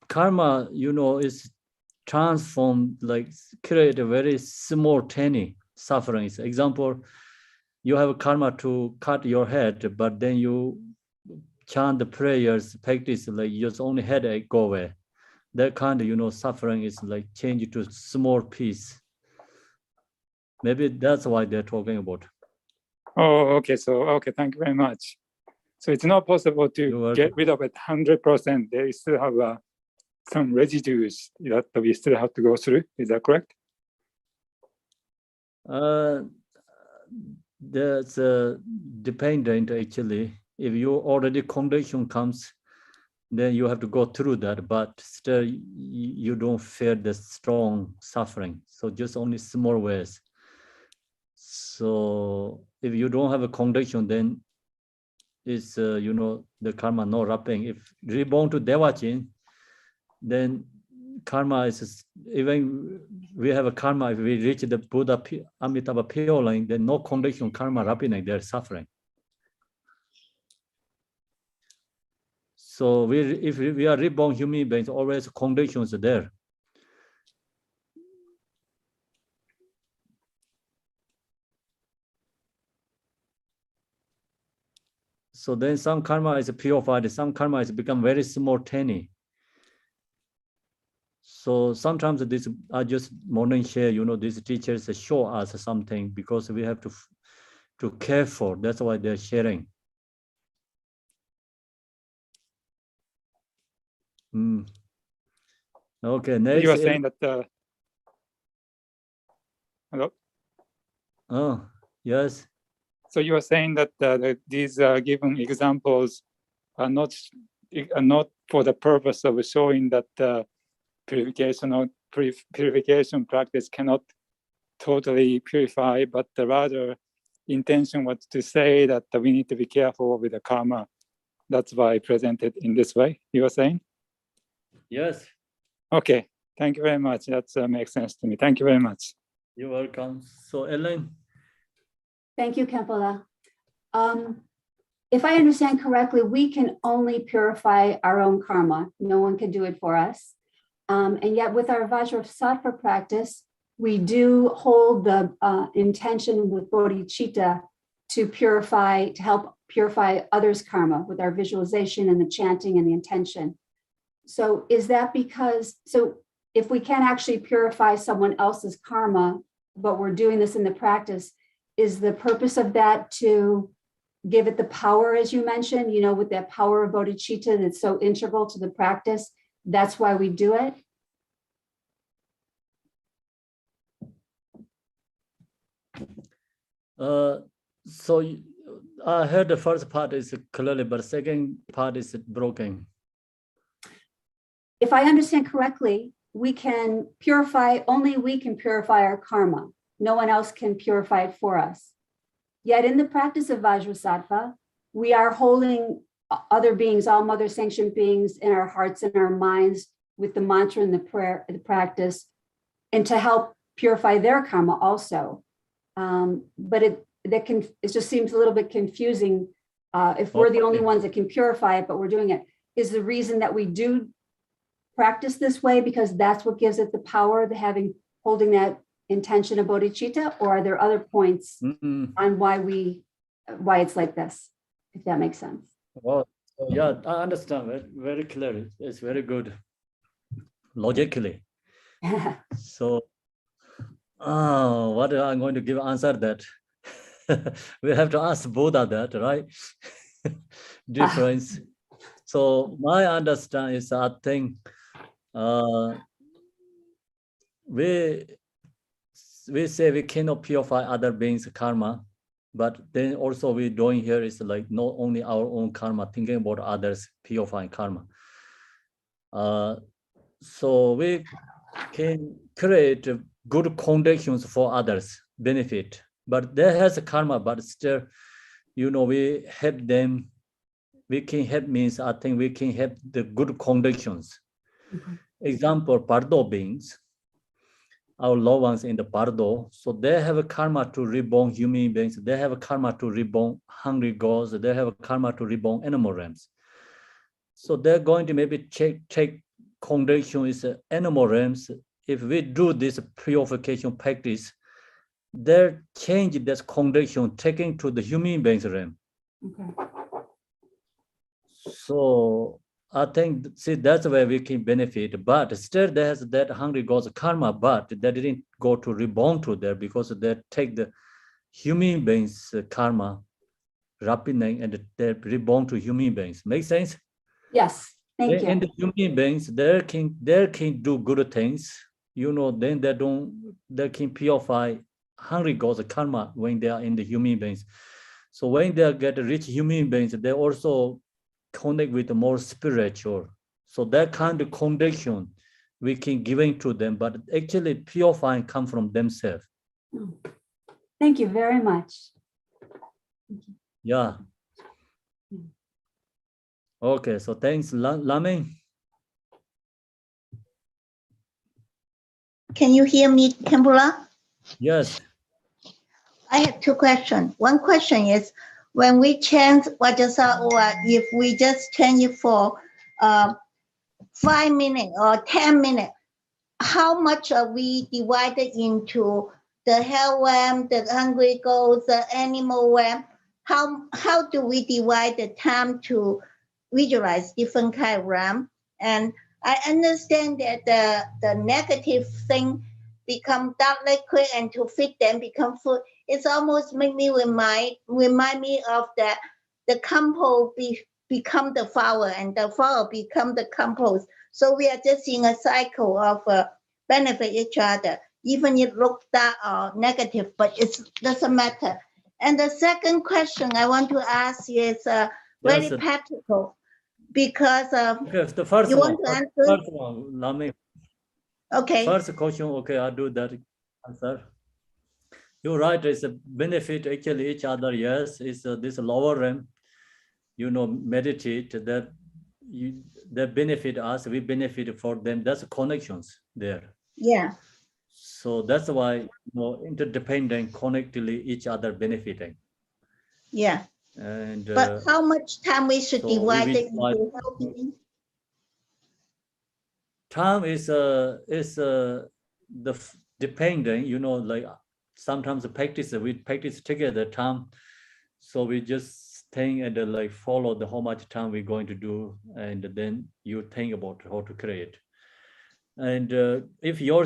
karma, you know, is transformed, like create a very small tiny sufferings. Example, you have a karma to cut your head, but then you chant the prayers, practice, like just only headache go away. That kind of, you know, suffering is like changed to small piece. Maybe that's why they're talking about. Oh, okay. So, okay, thank you very much. So it's not possible to get rid of it 100%. They still have some residues that we still have to go through. Is that correct? That's dependent actually. If you already condition comes, then you have to go through that, but still you don't feel the strong suffering. So just only small ways. So if you don't have a condition, then it's, you know, the karma no wrapping. If reborn to Devachin, then karma is, even we have a karma, if we reach the Buddha Amitabha pure line, then no condition karma wrapping, they're suffering. So if we are reborn human beings, always conditions are there. So then some karma is purified, some karma is become very small, tiny. So sometimes this, I just morning share, you know, these teachers show us something because we have to care for. That's why they're sharing. Okay, next. You are saying that. Hello. Oh, yes. So you are saying that these given examples are not for the purpose of showing that purification practice cannot totally purify, but the rather intention was to say that we need to be careful with the karma That's why I presented in this way, you were saying? Yes, Okay, thank you very much. That makes sense to me. Thank you very much. you're welcome. So Ellen, Thank you, Kempola. If I understand correctly, we can only purify our own karma. No one can do it for us. And yet with our Vajrasattva practice, we do hold the intention with bodhichitta to purify, to help purify others' karma with our visualization and the chanting and the intention. So is that because, so if we can't actually purify someone else's karma, but we're doing this in the practice, is the purpose of that to give it the power, as you mentioned, you know, with that power of bodhicitta that's so integral to the practice? That's why we do it? I heard the first part is clearly, but the second part is broken. If I understand correctly, we can purify, only we can purify our karma. No one else can purify it for us. Yet in the practice of Vajrasattva, we are holding other beings, all mother sanctioned beings in our hearts and our minds with the mantra and the prayer, the practice, and to help purify their karma also. But it just seems a little bit confusing. If we're the only ones that can purify it, but we're doing it, is the reason that we do practice this way because that's what gives it the power, the holding that intention of bodhicitta, or are there other points on why it's like this, if that makes sense? Well, yeah, I understand it very clearly. It's very good logically. So what I'm going to give answer that we have to ask Buddha that, right? Difference. So my understanding is, I think we say we cannot purify other beings' karma, but then also we're doing here is like not only our own karma, thinking about others purifying karma. So we can create good conditions for others benefit, but there has a karma, but still, you know, we help them. We can help means, I think we can help the good conditions. Example, Bardo beings, our loved ones in the Bardo, so they have a karma to reborn human beings, they have a karma to reborn hungry gods, they have a karma to reborn animal realms. So they're going to maybe take condition is animal realms. If we do this purification practice, they change this condition, taking to the human beings realm. Okay. So I think, see, that's where we can benefit, but still there's that hungry gods karma, but they didn't go to reborn to there because they take the human beings karma, rapidly, and they reborn to human beings. Make sense? Yes, thank you. And the human beings, they can do good things, you know, then they can purify hungry gods karma when they are in the human beings. So when they get rich human beings, they also connect with the more spiritual. So that kind of condition we can give to them, but actually purifying come from themselves. Thank you very much. Yeah. Okay, so thanks, Laming. Can you hear me, Kempula? Yes. I have two questions. One question is, when we chant Vajrasattva, if we just chant it for 5 minutes or 10 minutes, how much are we divided into the hell realm, the hungry ghosts, the animal realm? How do we divide the time to visualize different kind of realm? And I understand that the negative thing become dark liquid and to fit them become food. It's almost make me remind me of the compost become the flower and the flower become the compost. So we are just in a cycle of benefit each other, even if it looks dark or negative, but it doesn't matter. And the second question I want to ask is very practical, because the first you one, want to answer? First one, Laming. Okay. First question, okay, I'll do that answer. You're right, it's a benefit actually each other, yes, it's this lower realm. meditate, that benefit us, we benefit for them. That's connections there. Yeah. So that's why interdependent, connectedly each other benefiting. Yeah. And but how much time we should so divide we it into helping? Time is dependent, like sometimes we practice together time. So we just think and like follow the how much time we're going to do, and then you think about how to create. And if you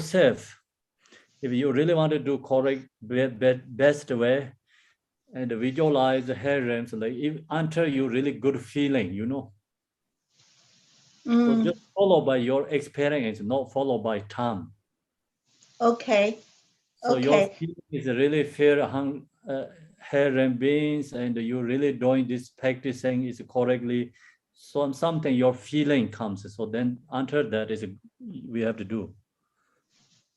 really want to do correct, best way, and visualize the hair realms, like until you really good feeling, So just follow by your experience, not follow by time. Okay. So your feeling is really fair hair and beings, and you really doing this practicing is correctly. So something your feeling comes. So then until that is we have to do.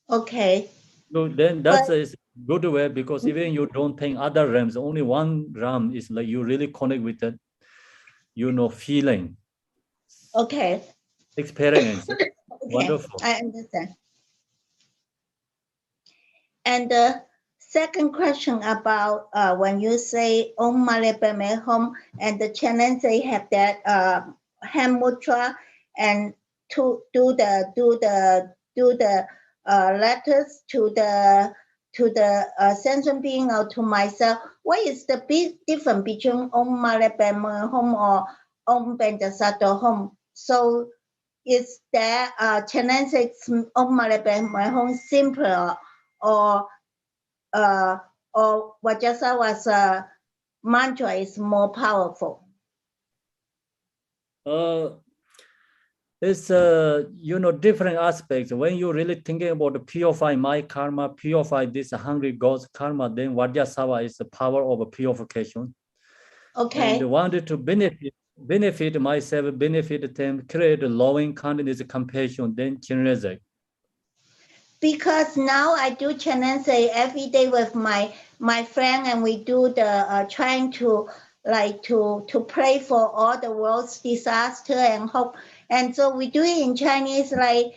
Okay. So then that's a good way, because even you don't think other realms, only one realm is like you really connect with that, feeling. Okay. Experience. Okay. Wonderful. I understand. And the second question about when you say Om Mani Padme Hum, and the channels, they have that hand mudra, and to do the letters to the sentient being or to myself. What is the big difference between Om Mani Padme Hum or Om Vajrasattva Hum? So is there channels Om Mani Padme Hum simpler, or Vajrasattva's mantra is more powerful? It's different aspects. When you really thinking about the purify my karma, purify this hungry God's karma, then Vajrasattva is the power of purification. Okay. And wanted to benefit myself, benefit them, create loving kindness, compassion, then Chinrezek. Because now I do Chinrezek every day with my friend, and we do the trying to to pray for all the world's disaster and hope. And so we do it in Chinese, like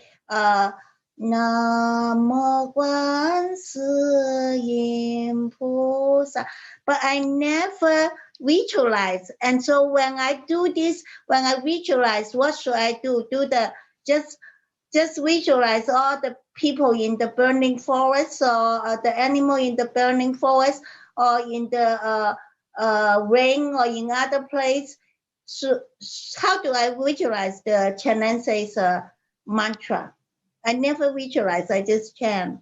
Namo Guan Si Yin Pu Sa. But I never visualize. And so when I do this, when I visualize, what should I do? Do the just visualize all the people in the burning forest, or the animal in the burning forest, or in the rain, or in other place. So how do I visualize the Chinense's mantra? I never visualize, I just chant.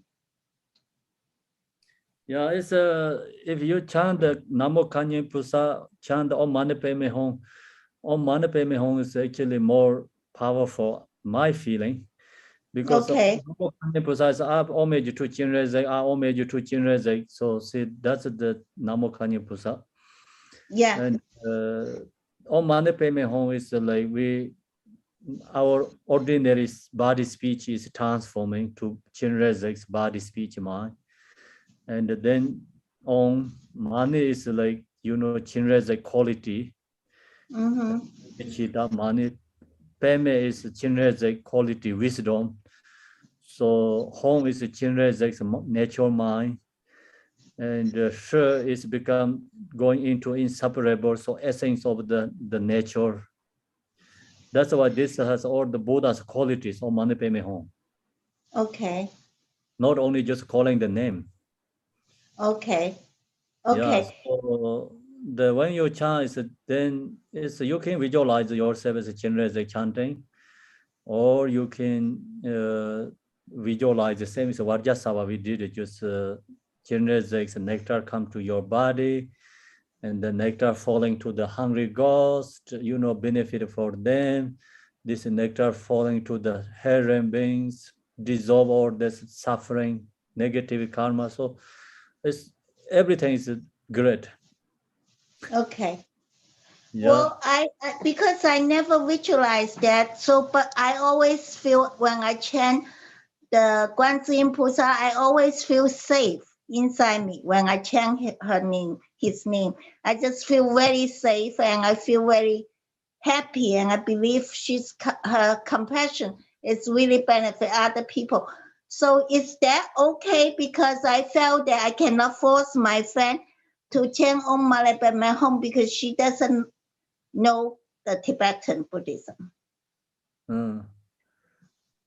Yeah, it's if you chant the Namo Kanyen Pusa, chant Om Mani Padme Hum, Om Mani Padme Hum is actually more powerful, my feeling. Because Namo Kanyen Pusa is up homage to Chinrezek, homage to Chinrezek. So see, that's the Namo Kanyen Pusa. Yeah. And Om Mani Padme Hum is like our ordinary body speech is transforming to Chinrezek's body speech mind. And then Om Mani is like, Chinrezek quality. Bodhichitta Mani. Padme is Chinrezek quality, wisdom. So Hum is Chinrezek's natural mind. And Shi is become going into inseparable, so essence of the nature. That's why this has all the Buddha's qualities, Om Mani Padme Hum. Okay. Not only just calling the name. Okay. Yeah, so when you chant, then you can visualize yourself as a Chinrezek chanting, or you can visualize the same as Vajrasattva we did. Just Chinrezek's nectar come to your body, and the nectar falling to the hungry ghost, benefit for them. This nectar falling to the hair beings, dissolve all this suffering, negative karma. So everything is great. Okay. Yeah. Well, I because I never visualized that, so but I always feel when I chant the Guan Yin Pusa, I always feel safe. inside me when I chant her name, his name. I just feel very safe and I feel very happy, and I believe her compassion is really benefit other people. So is that okay? Because I felt that I cannot force my friend to chant Om Mani Padme Hum because she doesn't know the Tibetan Buddhism.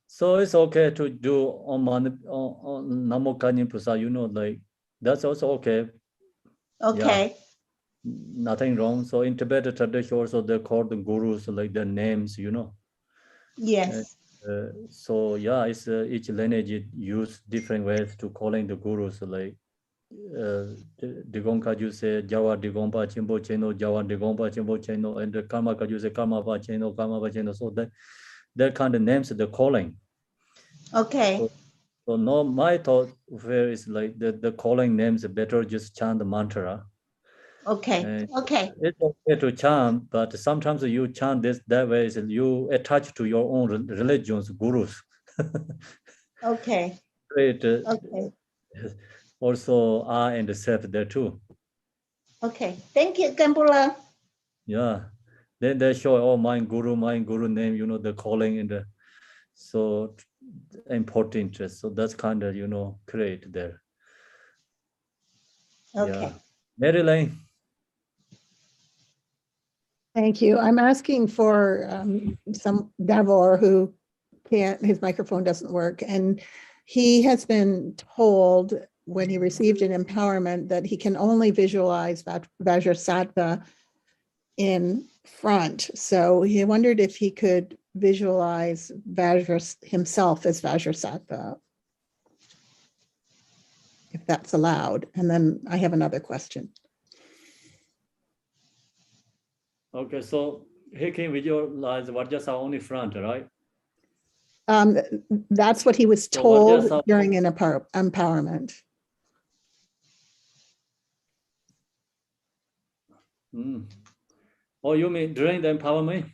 So it's okay to do Namo Kanyin Pusa, like that's also okay. Okay. Yeah, nothing wrong. So in Tibetan tradition also they call the gurus like their names, Yes. So yeah, it's each lineage use different ways to calling the gurus, like Digong Kaju say Jawa Digompa Chimbo Cheno, Jawa Digompa Chimbo Cheno, and the Karma Kaju say Karma Pa Cheno, Karma Pa Cheno. So that kind of names they're calling. Okay. So no, my thought where is like the calling names better just chant the mantra. Okay. Okay. It's okay to chant, but sometimes you chant that way is you attach to your own religions, gurus. Okay. Great. Okay. Also I and self there too. Okay. Thank you, Kambula. Yeah. Then they show, oh, my guru name, the calling and the so important. So that's kind of, create there. Okay. Yeah. Marilyn. Thank you. I'm asking for some Davor who can't, his microphone doesn't work. And he has been told when he received an empowerment that he can only visualize Vajrasattva in front. So he wondered if he could visualize himself as Vajrasattva, if that's allowed. And then I have another question. Okay, so he can visualize Vajrasattva only front, right? That's what he was So told Vajrasattva- during an empowerment. Oh, you mean during the empowerment?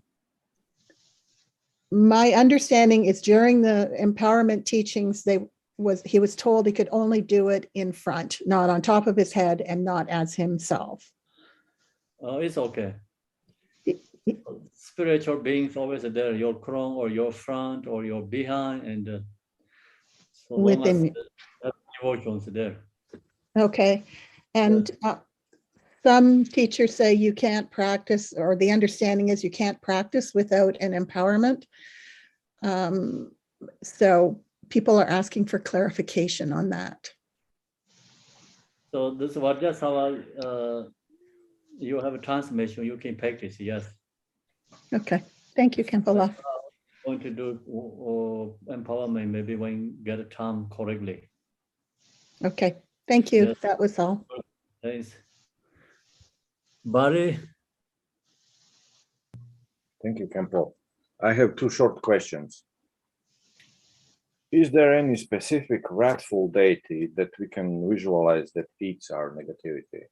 My understanding is during the empowerment teachings, he was told he could only do it in front, not on top of his head and not as himself. It's okay. Spiritual beings always there, your crown or your front or your behind, and so long as Within. devotions there. Okay. And some teachers say you can't practice, or the understanding is you can't practice without an empowerment. So people are asking for clarification on that. So this Vajrasattva, you have a transmission, you can practice, yes. Okay, thank you, Kempala. Going to do empowerment maybe when you get a term correctly. Okay, thank you. Yes. That was all. Thanks. Barry? Thank you, Kempo. I have two short questions. Is there any specific wrathful deity that we can visualize that eats our negativity?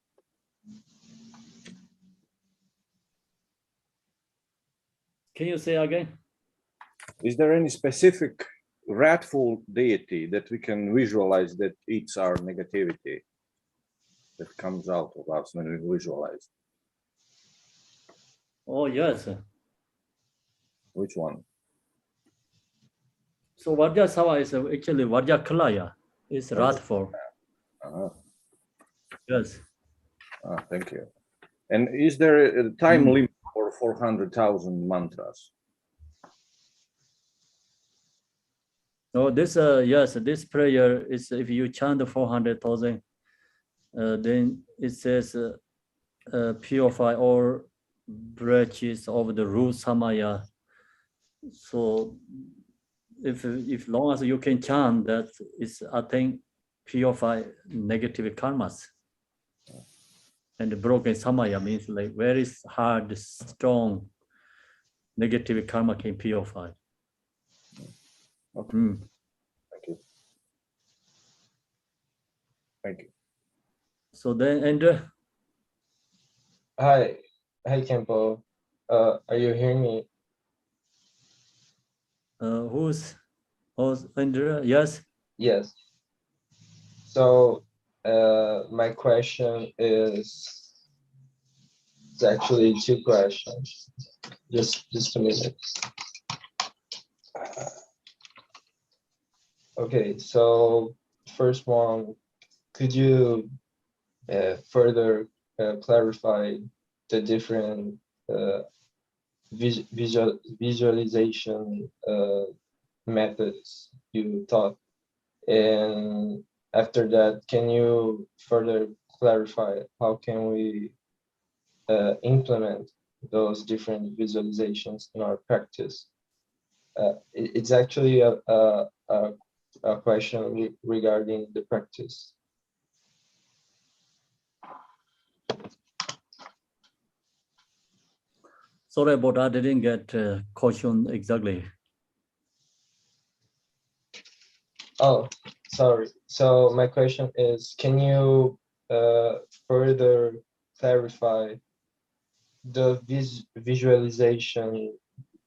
Can you say again? Is there any specific wrathful deity that we can visualize that eats our negativity that comes out of us when we visualize? Oh, yes. Which one? So Vajrasattva is actually Vajrakalaya. It's wrathful. Yes. Thank you. And is there a time limit for 400,000 mantras? No, this yes, this prayer is if you chant 400,000, then it says purify all branches of the root samaya. So if long as you can chant that, is I think purify negative karmas. And the broken samaya means like very hard, strong negative karma can purify. Okay. Thank you. Thank you. So then, and Hi, Kempo. Are you hearing me? who's Andrea? Yes. Yes. So my question is, it's actually two questions. Just a minute. Okay, so first one, could you further clarify the different visualization methods you taught? And after that, can you further clarify how can we implement those different visualizations in our practice? It's actually a question regarding the practice. Sorry about that. I didn't get question exactly. Oh, sorry. So my question is, can you further clarify the visualization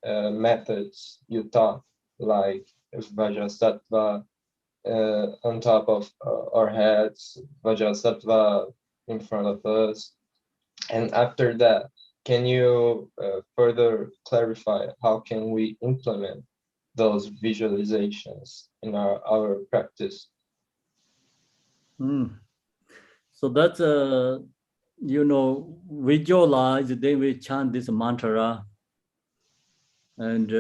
methods you taught, like Vajrasattva on top of our heads, Vajrasattva in front of us, and after that, can you further clarify how can we implement those visualizations in our practice? So that's visualize, then we chant this mantra, and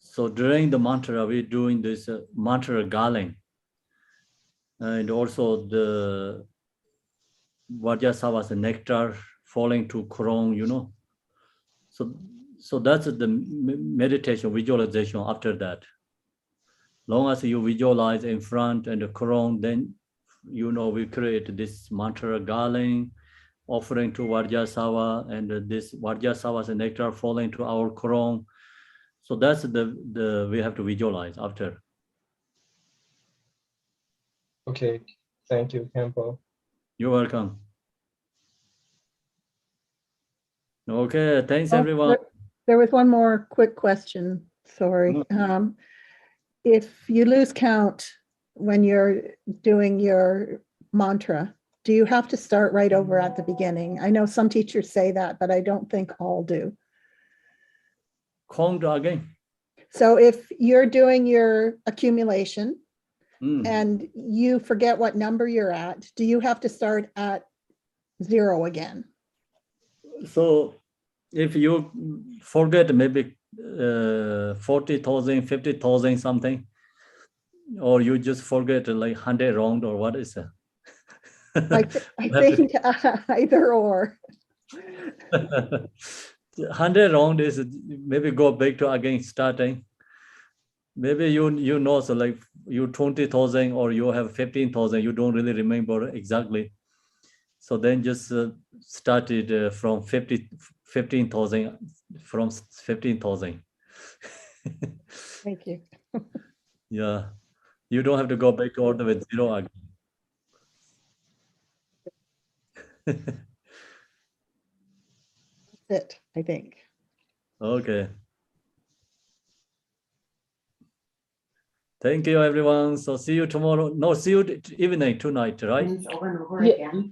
so during the mantra we're doing this mantra garland, and also the Vajrasattva's nectar falling to crown, so that's the meditation visualization. After that, long as you visualize in front and the crown, then we create this mantra garland offering to Vajrasattva, and this Vajrasattva's nectar falling to our crown. So that's the we have to visualize after. Okay, thank you, Kempo. You're welcome. Okay, thanks Oh, everyone. There was one more quick question. Sorry. If you lose count when you're doing your mantra, do you have to start right over at the beginning? I know some teachers say that, but I don't think all do. Count again. So if you're doing your accumulation and you forget what number you're at, do you have to start at 0 again? So if you forget maybe 40,000, 50,000 something, or you just forget like 100 round, or what is it? I think either or. 100 round is maybe go back to again starting. Maybe so like you 20,000 or you have 15,000, you don't really remember exactly. So then just started from 15,000 from 15,000. Thank you. Yeah, you don't have to go back to order with 0 again. That's it, I think. Okay. Thank you, everyone. So see you tomorrow. No, see you evening tonight, right? Over and over again.